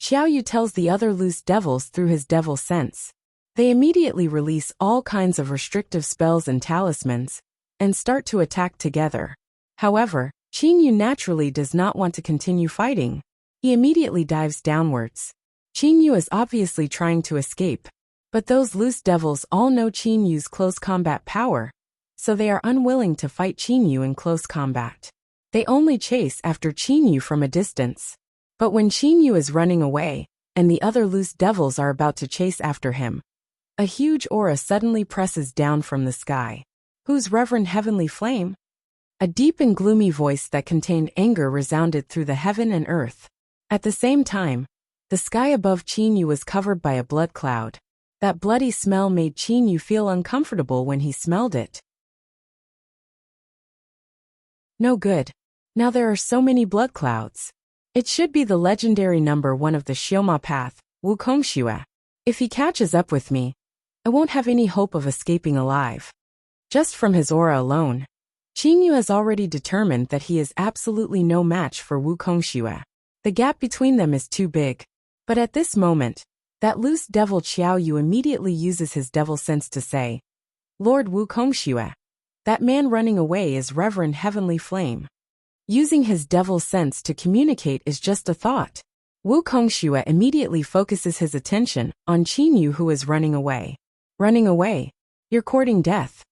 Xiao Yu tells the other loose devils through his devil sense. They immediately release all kinds of restrictive spells and talismans, and start to attack together. However, Qin Yu naturally does not want to continue fighting. He immediately dives downwards. Qin Yu is obviously trying to escape, but those loose devils all know Qin Yu's close combat power, so they are unwilling to fight Qin Yu in close combat. They only chase after Qin Yu from a distance. But when Qin Yu is running away, and the other loose devils are about to chase after him, a huge aura suddenly presses down from the sky. Who's Reverend Heavenly Flame? A deep and gloomy voice that contained anger resounded through the heaven and earth. At the same time, the sky above Qin Yu was covered by a blood cloud. That bloody smell made Qin Yu feel uncomfortable when he smelled it. No good. Now there are so many blood clouds. It should be the legendary number 1 of the Xioma path, Wukongxue. If he catches up with me, I won't have any hope of escaping alive. Just from his aura alone, Qin Yu has already determined that he is absolutely no match for Wukongxue. The gap between them is too big. But at this moment, that loose devil Xiao Yu immediately uses his devil sense to say, "Lord Wukongxue, that man running away is Reverend Heavenly Flame." Using his devil sense to communicate is just a thought. Wukongxue immediately focuses his attention on Qin Yu, who is running away. "Running away? You're courting death."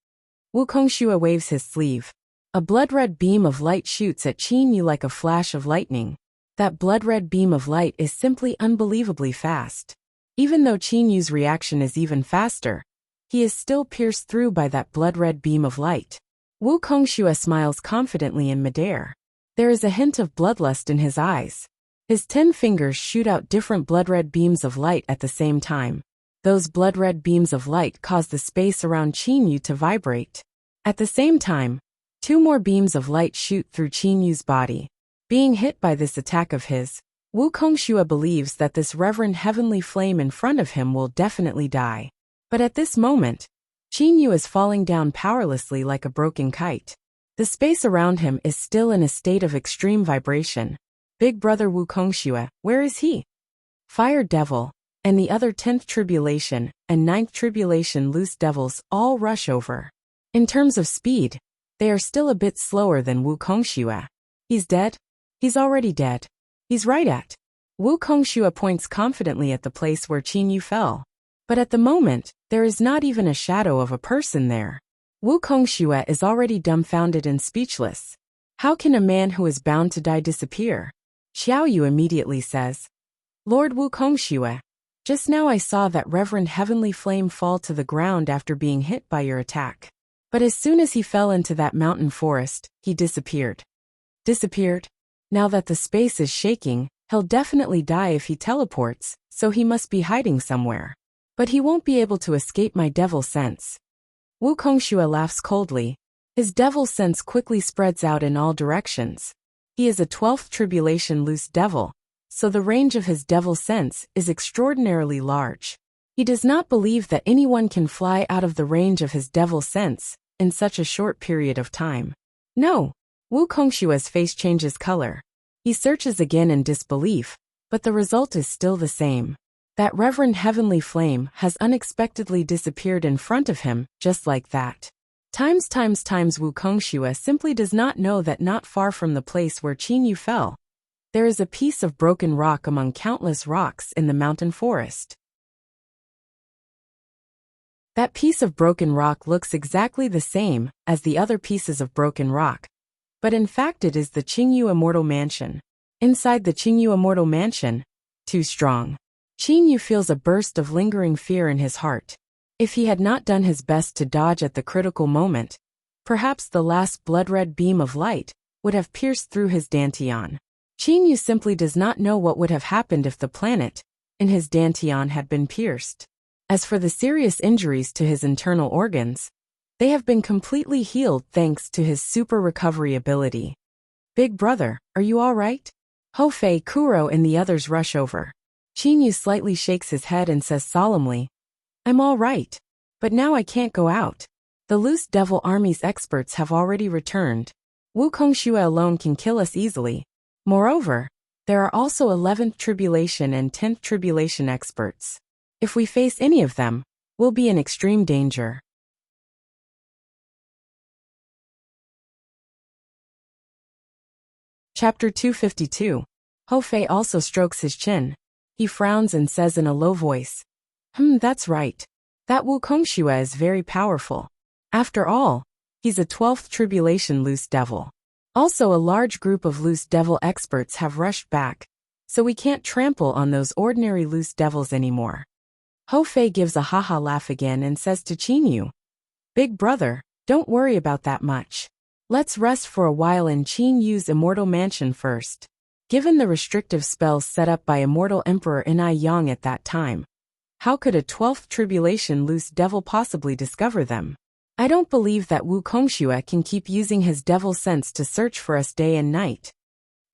Wukongxue waves his sleeve. A blood-red beam of light shoots at Qin Yu like a flash of lightning. That blood-red beam of light is simply unbelievably fast. Even though Qin Yu's reaction is even faster, he is still pierced through by that blood-red beam of light. Wukongxue smiles confidently in midair. There is a hint of bloodlust in his eyes. His 10 fingers shoot out different blood-red beams of light at the same time. Those blood-red beams of light cause the space around Qin Yu to vibrate. At the same time, 2 more beams of light shoot through Qin Yu's body. Being hit by this attack of his, Wukongxue believes that this Reverend Heavenly Flame in front of him will definitely die. But at this moment, Qin Yu is falling down powerlessly like a broken kite. The space around him is still in a state of extreme vibration. Big brother Wukongxue, where is he? Fire Devil, and the other 10th Tribulation and 9th Tribulation loose devils all rush over. In terms of speed, They are still a bit slower than Wukongxue. He's dead? He's already dead. He's right at. Wukongxue points confidently at the place where Qinyu fell. But at the moment, there is not even a shadow of a person there. Wukongxue is already dumbfounded and speechless. How can a man who is bound to die disappear? Xiaoyu immediately says, Lord Wukongxue, just now I saw that Reverend Heavenly Flame fall to the ground after being hit by your attack. But as soon as he fell into that mountain forest, he disappeared. Disappeared? Now that the space is shaking, he'll definitely die if he teleports, so he must be hiding somewhere. But he won't be able to escape my devil sense. Wukongxue laughs coldly. His devil sense quickly spreads out in all directions. He is a 12th tribulation loose devil, so the range of his devil sense is extraordinarily large. He does not believe that anyone can fly out of the range of his devil sense in such a short period of time. No. Wukongxue's face changes color. He searches again in disbelief, but the result is still the same. That Reverend Heavenly Flame has unexpectedly disappeared in front of him, just like that. Times Wukongxue simply does not know that not far from the place where Qinyu fell, there is a piece of broken rock among countless rocks in the mountain forest. That piece of broken rock looks exactly the same as the other pieces of broken rock, but in fact it is the Qinyu Immortal Mansion. Inside the Qinyu Immortal Mansion, too strong. Qinyu feels a burst of lingering fear in his heart. If he had not done his best to dodge at the critical moment, perhaps the last blood-red beam of light would have pierced through his dantian. Qinyu simply does not know what would have happened if the planet in his dantian had been pierced. As for the serious injuries to his internal organs, they have been completely healed thanks to his super recovery ability. Big brother, are you all right? Ho Fei, Kuro and the others rush over. Qinyu slightly shakes his head and says solemnly, I'm all right. But now I can't go out. The Loose Devil Army's experts have already returned. Wukongxue alone can kill us easily. Moreover, there are also 11th Tribulation and 10th Tribulation experts. If we face any of them, we'll be in extreme danger. Chapter 252. Ho Fei also strokes his chin. He frowns and says in a low voice, that's right. That Wukongxue is very powerful. After all, he's a 12th Tribulation Loose Devil. Also a large group of Loose Devil experts have rushed back, so we can't trample on those ordinary Loose Devils anymore. Ho Fei gives a haha laugh again and says to Qinyu, Big brother, don't worry about that much. Let's rest for a while in Qinyu's Immortal Mansion first. Given the restrictive spells set up by Immortal Emperor Enai Yang at that time, how could a 12th Tribulation Loose Devil possibly discover them? I don't believe that Wukongxue can keep using his devil sense to search for us day and night.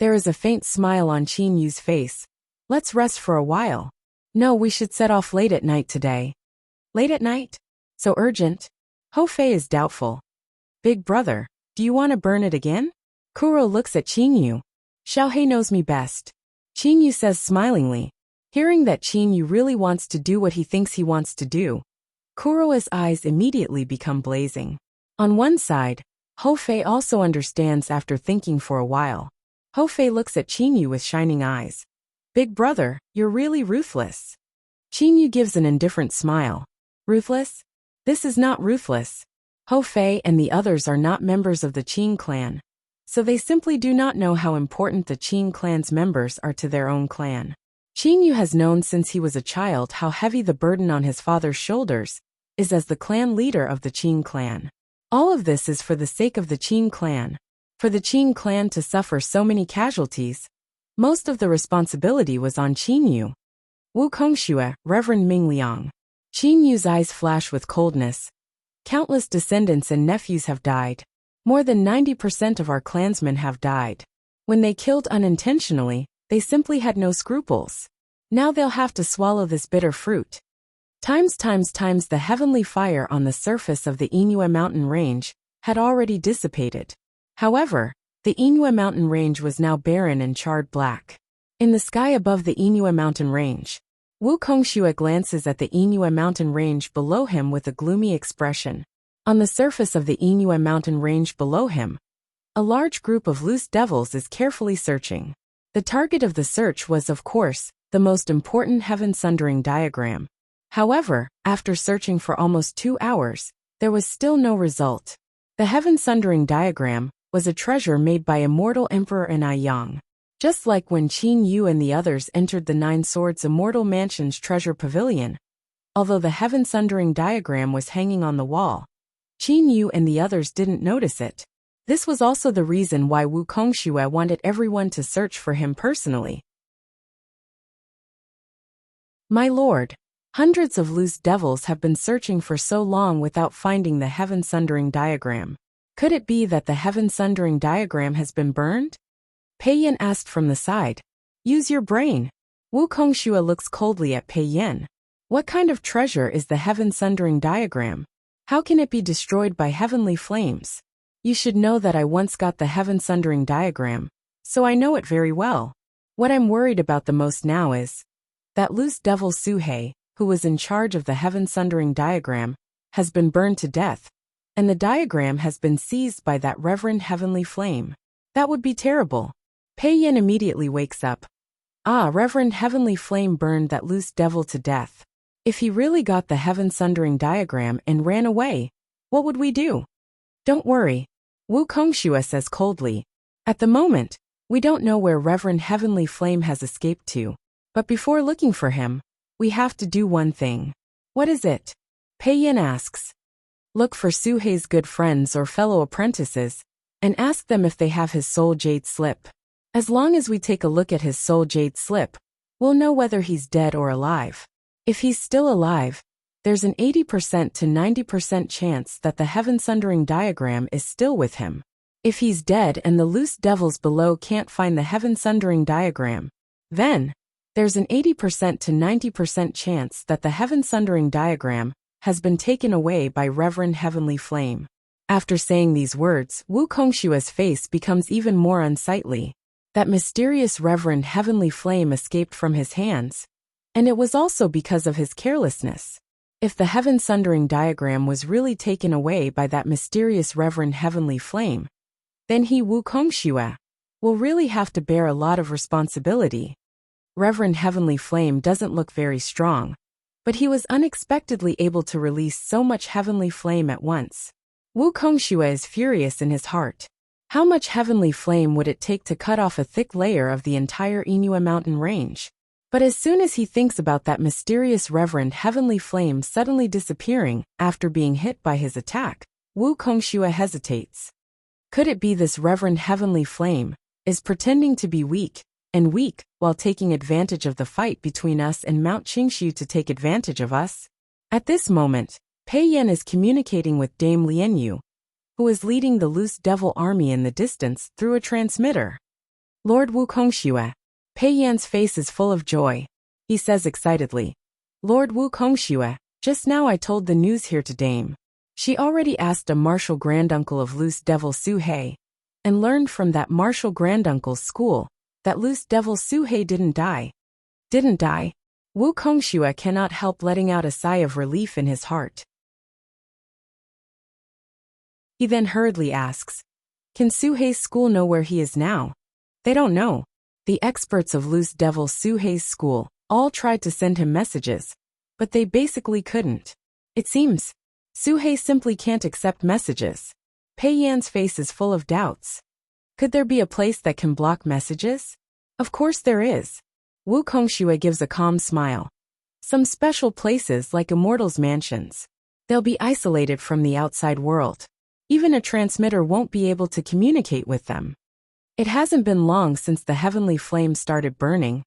There is a faint smile on Qinyu's face. Let's rest for a while. No, we should set off late at night today. Late at night? So urgent? Ho Fei is doubtful. Big brother, do you want to burn it again? Kuro looks at Qinyu. Xiaohei knows me best. Qinyu says smilingly. Hearing that Qinyu really wants to do what he thinks he wants to do, Kuro's eyes immediately become blazing. On one side, Ho Fei also understands after thinking for a while. Ho Fei looks at Qinyu with shining eyes. Big brother, you're really ruthless. Qinyu gives an indifferent smile. Ruthless? This is not ruthless. Ho Fei and the others are not members of the Qin clan, so they simply do not know how important the Qin clan's members are to their own clan. Qinyu has known since he was a child how heavy the burden on his father's shoulders is as the clan leader of the Qin clan. All of this is for the sake of the Qin clan. For the Qin clan to suffer so many casualties, most of the responsibility was on Qinyu. Wukongxue, Reverend Ming Liang. Qinyu's eyes flash with coldness. Countless descendants and nephews have died. More than 90% of our clansmen have died. When they killed unintentionally, they simply had no scruples. Now they'll have to swallow this bitter fruit. Times the heavenly fire on the surface of the Inue mountain range had already dissipated. However, the Inue mountain range was now barren and charred black. In the sky above the Inue mountain range, Wukongxue glances at the Inue mountain range below him with a gloomy expression. On the surface of the Inua mountain range below him, a large group of loose devils is carefully searching. The target of the search was, of course, the most important heaven-sundering diagram. However, after searching for almost 2 hours, there was still no result. The heaven-sundering diagram was a treasure made by immortal Emperor Anai Yang. Just like when Qin Yu and the others entered the Nine Swords Immortal Mansion's treasure pavilion, although the heaven-sundering diagram was hanging on the wall, Qin Yu and the others didn't notice it. This was also the reason why Wu Kongxue wanted everyone to search for him personally. My lord, hundreds of loose devils have been searching for so long without finding the heaven-sundering diagram. Could it be that the heaven-sundering diagram has been burned? Pei Yin asked from the side. Use your brain. Wu Kongxue looks coldly at Pei Yin. What kind of treasure is the heaven-sundering diagram? How can it be destroyed by heavenly flames? You should know that I once got the heaven-sundering diagram, so I know it very well. What I'm worried about the most now is that loose devil Suhei, who was in charge of the heaven-sundering diagram, has been burned to death, and the diagram has been seized by that reverend heavenly flame. That would be terrible. Pei Yin immediately wakes up. Ah, Reverend Heavenly Flame burned that loose devil to death. If he really got the heaven-sundering diagram and ran away, what would we do? Don't worry, Wu Kongxue says coldly. At the moment, we don't know where Reverend Heavenly Flame has escaped to. But before looking for him, we have to do one thing. What is it? Pei Yin asks. Look for Suhei's good friends or fellow apprentices, and ask them if they have his soul jade slip. As long as we take a look at his soul jade slip, we'll know whether he's dead or alive. If he's still alive, there's an 80% to 90% chance that the heaven-sundering diagram is still with him. If he's dead and the loose devils below can't find the heaven-sundering diagram, then there's an 80% to 90% chance that the heaven-sundering diagram has been taken away by Reverend Heavenly Flame. After saying these words, Wu Kongxue's face becomes even more unsightly. That mysterious Reverend Heavenly Flame escaped from his hands, and it was also because of his carelessness. If the heaven-sundering diagram was really taken away by that mysterious Reverend Heavenly Flame, then he, Wu Kongxue, will really have to bear a lot of responsibility. Reverend Heavenly Flame doesn't look very strong, but he was unexpectedly able to release so much heavenly flame at once. Wu Kongxue is furious in his heart. How much heavenly flame would it take to cut off a thick layer of the entire Inua mountain range? But as soon as he thinks about that mysterious Reverend Heavenly Flame suddenly disappearing after being hit by his attack, Wu Kongxue hesitates. Could it be this Reverend Heavenly Flame is pretending to be weak, and weak while taking advantage of the fight between us and Mount Qingshu to take advantage of us? At this moment, Pei Yin is communicating with Dame Lianyu, who is leading the loose devil army in the distance through a transmitter. Lord Wu Kongxue. Pei Yan's face is full of joy. He says excitedly, Lord Wu Kongxue, just now I told the news here to Dame. She already asked a martial granduncle of loose devil Suhei, and learned from that martial granduncle's school that loose devil Suhei didn't die. Didn't die? Wu Kongxue cannot help letting out a sigh of relief in his heart. He then hurriedly asks, can Suhei's school know where he is now? They don't know. The experts of loose devil Suhei's school all tried to send him messages, but they basically couldn't. It seems Suhei simply can't accept messages. Pei Yan's face is full of doubts. Could there be a place that can block messages? Of course there is. Wu Kongxue gives a calm smile. Some special places like immortals' mansions. They'll be isolated from the outside world. Even a transmitter won't be able to communicate with them. It hasn't been long since the heavenly flame started burning,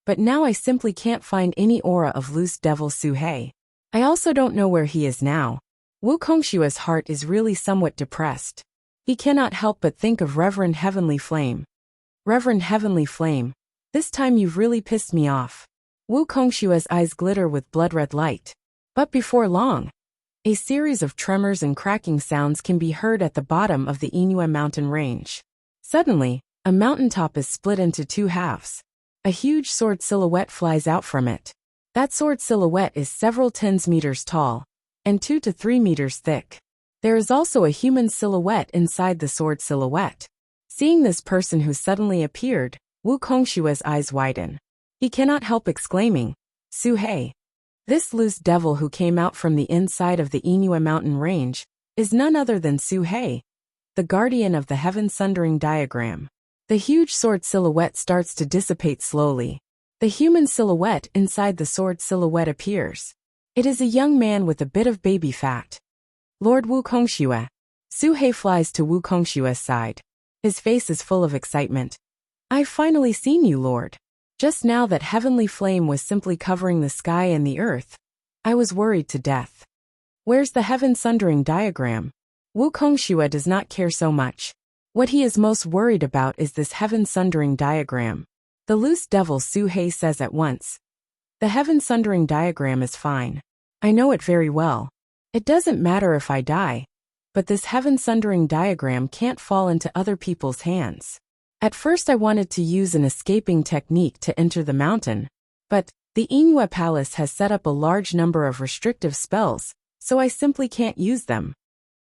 but now I simply can't find any aura of loose devil Suhei. I also don't know where he is now. Wu Kongxue's heart is really somewhat depressed. He cannot help but think of Reverend Heavenly Flame. Reverend Heavenly Flame, this time you've really pissed me off. Wu Kongxue's eyes glitter with blood-red light. But before long, a series of tremors and cracking sounds can be heard at the bottom of the Inua mountain range. Suddenly, a mountaintop is split into two halves. A huge sword silhouette flies out from it. That sword silhouette is several tens meters tall, and 2 to 3 meters thick. There is also a human silhouette inside the sword silhouette. Seeing this person who suddenly appeared, Wu Kongshua's eyes widen. He cannot help exclaiming, Su Hei. This loose devil who came out from the inside of the Inua mountain range is none other than Su Hei, the guardian of the heaven sundering diagram. The huge sword silhouette starts to dissipate slowly. The human silhouette inside the sword silhouette appears. It is a young man with a bit of baby fat. Lord Wu Kongxue. Su Hei flies to Wu Kongshua's side. His face is full of excitement. I've finally seen you, Lord. Just now that heavenly flame was simply covering the sky and the earth. I was worried to death. Where's the heaven sundering diagram? Wu Kongxue does not care so much. What he is most worried about is this heaven sundering diagram. The loose devil Su Hei says at once. The heaven sundering diagram is fine. I know it very well. It doesn't matter if I die. But this heaven sundering diagram can't fall into other people's hands. At first I wanted to use an escaping technique to enter the mountain. But the Inua Palace has set up a large number of restrictive spells, so I simply can't use them.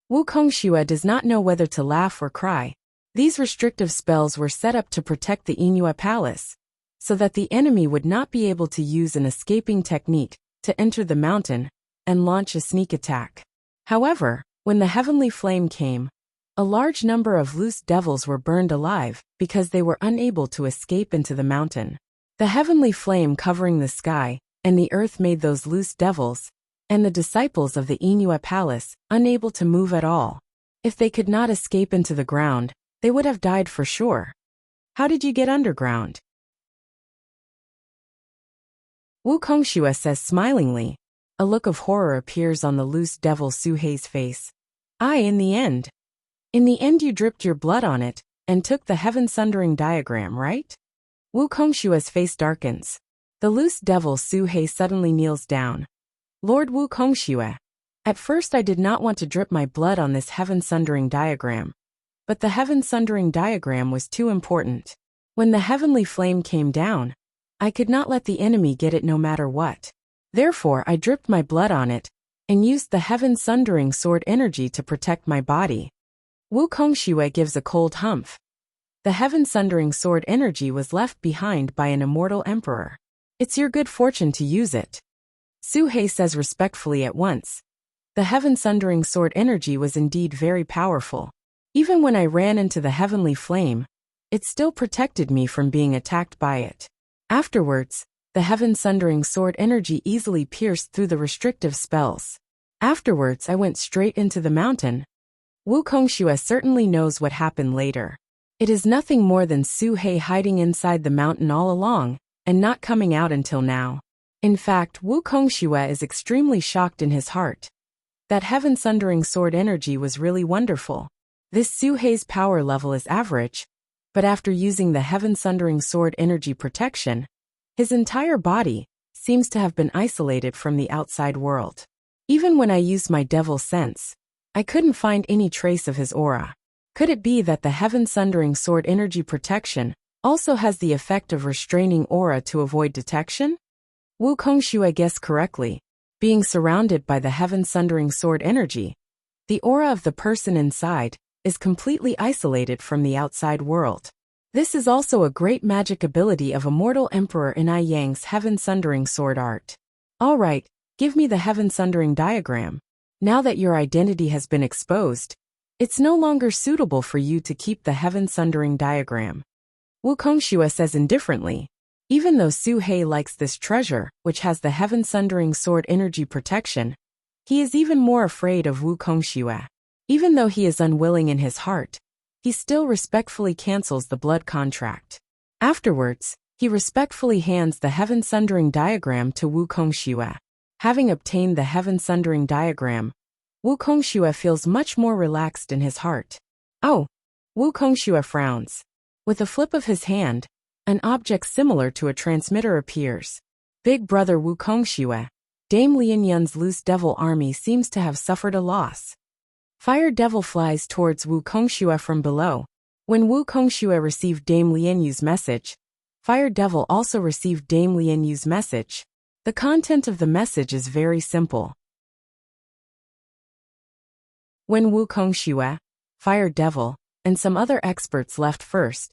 Wu Kongxue does not know whether to laugh or cry. These restrictive spells were set up to protect the Inua Palace, so that the enemy would not be able to use an escaping technique to enter the mountain and launch a sneak attack. However, when the heavenly flame came, a large number of loose devils were burned alive because they were unable to escape into the mountain. The heavenly flame covering the sky and the earth made those loose devils and the disciples of the Inua Palace unable to move at all. If they could not escape into the ground, they would have died for sure. How did you get underground? Wu Kongxue says smilingly. A look of horror appears on the loose devil Su Hei's face. In the end you dripped your blood on it and took the heaven sundering diagram, right? Wu Kongshue's face darkens. The loose devil Su Hei suddenly kneels down. Lord Wu Kongxue. At first I did not want to drip my blood on this heaven sundering diagram. But the heaven sundering diagram was too important. When the heavenly flame came down, I could not let the enemy get it no matter what. Therefore I dripped my blood on it and used the heaven sundering sword energy to protect my body. Wu Kongxue gives a cold humph. The heaven sundering sword energy was left behind by an immortal emperor. It's your good fortune to use it. Su Hei says respectfully at once. The heaven sundering sword energy was indeed very powerful. Even when I ran into the heavenly flame, it still protected me from being attacked by it. Afterwards, the heaven sundering sword energy easily pierced through the restrictive spells. Afterwards I went straight into the mountain. Wu Kongxue certainly knows what happened later. It is nothing more than Su Hei hiding inside the mountain all along, and not coming out until now. In fact, Wu Kongxue is extremely shocked in his heart. That heaven sundering sword energy was really wonderful. This Su Hei's power level is average, but after using the heaven sundering sword energy protection, his entire body seems to have been isolated from the outside world. Even when I used my devil sense, I couldn't find any trace of his aura. Could it be that the heaven sundering sword energy protection also has the effect of restraining aura to avoid detection? Wu Kongxue guessed correctly. Being surrounded by the heaven sundering sword energy, the aura of the person inside is completely isolated from the outside world. This is also a great magic ability of Immortal Emperor Inai Yang's heaven sundering sword art. Alright, give me the heaven sundering diagram. Now that your identity has been exposed, it's no longer suitable for you to keep the heaven sundering diagram. Wu Kongxue says indifferently. Even though Su Hei likes this treasure, which has the heaven sundering sword energy protection, he is even more afraid of Wu Kongxue. Even though he is unwilling in his heart, he still respectfully cancels the blood contract. Afterwards, he respectfully hands the heaven sundering diagram to Wu Kongxue. Having obtained the heaven sundering diagram, Wu Kongxue feels much more relaxed in his heart. Oh! Wu Kongxue frowns. With a flip of his hand, an object similar to a transmitter appears. Big brother Wu Kongxue. Dame Lian Yun's loose devil army seems to have suffered a loss. Fire Devil flies towards Wu Kongxue from below. When Wu Kongxue received Dame Lian Yu's message, Fire Devil also received Dame Lian Yu's message. The content of the message is very simple. When Wukongxue, Fire Devil, and some other experts left first,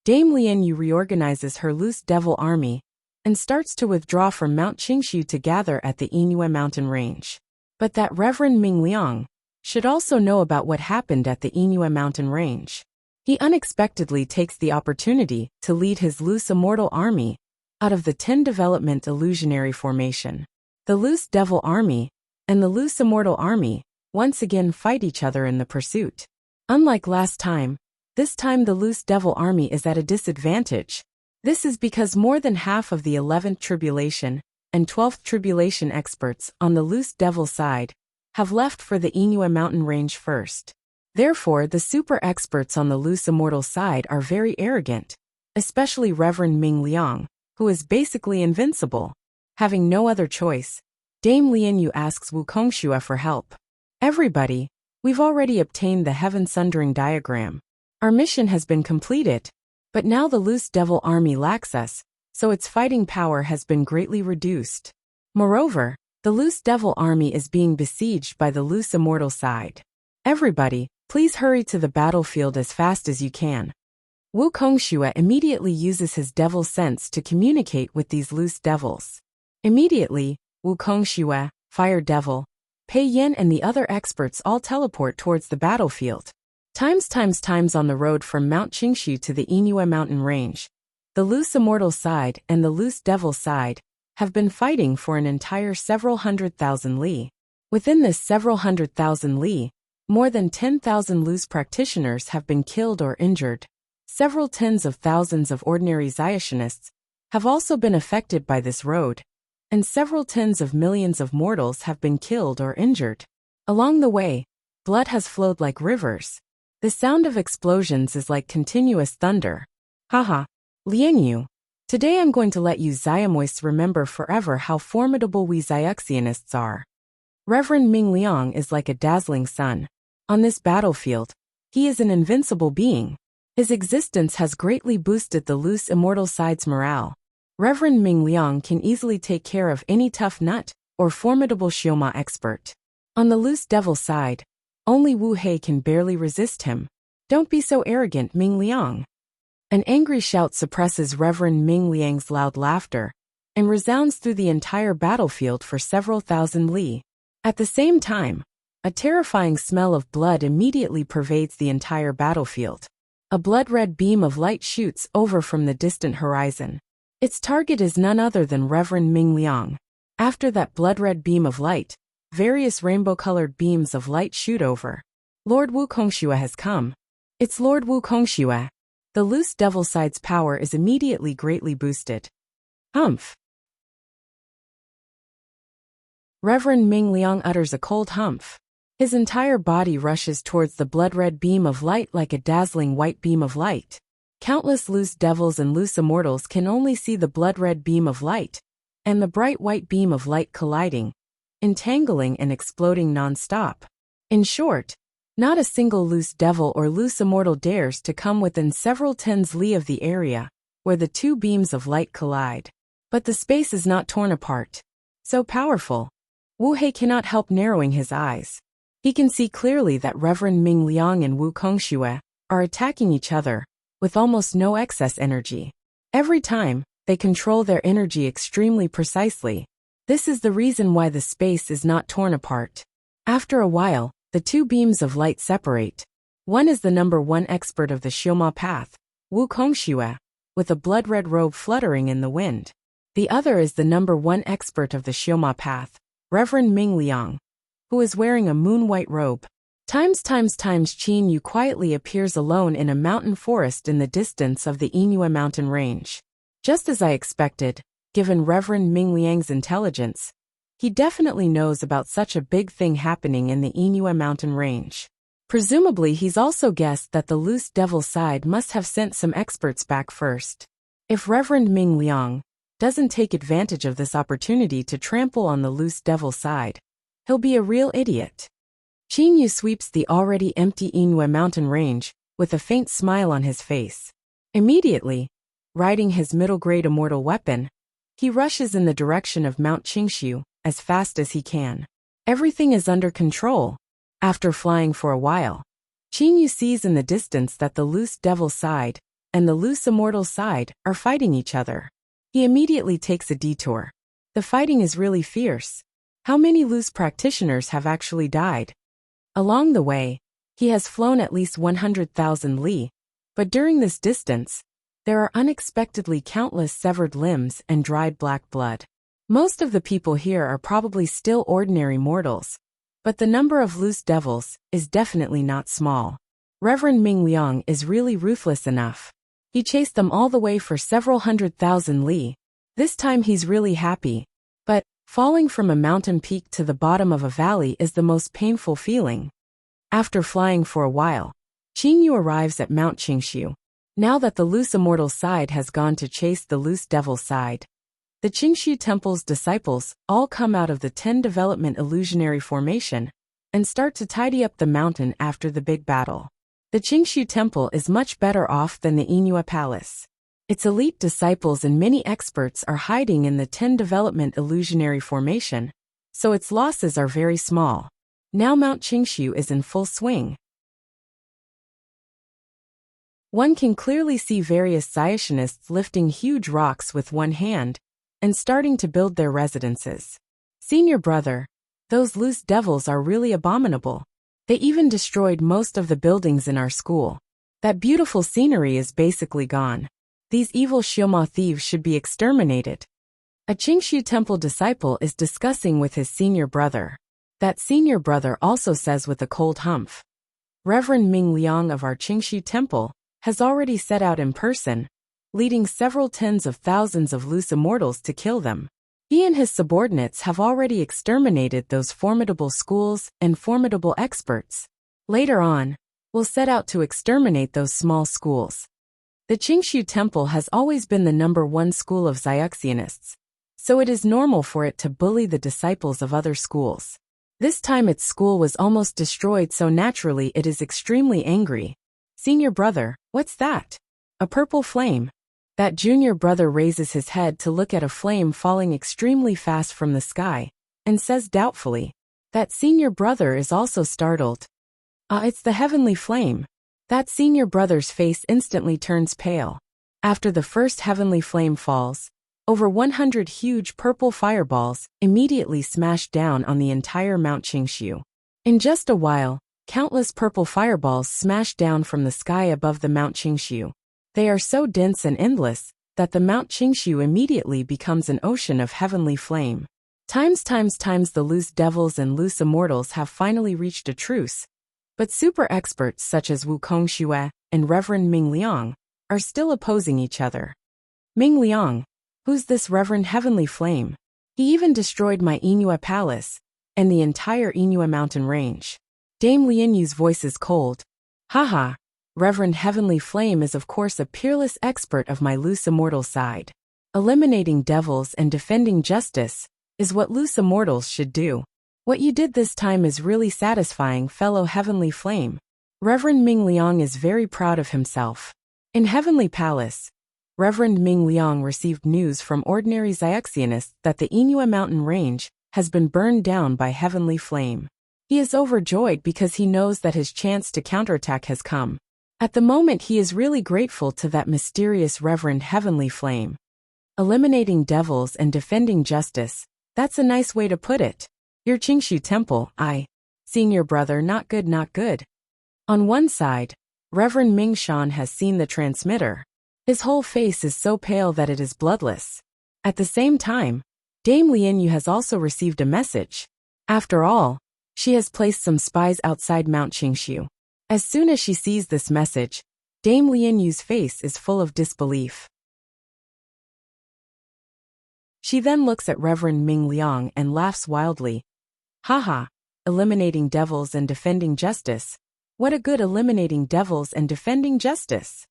Dame Lianyu reorganizes her loose devil army and starts to withdraw from Mount Qingshu to gather at the Yingyue mountain range. But that Reverend Ming Liang should also know about what happened at the Yingyue mountain range. He unexpectedly takes the opportunity to lead his loose immortal army out of the 10 development illusionary formation. The loose devil army and the loose immortal army once again fight each other in the pursuit. Unlike last time, this time the loose devil army is at a disadvantage. This is because more than half of the 11th tribulation and 12th tribulation experts on the loose devil side have left for the Yingyue mountain range first. Therefore, the super experts on the loose immortal side are very arrogant, especially Reverend Ming Liang, who is basically invincible. Having no other choice, Dame Lianyu asks Wukongxue for help. Everybody, we've already obtained the Heaven Sundering diagram. Our mission has been completed, but now the loose devil army lacks us, so its fighting power has been greatly reduced. Moreover, the loose devil army is being besieged by the loose immortal side. Everybody, please hurry to the battlefield as fast as you can. Wukongxue immediately uses his devil sense to communicate with these loose devils. Immediately, Wukongxue, Fire Devil, Pei Yan and the other experts all teleport towards the battlefield. Times on the road from Mount Qingshu to the Yingyue mountain range, the loose immortal side and the loose devil side have been fighting for an entire several 100,000 li. Within this several 100,000 li, more than 10,000 loose practitioners have been killed or injured. Several tens of thousands of ordinary Xiationists have also been affected by this road, and several tens of millions of mortals have been killed or injured. Along the way, blood has flowed like rivers. The sound of explosions is like continuous thunder. Haha, Lianyu. Today I'm going to let you Xiamoists remember forever how formidable we Xiaxianists are. Reverend Ming Liang is like a dazzling sun. On this battlefield, he is an invincible being. His existence has greatly boosted the loose immortal side's morale. Reverend Ming Liang can easily take care of any tough nut or formidable Xioma expert. On the loose devil side, only Wu Hei can barely resist him. Don't be so arrogant, Ming Liang. An angry shout suppresses Reverend Ming Liang's loud laughter and resounds through the entire battlefield for several thousand li. At the same time, a terrifying smell of blood immediately pervades the entire battlefield. A blood-red beam of light shoots over from the distant horizon. Its target is none other than Reverend Ming Liang. After that blood-red beam of light, various rainbow-colored beams of light shoot over. Lord Wukongxue has come. It's Lord Wukongxue. The loose devil side's power is immediately greatly boosted. Humph. Reverend Ming Liang utters a cold humph. His entire body rushes towards the blood-red beam of light like a dazzling white beam of light. Countless loose devils and loose immortals can only see the blood-red beam of light and the bright white beam of light colliding, entangling and exploding non-stop. In short, not a single loose devil or loose immortal dares to come within several tens li of the area where the two beams of light collide. But the space is not torn apart. So powerful. Wu Hei cannot help narrowing his eyes. He can see clearly that Reverend Ming Liang and Wukongxue are attacking each other with almost no excess energy. Every time, they control their energy extremely precisely. This is the reason why the space is not torn apart. After a while, the two beams of light separate. One is the number 1 expert of the Xioma path, Wukongxue, with a blood-red robe fluttering in the wind. The other is the number 1 expert of the Xioma path, Reverend Ming Liang, who is wearing a moon-white robe. Times Qin Yu quietly appears alone in a mountain forest in the distance of the Yingyue mountain range. Just as I expected, given Reverend Ming Liang's intelligence, he definitely knows about such a big thing happening in the Yingyue mountain range. Presumably he's also guessed that the loose devil side must have sent some experts back first. If Reverend Ming Liang doesn't take advantage of this opportunity to trample on the loose devil side, he'll be a real idiot. Qin Yu sweeps the already empty Yingyue mountain range with a faint smile on his face. Immediately, riding his middle-grade immortal weapon, he rushes in the direction of Mount Qingshu as fast as he can. Everything is under control. After flying for a while, Qingyu sees in the distance that the loose devil side and the loose immortal side are fighting each other. He immediately takes a detour. The fighting is really fierce. How many loose practitioners have actually died? Along the way, he has flown at least 100,000 li, but during this distance, there are unexpectedly countless severed limbs and dried black blood. Most of the people here are probably still ordinary mortals, but the number of loose devils is definitely not small. Reverend Ming Liang is really ruthless enough. He chased them all the way for several 100,000 li. This time he's really happy. But falling from a mountain peak to the bottom of a valley is the most painful feeling. After flying for a while, Qingyu arrives at Mount Qingshu. Now that the loose immortal side has gone to chase the loose devil side, the Qingshu Temple's disciples all come out of the 10 development illusionary formation and start to tidy up the mountain after the big battle. The Qingshu Temple is much better off than the Inua Palace. Its elite disciples and many experts are hiding in the 10 development illusionary formation, so its losses are very small. Now Mount Qingshu is in full swing. One can clearly see various Zayationists lifting huge rocks with one hand and starting to build their residences. Senior brother, those loose devils are really abominable. They even destroyed most of the buildings in our school. That beautiful scenery is basically gone. These evil Xioma thieves should be exterminated. A Qingshu Temple disciple is discussing with his senior brother. That senior brother also says with a cold humph. Reverend Ming Liang of our Qingshu Temple has already set out in person, leading several tens of thousands of loose immortals to kill them. He and his subordinates have already exterminated those formidable schools and formidable experts. Later on, we'll set out to exterminate those small schools. The Qingshu Temple has always been the #1 school of Zyuxianists, so it is normal for it to bully the disciples of other schools. This time its school was almost destroyed, so naturally it is extremely angry. Senior brother, what's that? A purple flame. That junior brother raises his head to look at a flame falling extremely fast from the sky, and says doubtfully. That senior brother is also startled. It's the heavenly flame. That senior brother's face instantly turns pale. After the first heavenly flame falls, over 100 huge purple fireballs immediately smash down on the entire Mount Qingshu. In just a while, countless purple fireballs smash down from the sky above the Mount Qingshu. They are so dense and endless that the Mount Qingshu immediately becomes an ocean of heavenly flame. Times the loose devils and loose immortals have finally reached a truce, but super experts such as Wukong Xue and Reverend Ming Liang are still opposing each other. Ming Liang, who's this Reverend Heavenly Flame? He even destroyed my Inua Palace and the entire Inua mountain range. Dame Lianyu's voice is cold. Haha, Reverend Heavenly Flame is of course a peerless expert of my loose immortal side. Eliminating devils and defending justice is what loose immortals should do. What you did this time is really satisfying, fellow Heavenly Flame. Reverend Ming Liang is very proud of himself. In Heavenly Palace, Reverend Ming Liang received news from ordinary Zyuxianists that the Inua mountain range has been burned down by Heavenly Flame. He is overjoyed because he knows that his chance to counterattack has come. At the moment he is really grateful to that mysterious Reverend Heavenly Flame. Eliminating devils and defending justice, that's a nice way to put it. Your Qingshu Temple, senior brother, not good, not good. On one side, Reverend Ming Shan has seen the transmitter. His whole face is so pale that it is bloodless. At the same time, Dame Lianyu has also received a message. After all, she has placed some spies outside Mount Qingshu. As soon as she sees this message, Dame Lianyu's face is full of disbelief. She then looks at Reverend Ming Liang and laughs wildly. Haha, eliminating devils and defending justice. What a good eliminating devils and defending justice.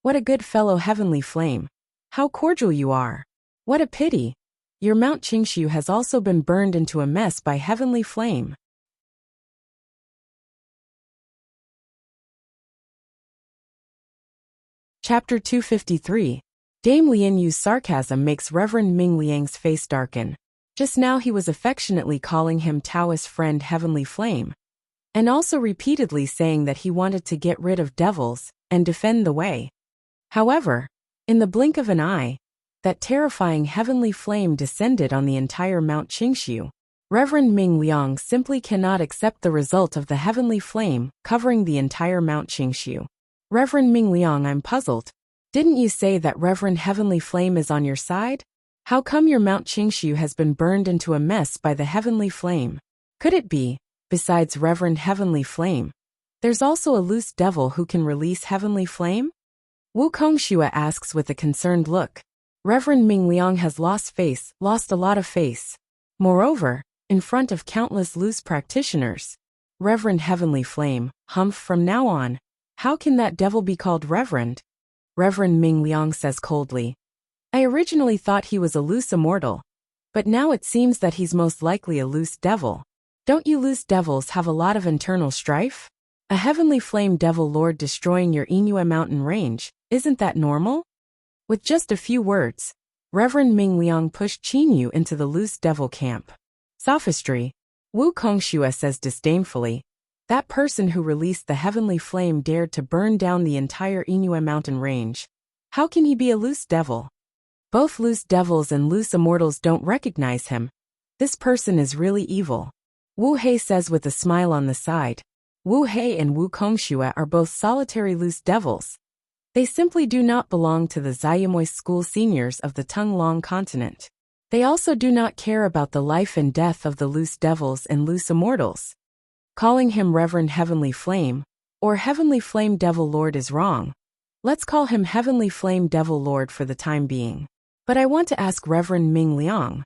What a good fellow Heavenly Flame. How cordial you are. What a pity. Your Mount Qingshu has also been burned into a mess by Heavenly Flame. Chapter 253. Dame Lianyu's sarcasm makes Reverend Ming Liang's face darken. Just now he was affectionately calling him Taoist friend Heavenly Flame. and also repeatedly saying that he wanted to get rid of devils and defend the way. However, in the blink of an eye, that terrifying heavenly flame descended on the entire Mount Qingshu. Reverend Ming Liang simply cannot accept the result of the heavenly flame covering the entire Mount Qingshu. Reverend Ming Liang, I'm puzzled. Didn't you say that Reverend Heavenly Flame is on your side? How come your Mount Qingshu has been burned into a mess by the heavenly flame? Could it be, besides Reverend Heavenly Flame, there's also a loose devil who can release heavenly flame? Wu Kongxue asks with a concerned look. Reverend Ming Liang has lost a lot of face. Moreover, in front of countless loose practitioners, Reverend Heavenly Flame, humph, from now on, how can that devil be called Reverend? Reverend Ming Liang says coldly. I originally thought he was a loose immortal, but now it seems that he's most likely a loose devil. Don't you loose devils have a lot of internal strife? A heavenly flame devil lord destroying your Inua mountain range, isn't that normal? With just a few words, Reverend Ming Liang pushed Qinyu into the loose devil camp. Sophistry, Wu Kongxue says disdainfully. That person who released the heavenly flame dared to burn down the entire Inua mountain range. How can he be a loose devil? Both loose devils and loose immortals don't recognize him. This person is really evil. Wu Hei says with a smile on the side. Wu Hei and Wu Kongxue are both solitary loose devils. They simply do not belong to the Zayumoy school seniors of the Tunglong continent. They also do not care about the life and death of the loose devils and loose immortals. Calling him Reverend Heavenly Flame, or Heavenly Flame Devil Lord is wrong. Let's call him Heavenly Flame Devil Lord for the time being. But I want to ask Reverend Ming Liang.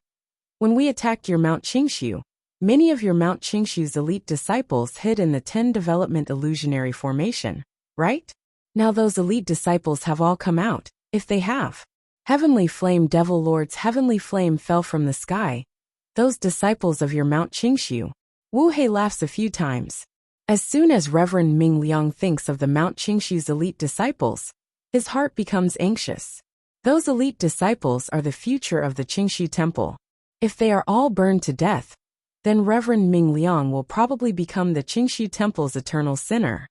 When we attacked your Mount Qingshu, many of your Mount Qingshu's elite disciples hid in the 10 Development Illusionary Formation, right? Now those elite disciples have all come out, if they have. Heavenly Flame Devil Lord's heavenly flame fell from the sky. Those disciples of your Mount Qingshu. Wu Hei laughs a few times. As soon as Reverend Ming Liang thinks of the Mount Qingshu's elite disciples, his heart becomes anxious. Those elite disciples are the future of the Qingshu Temple. If they are all burned to death, then Reverend Ming Liang will probably become the Qingshu Temple's eternal sinner.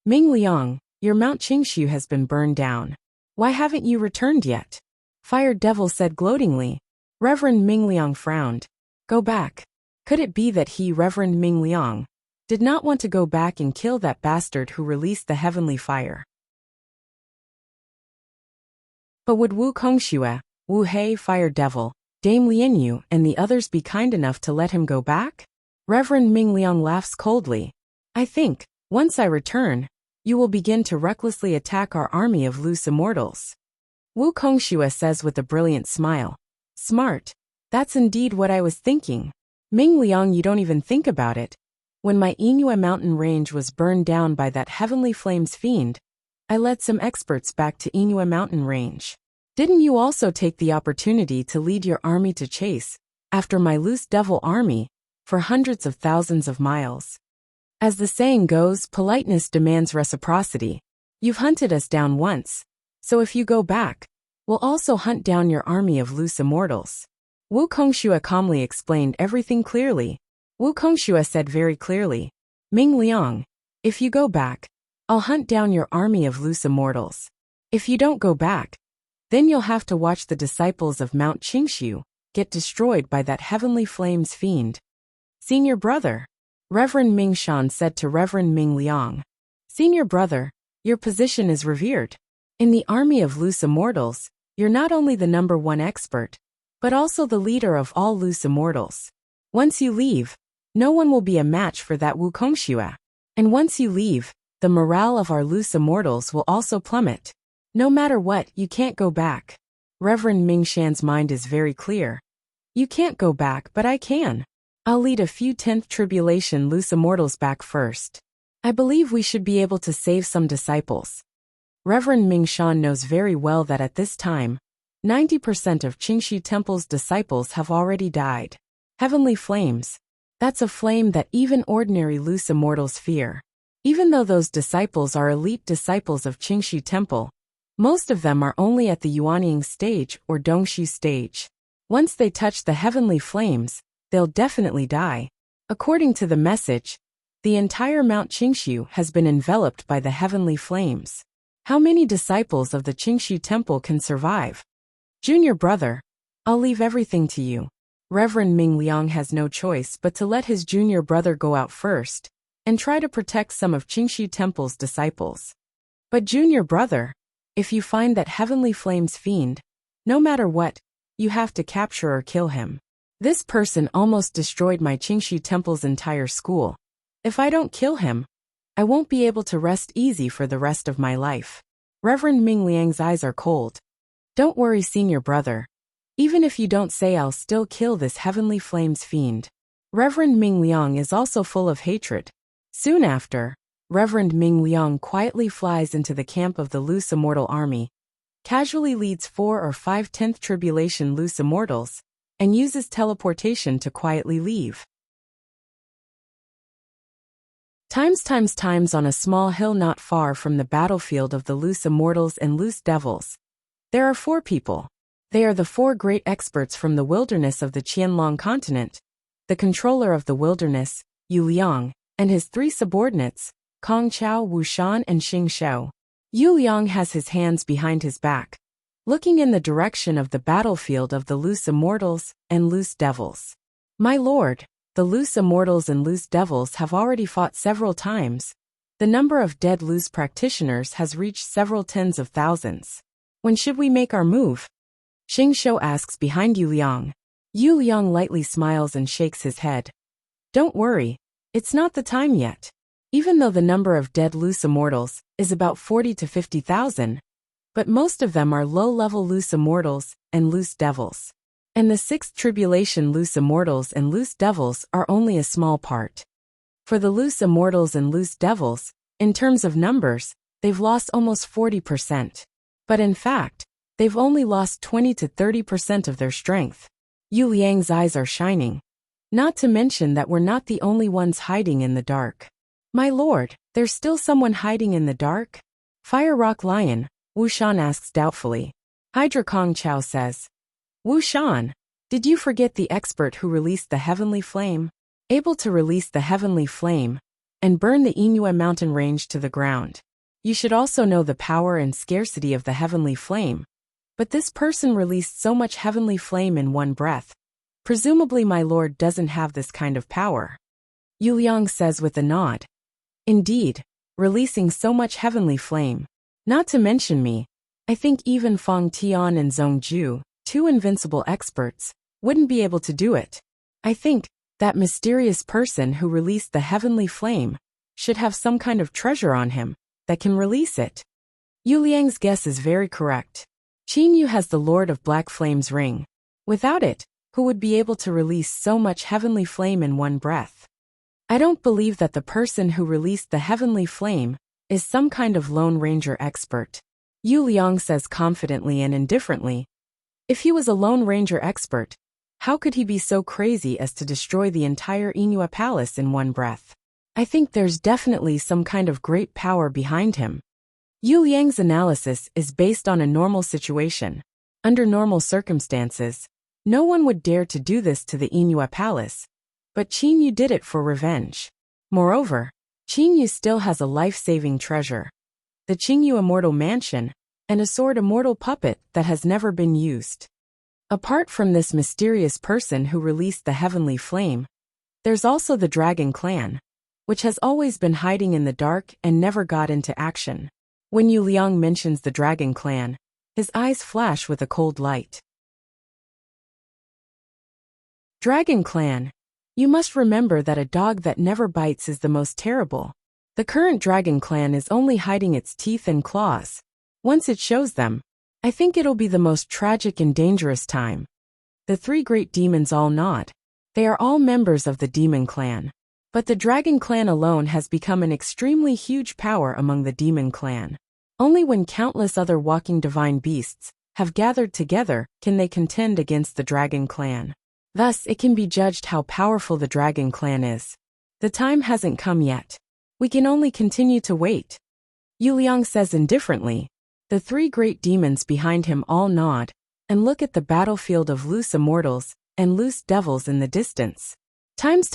Ming Liang, your Mount Qingshu has been burned down. Why haven't you returned yet? Fire Devil said gloatingly. Reverend Ming Liang frowned. Go back. Could it be that he, Reverend Ming Liang, did not want to go back and kill that bastard who released the heavenly fire? But would Wu Kongxue, Wu Hei, Fire Devil, Dame Lianyu, and the others be kind enough to let him go back? Reverend Ming Liang laughs coldly. I think, once I return, you will begin to recklessly attack our army of loose immortals. Wu Kongxue says with a brilliant smile. Smart. That's indeed what I was thinking. Ming Liang, you don't even think about it. When my Inua mountain range was burned down by that heavenly flames fiend, I led some experts back to Inua mountain range. Didn't you also take the opportunity to lead your army to chase after my loose devil army for hundreds of thousands of miles? As the saying goes, politeness demands reciprocity. You've hunted us down once, so if you go back, we'll also hunt down your army of loose immortals. Wu Kongxue calmly explained everything clearly. Wu Kongxue said very clearly, Ming Liang, if you go back, I'll hunt down your army of loose immortals. If you don't go back, then you'll have to watch the disciples of Mount Qingshu get destroyed by that heavenly flames fiend. Senior brother, Reverend Ming Shan said to Reverend Ming Liang. Senior brother, your position is revered. In the army of loose immortals, you're not only the #1 expert, but also the leader of all loose immortals. Once you leave, no one will be a match for that Wu Kongxue. And once you leave, the morale of our loose immortals will also plummet. No matter what, you can't go back. Reverend Ming Shan's mind is very clear. You can't go back, but I can. I'll lead a few 10th tribulation loose immortals back first. I believe we should be able to save some disciples. Reverend Ming Shan knows very well that at this time, 90% of Qingshu Temple's disciples have already died. Heavenly flames. That's a flame that even ordinary loose immortals fear. Even though those disciples are elite disciples of Qingshu Temple, most of them are only at the Yuanying stage or Dongshu stage. Once they touch the heavenly flames, they'll definitely die. According to the message, The entire Mount Qingshu has been enveloped by the heavenly flames. How many disciples of the Qingshu temple can survive? Junior brother, I'll leave everything to you. Reverend Ming Liang has no choice but to let his junior brother go out first and try to protect some of Qingshu temple's disciples. But junior brother, if you find that heavenly flames fiend, no matter what, you have to capture or kill him. This person almost destroyed my Qingshu temple's entire school. If I don't kill him, I won't be able to rest easy for the rest of my life. Reverend Ming Liang's eyes are cold. Don't worry, senior brother. Even if you don't say, I'll still kill this heavenly flames fiend. Reverend Ming Liang is also full of hatred. Soon after, Reverend Ming Liang quietly flies into the camp of the loose immortal army, casually leads 4 or 5 10th tribulation loose immortals, and uses teleportation to quietly leave. Times on a small hill not far from the battlefield of the loose immortals and loose devils, there are 4 people. They are the 4 great experts from the wilderness of the Qianlong continent, the controller of the wilderness, Yu Liang, and his 3 subordinates, Kong Chao, Wu Shan, and Xing Shou. Yu Liang has his hands behind his back, looking in the direction of the battlefield of the loose immortals and loose devils. My lord, the loose immortals and loose devils have already fought several times. The number of dead loose practitioners has reached several tens of thousands. When should we make our move? Xing Shou asks behind Yu Liang. Yu Liang lightly smiles and shakes his head. Don't worry, it's not the time yet. Even though the number of dead loose immortals is about 40 to 50,000, but most of them are low-level loose immortals and loose devils. And the 6th tribulation loose immortals and loose devils are only a small part. For the loose immortals and loose devils, in terms of numbers, they've lost almost 40%. But in fact, they've only lost 20 to 30% of their strength. Yu Liang's eyes are shining. Not to mention that we're not the only ones hiding in the dark. My lord, there's still someone hiding in the dark? Fire Rock Lion, Wu Shan asks doubtfully. Hydra Kong Chao says. Wu Shan, did you forget the expert who released the heavenly flame? Able to release the heavenly flame and burn the Inua mountain range to the ground. You should also know the power and scarcity of the heavenly flame. But this person released so much heavenly flame in one breath. Presumably my lord doesn't have this kind of power. Yu Liang says with a nod. Indeed, releasing so much heavenly flame. Not to mention me, I think even Fang Tian and Zhong Ju, 2 invincible experts, wouldn't be able to do it. I think that mysterious person who released the heavenly flame should have some kind of treasure on him that can release it. Yu Liang's guess is very correct. Qin Yu has the Lord of Black Flame's ring. Without it, who would be able to release so much heavenly flame in one breath? I don't believe that the person who released the heavenly flame is some kind of Lone Ranger expert. Yu Liang says confidently and indifferently. If he was a Lone Ranger expert, how could he be so crazy as to destroy the entire Inua Palace in one breath? I think there's definitely some kind of great power behind him. Yu Liang's analysis is based on a normal situation. Under normal circumstances, no one would dare to do this to the Inua Palace, but Qin Yu did it for revenge. Moreover, Qin Yu still has a life-saving treasure, the Qingyu Immortal Mansion, and a sword immortal puppet that has never been used. Apart from this mysterious person who released the heavenly flame, there's also the Dragon Clan, which has always been hiding in the dark and never got into action. When Yu Liang mentions the Dragon Clan, his eyes flash with a cold light. Dragon Clan. You must remember that a dog that never bites is the most terrible. The current Dragon Clan is only hiding its teeth and claws. Once it shows them, I think it'll be the most tragic and dangerous time. The 3 great demons all nod. They are all members of the Demon Clan. But the Dragon Clan alone has become an extremely huge power among the Demon Clan. Only when countless other walking divine beasts have gathered together can they contend against the Dragon Clan. Thus, it can be judged how powerful the Dragon Clan is. The time hasn't come yet. We can only continue to wait. Yu Liang says indifferently. The 3 great demons behind him all nod and look at the battlefield of loose immortals and loose devils in the distance. Times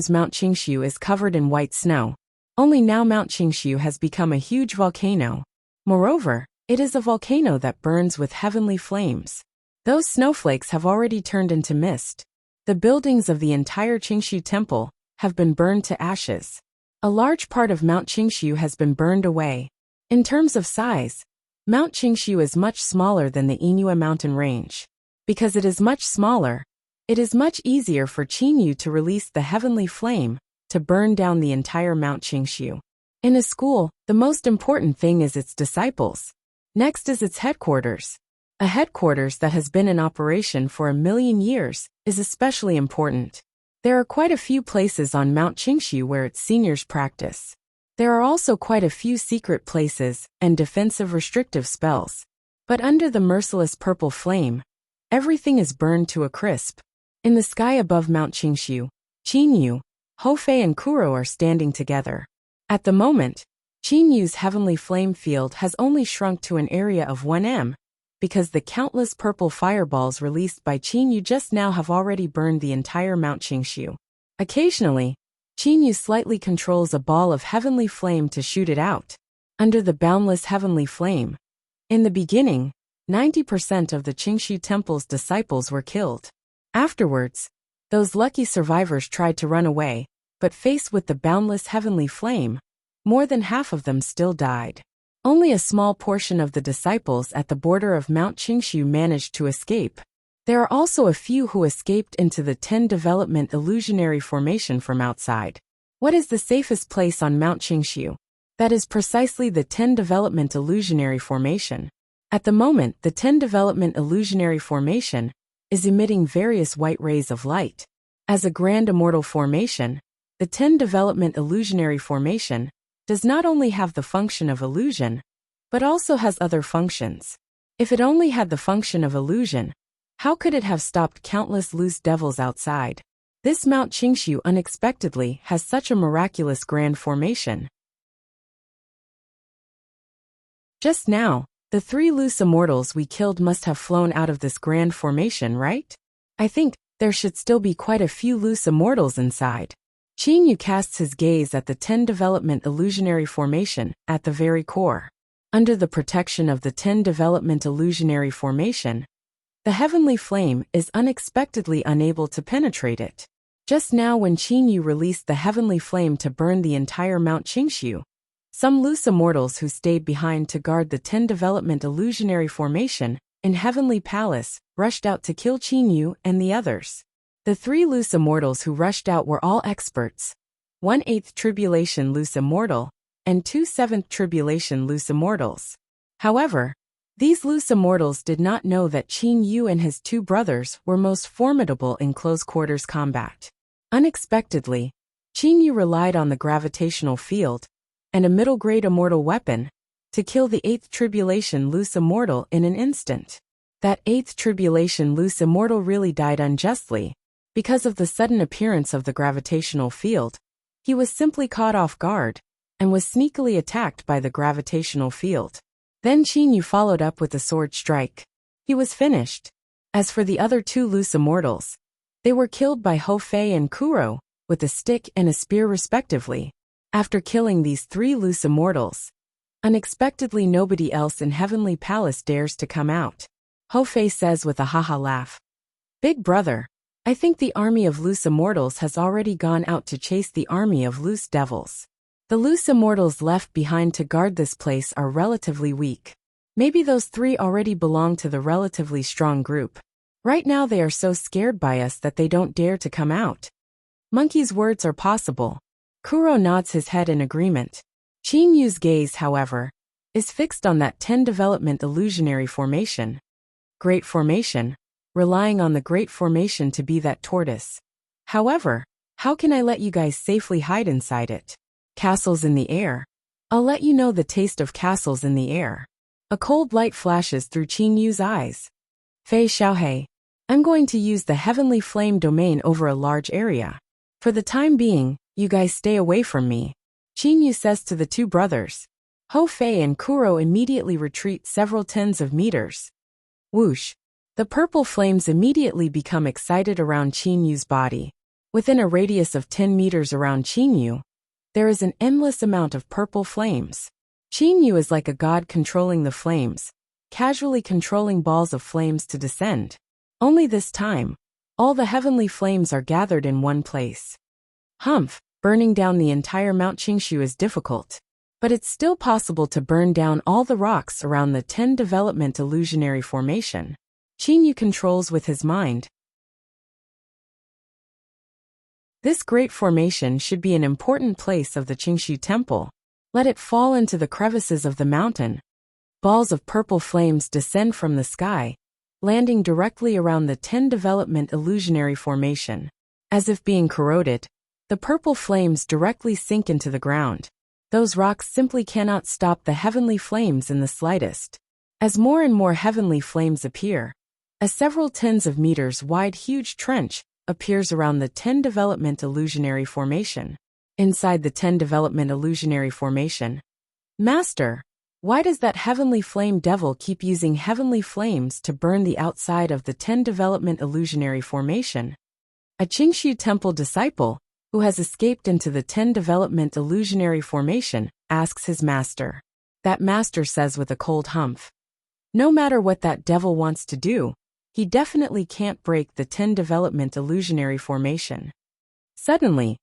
Mount Qingshu is covered in white snow. Only now Mount Qingshu has become a huge volcano. Moreover, it is a volcano that burns with heavenly flames. Those snowflakes have already turned into mist. The buildings of the entire Qingshu temple have been burned to ashes. A large part of Mount Qingshu has been burned away. In terms of size, Mount Qingshu is much smaller than the Inua mountain range. Because it is much smaller, it is much easier for Qingyu to release the heavenly flame to burn down the entire Mount Qingshu. In a school, the most important thing is its disciples. Next is its headquarters. A headquarters that has been in operation for 1,000,000 years is especially important. There are quite a few places on Mount Qingshu where its seniors practice. There are also quite a few secret places and defensive restrictive spells. But under the merciless purple flame, everything is burned to a crisp. In the sky above Mount Qingshu, Qinyu, Hofei and Kuro are standing together. At the moment, Qinyu's heavenly flame field has only shrunk to an area of 1 m, because the countless purple fireballs released by Qinyu just now have already burned the entire Mount Qingshu. Occasionally, Qinyu slightly controls a ball of heavenly flame to shoot it out. Under the boundless heavenly flame, in the beginning, 90% of the Qingshu temple's disciples were killed. Afterwards, those lucky survivors tried to run away, but faced with the boundless heavenly flame, more than half of them still died. Only a small portion of the disciples at the border of Mount Qingshu managed to escape. There are also a few who escaped into the 10 Development Illusionary Formation from outside. What is the safest place on Mount Qingshu? That is precisely the 10 Development Illusionary Formation. At the moment, the 10 Development Illusionary Formation is emitting various white rays of light. As a Grand Immortal Formation, the 10 Development Illusionary Formation does not only have the function of illusion, but also has other functions. If it only had the function of illusion, how could it have stopped countless loose devils outside? This Mount Qingshu unexpectedly has such a miraculous grand formation. Just now, the 3 loose immortals we killed must have flown out of this grand formation, right? I think there should still be quite a few loose immortals inside. Qinyu casts his gaze at the 10 Development Illusionary Formation at the very core. Under the protection of the 10 Development Illusionary Formation, the heavenly flame is unexpectedly unable to penetrate it. Just now when Qinyu released the heavenly flame to burn the entire Mount Qingshu, some loose immortals who stayed behind to guard the 10 Development Illusionary Formation in Heavenly Palace rushed out to kill Qinyu and the others. The 3 loose immortals who rushed out were all experts, 1/8 Tribulation loose immortal, and 2 7th Tribulation loose immortals. However, these loose immortals did not know that Qinyu and his 2 brothers were most formidable in close-quarters combat. Unexpectedly, Qinyu relied on the gravitational field and a middle-grade immortal weapon to kill the 8th Tribulation loose immortal in an instant. That 8th Tribulation loose immortal really died unjustly. Because of the sudden appearance of the gravitational field, he was simply caught off guard and was sneakily attacked by the gravitational field. Then Qinyu followed up with a sword strike. He was finished. As for the other 2 loose immortals, they were killed by Hofei and Kuro with a stick and a spear respectively. After killing these 3 loose immortals, unexpectedly nobody else in Heavenly Palace dares to come out. Hofei says with a haha laugh, "Big brother, I think the army of loose immortals has already gone out to chase the army of loose devils. The loose immortals left behind to guard this place are relatively weak. Maybe those 3 already belong to the relatively strong group. Right now they are so scared by us that they don't dare to come out." Monkey's words are possible. Kuro nods his head in agreement. Qinyu's gaze, however, is fixed on that 10 Development Illusionary Formation. Great Formation, relying on the Great Formation to be that tortoise. However, how can I let you guys safely hide inside it? Castles in the air. I'll let you know the taste of castles in the air. A cold light flashes through Qinyu's eyes. Fei Xiaohei, I'm going to use the heavenly flame domain over a large area. For the time being, you guys stay away from me, Qinyu says to the 2 brothers. Hofei and Kuro immediately retreat several tens of meters. Whoosh! The purple flames immediately become excited around Qinyu's body. Within a radius of 10 meters around Qinyu, there is an endless amount of purple flames. Qinyu is like a god controlling the flames, casually controlling balls of flames to descend. Only this time, all the heavenly flames are gathered in one place. Humph, burning down the entire Mount Qingshu is difficult. But it's still possible to burn down all the rocks around the 10 development illusionary formation. Qinyu controls with his mind. This great formation should be an important place of the Qingshu temple. Let it fall into the crevices of the mountain. Balls of purple flames descend from the sky, landing directly around the 10 development illusionary formation. As if being corroded, the purple flames directly sink into the ground. Those rocks simply cannot stop the heavenly flames in the slightest. As more and more heavenly flames appear, a several tens of meters wide huge trench appears around the 10 development illusionary formation. Inside the 10 development illusionary formation. Master, why does that heavenly flame devil keep using heavenly flames to burn the outside of the 10 development illusionary formation? A Qingshu temple disciple, who has escaped into the 10 development illusionary formation, asks his master. That master says with a cold humph. No matter what that devil wants to do, he definitely can't break the 10 development illusionary formation. Suddenly,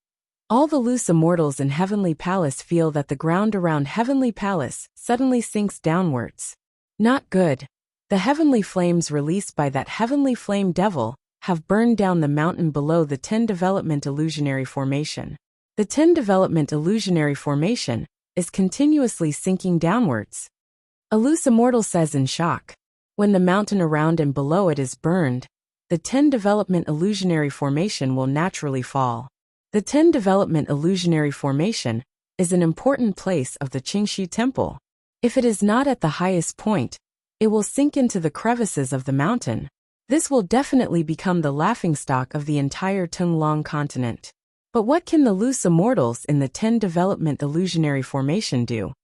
all the loose immortals in Heavenly Palace feel that the ground around Heavenly Palace suddenly sinks downwards. Not good. The heavenly flames released by that heavenly flame devil have burned down the mountain below the 10 development illusionary formation. The 10 development illusionary formation is continuously sinking downwards. A loose immortal says in shock. When the mountain around and below it is burned, the 10 development illusionary formation will naturally fall. The 10 development illusionary formation is an important place of the Qingshu temple. If it is not at the highest point, it will sink into the crevices of the mountain. This will definitely become the laughingstock of the entire Tunglong continent. But what can the loose immortals in the 10 development illusionary formation do?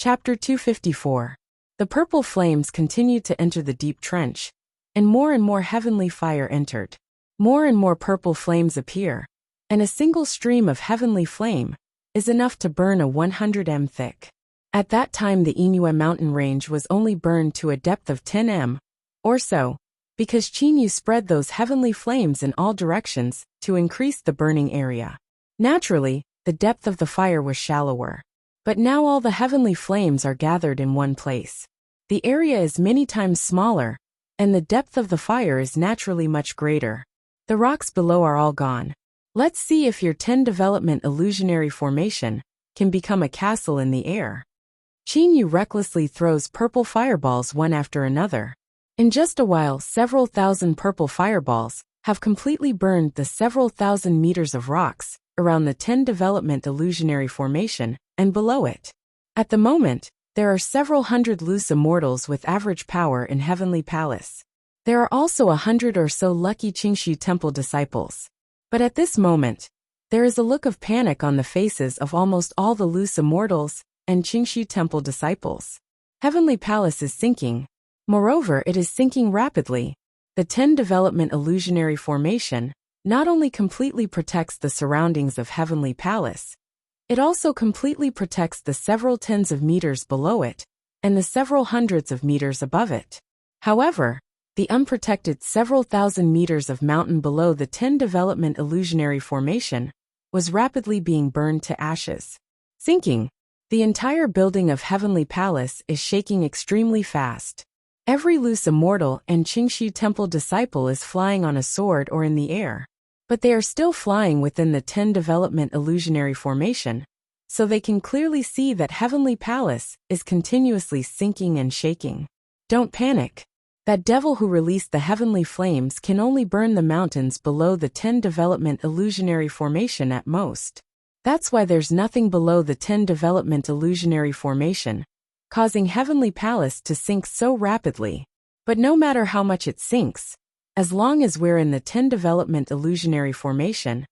Chapter 254. The purple flames continued to enter the deep trench, and more heavenly fire entered. More and more purple flames appear, and a single stream of heavenly flame is enough to burn a 100 m thick. At that time the Inue mountain range was only burned to a depth of 10 m, or so, because Qinyu spread those heavenly flames in all directions to increase the burning area. Naturally, the depth of the fire was shallower. But now all the heavenly flames are gathered in one place. The area is many times smaller, and the depth of the fire is naturally much greater. The rocks below are all gone. Let's see if your 10 development illusionary formation can become a castle in the air. Qinyu recklessly throws purple fireballs one after another. In just a while, several thousand purple fireballs have completely burned the several thousand meters of rocks around the 10 development illusionary formation and below it. At the moment, there are several hundred loose immortals with average power in Heavenly Palace. There are also 100 or so lucky Qingshu temple disciples. But at this moment, there is a look of panic on the faces of almost all the loose immortals and Qingshu temple disciples. Heavenly Palace is sinking. Moreover, it is sinking rapidly. The 10 development illusionary formation not only completely protects the surroundings of Heavenly Palace, it also completely protects the several tens of meters below it and the several hundreds of meters above it. However, the unprotected several thousand meters of mountain below the 10 development illusionary formation was rapidly being burned to ashes. Sinking. The entire building of Heavenly Palace is shaking extremely fast. Every loose immortal and Qingshu temple disciple is flying on a sword or in the air. But they are still flying within the 10 development illusionary formation, so they can clearly see that Heavenly Palace is continuously sinking and shaking. Don't panic. That devil who released the heavenly flames can only burn the mountains below the 10 development illusionary formation at most. That's why there's nothing below the 10 development illusionary formation, causing Heavenly Palace to sink so rapidly. But no matter how much it sinks, as long as we're in the 10 development illusionary formation,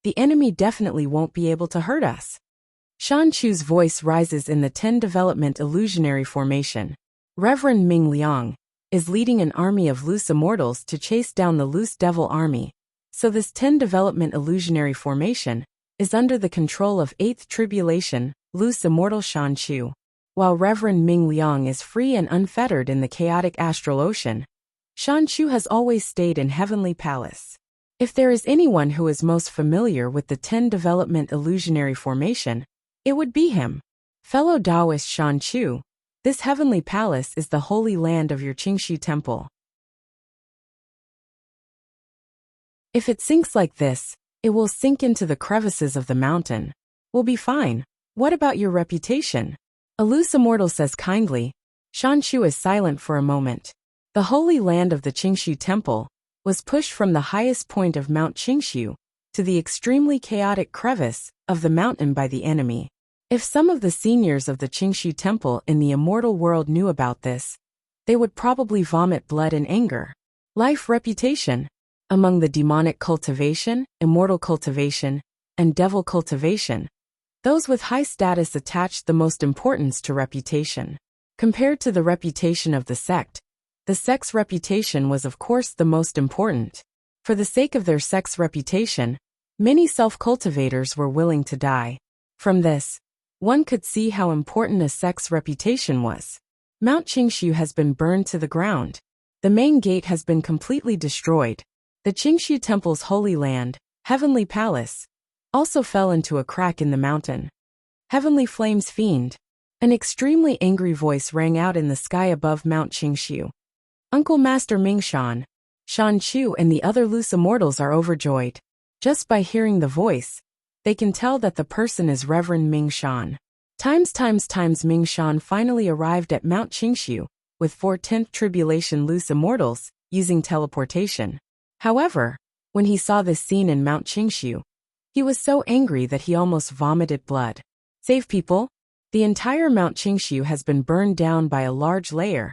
the enemy definitely won't be able to hurt us. Shan Chu's voice rises in the 10 development illusionary formation. Reverend Ming Liang, is leading an army of loose immortals to chase down the loose devil army. So this 10 development illusionary formation is under the control of 8th tribulation, loose immortal Shan Chu. While Reverend Ming Liang is free and unfettered in the chaotic astral ocean, Shan Chu has always stayed in Heavenly Palace. If there is anyone who is most familiar with the 10 development illusionary formation, it would be him. Fellow Taoist Shan Chu, this Heavenly Palace is the holy land of your Qingxi temple. If it sinks like this, it will sink into the crevices of the mountain. We'll be fine. What about your reputation? A loose immortal says kindly. Shan Chu is silent for a moment. The holy land of the Qingxi temple was pushed from the highest point of Mount Qingxiu to the extremely chaotic crevice of the mountain by the enemy. If some of the seniors of the Qingxi temple in the immortal world knew about this, they would probably vomit blood in anger. Life reputation. Among the demonic cultivation, immortal cultivation, and devil cultivation, those with high status attached the most importance to reputation. Compared to the reputation of the sect's reputation was of course the most important. For the sake of their sect's reputation, many self-cultivators were willing to die. From this, one could see how important a sect's reputation was. Mount Qingxiu has been burned to the ground. The main gate has been completely destroyed. The Qingxi temple's holy land, Heavenly Palace, also fell into a crack in the mountain. Heavenly Flames Fiend. An extremely angry voice rang out in the sky above Mount Qingxiu. Uncle Master Ming Shan, Shan Chu and the other loose immortals are overjoyed. Just by hearing the voice, they can tell that the person is Reverend Ming Shan. Times Ming Shan finally arrived at Mount Qingxiu with 4 10th tribulation loose immortals using teleportation. However, when he saw this scene in Mount Qingxiu, he was so angry that he almost vomited blood. Save people. The entire Mount Qingxiu has been burned down by a large layer,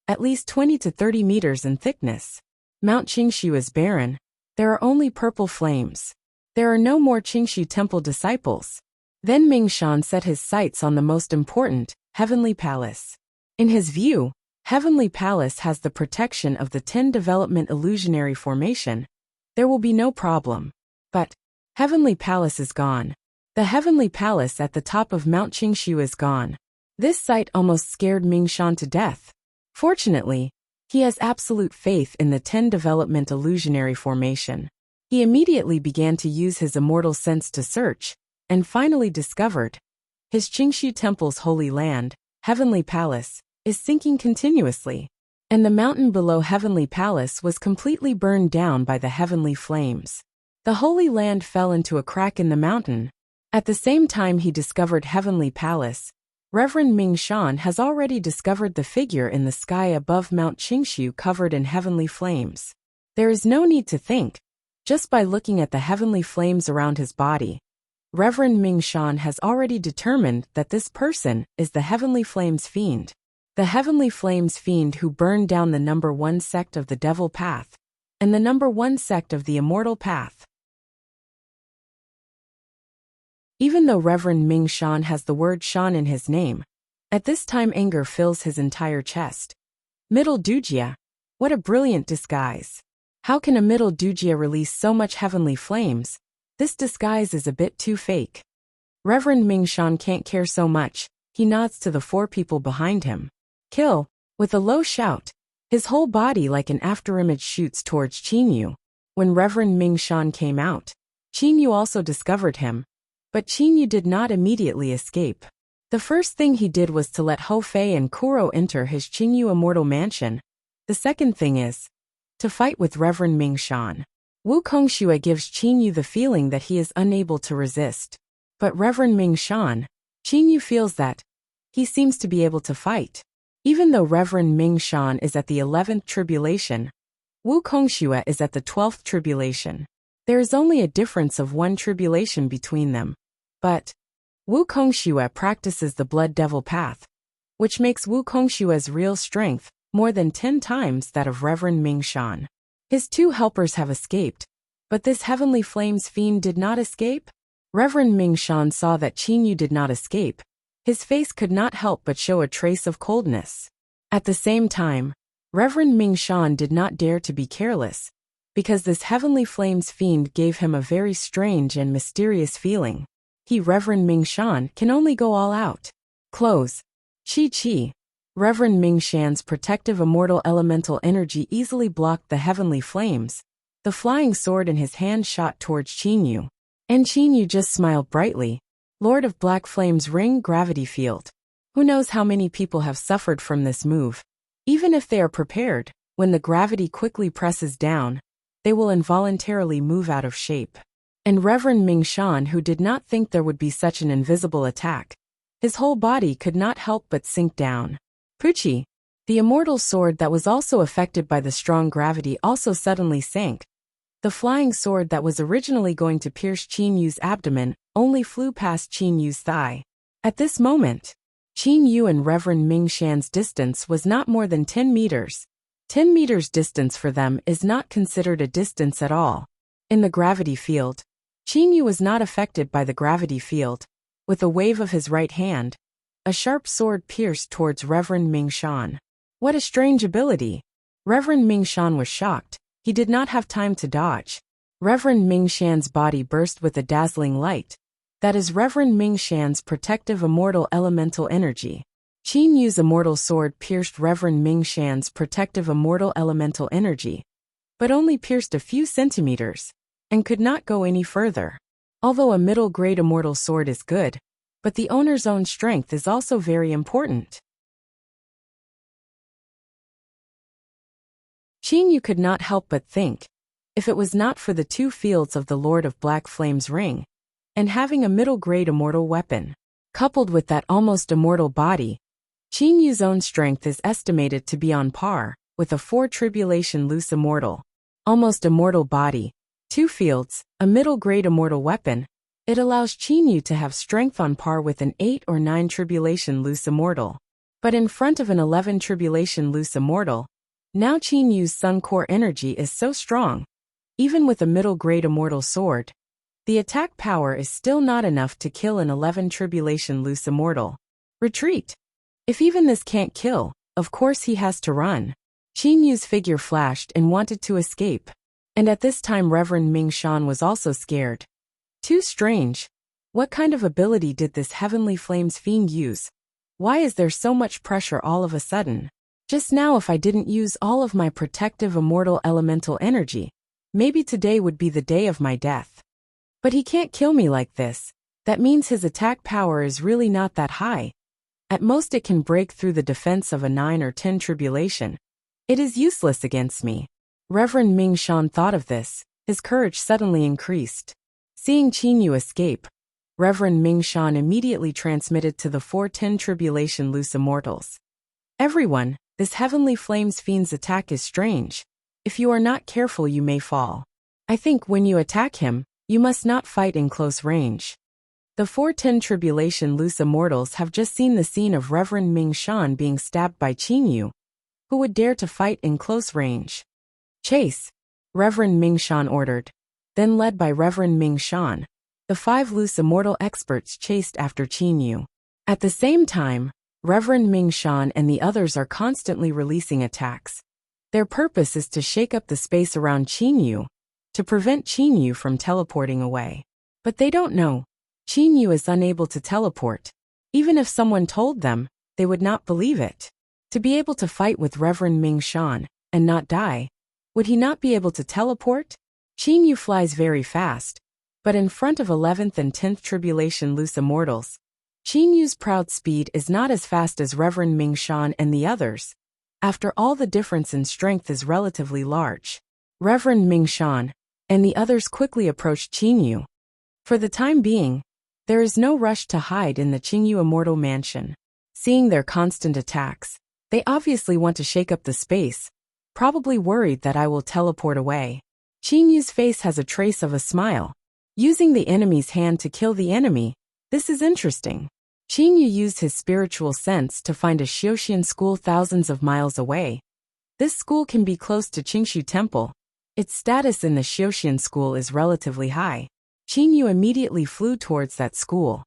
at least 20 to 30 meters in thickness. Mount Qingxiu is barren. There are only purple flames. There are no more Qingxi temple disciples. Then Ming Shan set his sights on the most important, Heavenly Palace. In his view, Heavenly Palace has the protection of the 10 development illusionary formation. There will be no problem. But Heavenly Palace is gone. The Heavenly Palace at the top of Mount Qingxiu is gone. This sight almost scared Ming Shan to death. Fortunately, he has absolute faith in the 10 development illusionary formation. He immediately began to use his immortal sense to search, and finally discovered his Qingxi temple's holy land, Heavenly Palace, is sinking continuously, and the mountain below Heavenly Palace was completely burned down by the heavenly flames. The holy land fell into a crack in the mountain. At the same time he discovered Heavenly Palace, Reverend Ming Shan has already discovered the figure in the sky above Mount Qingxiu covered in heavenly flames. There is no need to think. Just by looking at the heavenly flames around his body, Reverend Ming Shan has already determined that this person is the Heavenly Flames Fiend. The Heavenly Flames Fiend who burned down the number 1 sect of the Devil Path, and the number 1 sect of the Immortal Path. Even though Reverend Ming Shan has the word Shan in his name, at this time anger fills his entire chest. Middle Dujia. What a brilliant disguise. How can a Middle Dujia release so much heavenly flames? This disguise is a bit too fake. Reverend Ming Shan can't care so much. He nods to the 4 people behind him. Kill. With a low shout, his whole body like an afterimage shoots towards Qinyu. When Reverend Ming Shan came out, Qinyu also discovered him. But Qinyu did not immediately escape. The first thing he did was to let Ho Fei and Kuro enter his Qinyu immortal mansion. The second thing is to fight with Reverend Ming Shan. Wu Kongxue gives Qinyu the feeling that he is unable to resist. But Reverend Ming Shan, Qinyu feels that he seems to be able to fight. Even though Reverend Ming Shan is at the 11th tribulation, Wu Kongxue is at the 12th tribulation. There is only a difference of 1 tribulation between them. But Wu Kongxue practices the Blood Devil Path, which makes Wu Kongshua's real strength more than 10 times that of Reverend Ming Shan. His 2 helpers have escaped, but this Heavenly Flames Fiend did not escape. Reverend Ming Shan saw that Qinyu did not escape. His face could not help but show a trace of coldness. At the same time, Reverend Ming Shan did not dare to be careless, because this heavenly flames fiend gave him a very strange and mysterious feeling. Reverend Ming Shan can only go all out. Close. Chi. Reverend Ming Shan's protective immortal elemental energy easily blocked the heavenly flames. The flying sword in his hand shot towards Qinyu. And Qinyu just smiled brightly. Lord of Black Flames ring gravity field. Who knows how many people have suffered from this move? Even if they are prepared, when the gravity quickly presses down, they will involuntarily move out of shape. And Reverend Ming Shan, who did not think there would be such an invisible attack, his whole body could not help but sink down. Puchi, the immortal sword that was also affected by the strong gravity, also suddenly sank. The flying sword that was originally going to pierce Qinyu's abdomen only flew past Qinyu's thigh. At this moment, Qinyu and Reverend Ming Shan's distance was not more than 10 meters. 10 meters distance for them is not considered a distance at all. In the gravity field, Qinyu was not affected by the gravity field. With a wave of his right hand, a sharp sword pierced towards Reverend Ming Shan. What a strange ability! Reverend Ming Shan was shocked. He did not have time to dodge. Reverend Ming Shan's body burst with a dazzling light. That is Reverend Ming Shan's protective immortal elemental energy. Qinyu's immortal sword pierced Reverend Ming Shan's protective immortal elemental energy, but only pierced a few centimeters, and could not go any further. Although a middle-grade immortal sword is good, but the owner's own strength is also very important. Qinyu could not help but think, if it was not for the two fields of the Lord of Black Flames ring, and having a middle-grade immortal weapon, coupled with that almost immortal body, Qinyu's own strength is estimated to be on par with a 4 tribulation loose immortal, almost immortal body, 2 fields, a middle-grade immortal weapon. It allows Qinyu to have strength on par with an 8 or 9 tribulation loose immortal. But in front of an 11 tribulation loose immortal, now Qinyu's Sun Core energy is so strong. Even with a middle-grade immortal sword, the attack power is still not enough to kill an 11 tribulation loose immortal. Retreat! If even this can't kill, of course he has to run. Qinyu's figure flashed and wanted to escape. And at this time Reverend Ming Shan was also scared. Too strange. What kind of ability did this heavenly flames fiend use? Why is there so much pressure all of a sudden? Just now, if I didn't use all of my protective immortal elemental energy, maybe today would be the day of my death. But he can't kill me like this. That means his attack power is really not that high. At most it can break through the defense of a 9 or 10 tribulation. It is useless against me. Reverend Ming Shan thought of this. His courage suddenly increased. Seeing Qinyu escape, Reverend Ming Shan immediately transmitted to the 410 tribulation loose immortals. Everyone, this heavenly flames fiend's attack is strange. If you are not careful, you may fall. I think when you attack him, you must not fight in close range. The 410 tribulation loose immortals have just seen the scene of Reverend Ming Shan being stabbed by Qinyu. Who would dare to fight in close range? Chase! Reverend Ming Shan ordered. Then, led by Reverend Ming Shan, the 5 loose immortal experts chased after Qinyu. At the same time, Reverend Ming Shan and the others are constantly releasing attacks. Their purpose is to shake up the space around Qinyu, to prevent Qinyu from teleporting away. But they don't know. Qinyu is unable to teleport. Even if someone told them, they would not believe it. To be able to fight with Reverend Ming Shan and not die, would he not be able to teleport? Qinyu flies very fast, but in front of 11th and 10th tribulation loose immortals, Qinyu's proud speed is not as fast as Reverend Ming Shan and the others. After all, the difference in strength is relatively large. Reverend Ming Shan and the others quickly approached Qinyu. For the time being, there is no rush to hide in the Qinyu Immortal Mansion. Seeing their constant attacks, they obviously want to shake up the space, probably worried that I will teleport away. Qinyu's face has a trace of a smile. Using the enemy's hand to kill the enemy, this is interesting. Qinyu used his spiritual sense to find a Xiuxian school thousands of miles away. This school can be close to Qingshu Temple. Its status in the Xiuxian school is relatively high. Qinyu immediately flew towards that school.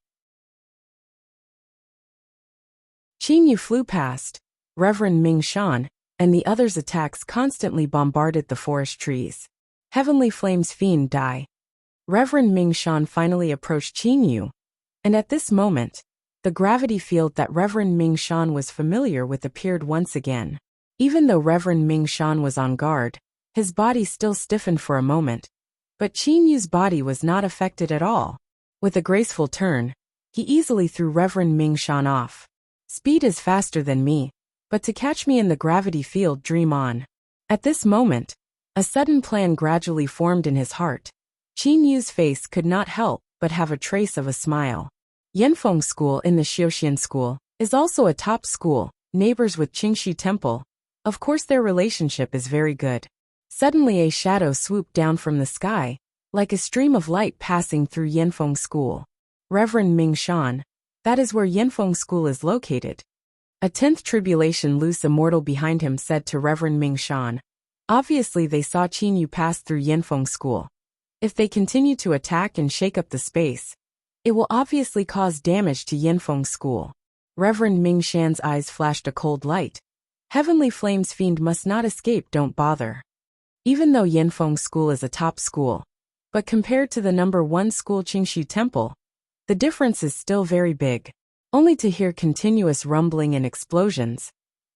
Qinyu flew past Reverend Ming Shan and the other's attacks constantly bombarded the forest trees. Heavenly Flames Fiend die. Reverend Ming Shan finally approached Qin Yu, and at this moment, the gravity field that Reverend Ming Shan was familiar with appeared once again. Even though Reverend Ming Shan was on guard, his body still stiffened for a moment, but Qin Yu's body was not affected at all. With a graceful turn, he easily threw Reverend Ming Shan off. Speed is faster than me, but to catch me in the gravity field, dream on. At this moment, a sudden plan gradually formed in his heart. Qin Yu's face could not help but have a trace of a smile. Yanfeng School in the Xiuxian School is also a top school, neighbors with Qingxi Temple. Of course their relationship is very good. Suddenly a shadow swooped down from the sky, like a stream of light passing through Yanfeng School. Reverend Ming Shan, that is where Yanfeng School is located. A 10th tribulation loose immortal behind him said to Reverend Ming Shan. Obviously they saw Qin Yu pass through Yanfeng School. If they continue to attack and shake up the space, it will obviously cause damage to Yanfeng School. Reverend Ming Shan's eyes flashed a cold light. Heavenly Flames Fiend must not escape, don't bother. Even though Yanfeng School is a top school, but compared to the number 1 school Qingxi Temple, the difference is still very big. Only to hear continuous rumbling and explosions.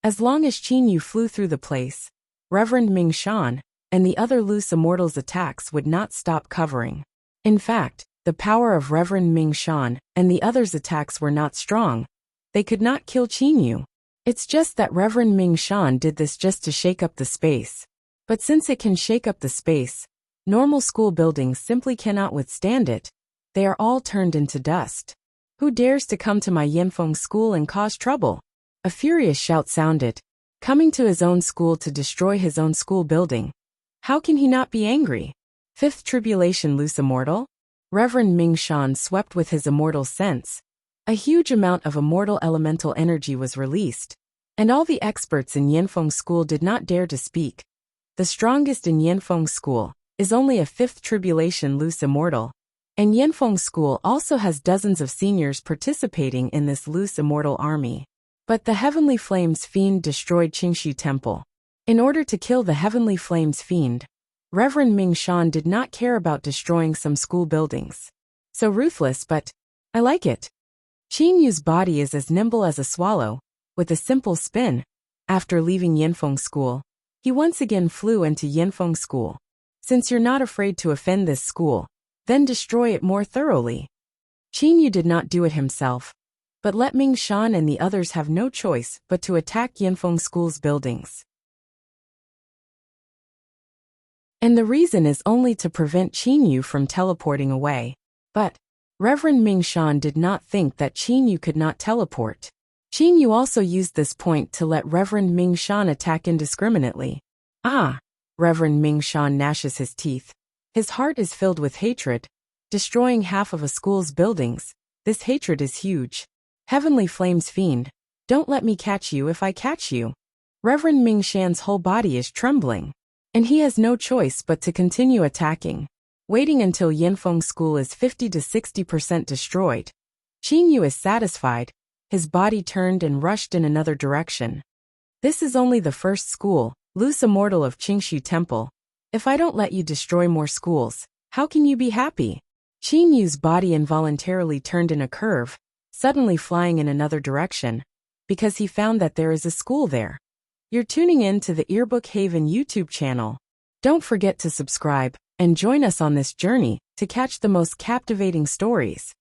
As long as Qin Yu flew through the place, Reverend Ming Shan and the other loose immortals' attacks would not stop covering. In fact, the power of Reverend Ming Shan and the others' attacks were not strong. They could not kill Qin Yu. It's just that Reverend Ming Shan did this just to shake up the space. But since it can shake up the space, normal school buildings simply cannot withstand it. They are all turned into dust. Who dares to come to my Yanfeng School and cause trouble? A furious shout sounded. Coming to his own school to destroy his own school building. How can he not be angry? 5th tribulation loose immortal? Reverend Ming Shan swept with his immortal sense. A huge amount of immortal elemental energy was released, and all the experts in Yanfeng School did not dare to speak. The strongest in Yanfeng School is only a 5th tribulation loose immortal, and Yanfeng School also has dozens of seniors participating in this loose immortal army. But the Heavenly Flames Fiend destroyed Qingxi Temple. In order to kill the Heavenly Flames Fiend, Reverend Ming Shan did not care about destroying some school buildings. So ruthless, but I like it. Qin Yu's body is as nimble as a swallow. With a simple spin, after leaving Yanfeng School, he once again flew into Yanfeng School. Since you're not afraid to offend this school, then destroy it more thoroughly. Qin Yu did not do it himself, but let Ming Shan and the others have no choice but to attack Yanfeng School's buildings. And the reason is only to prevent Qin Yu from teleporting away. But Reverend Ming Shan did not think that Qin Yu could not teleport. Qin Yu also used this point to let Reverend Ming Shan attack indiscriminately. Ah! Reverend Ming Shan gnashes his teeth. His heart is filled with hatred. Destroying half of a school's buildings, this hatred is huge. Heavenly Flames Fiend, don't let me catch you if I catch you. Reverend Ming Shan's whole body is trembling, and he has no choice but to continue attacking. Waiting until Yanfeng School is 50 to 60% destroyed. Qin Yu is satisfied. His body turned and rushed in another direction. This is only the first school, loose immortal of Qingxi Temple. If I don't let you destroy more schools, how can you be happy? Qin Yu's body involuntarily turned in a curve, suddenly flying in another direction, because he found that there is a school there. You're tuning in to the Earbook Haven YouTube channel. Don't forget to subscribe and join us on this journey to catch the most captivating stories.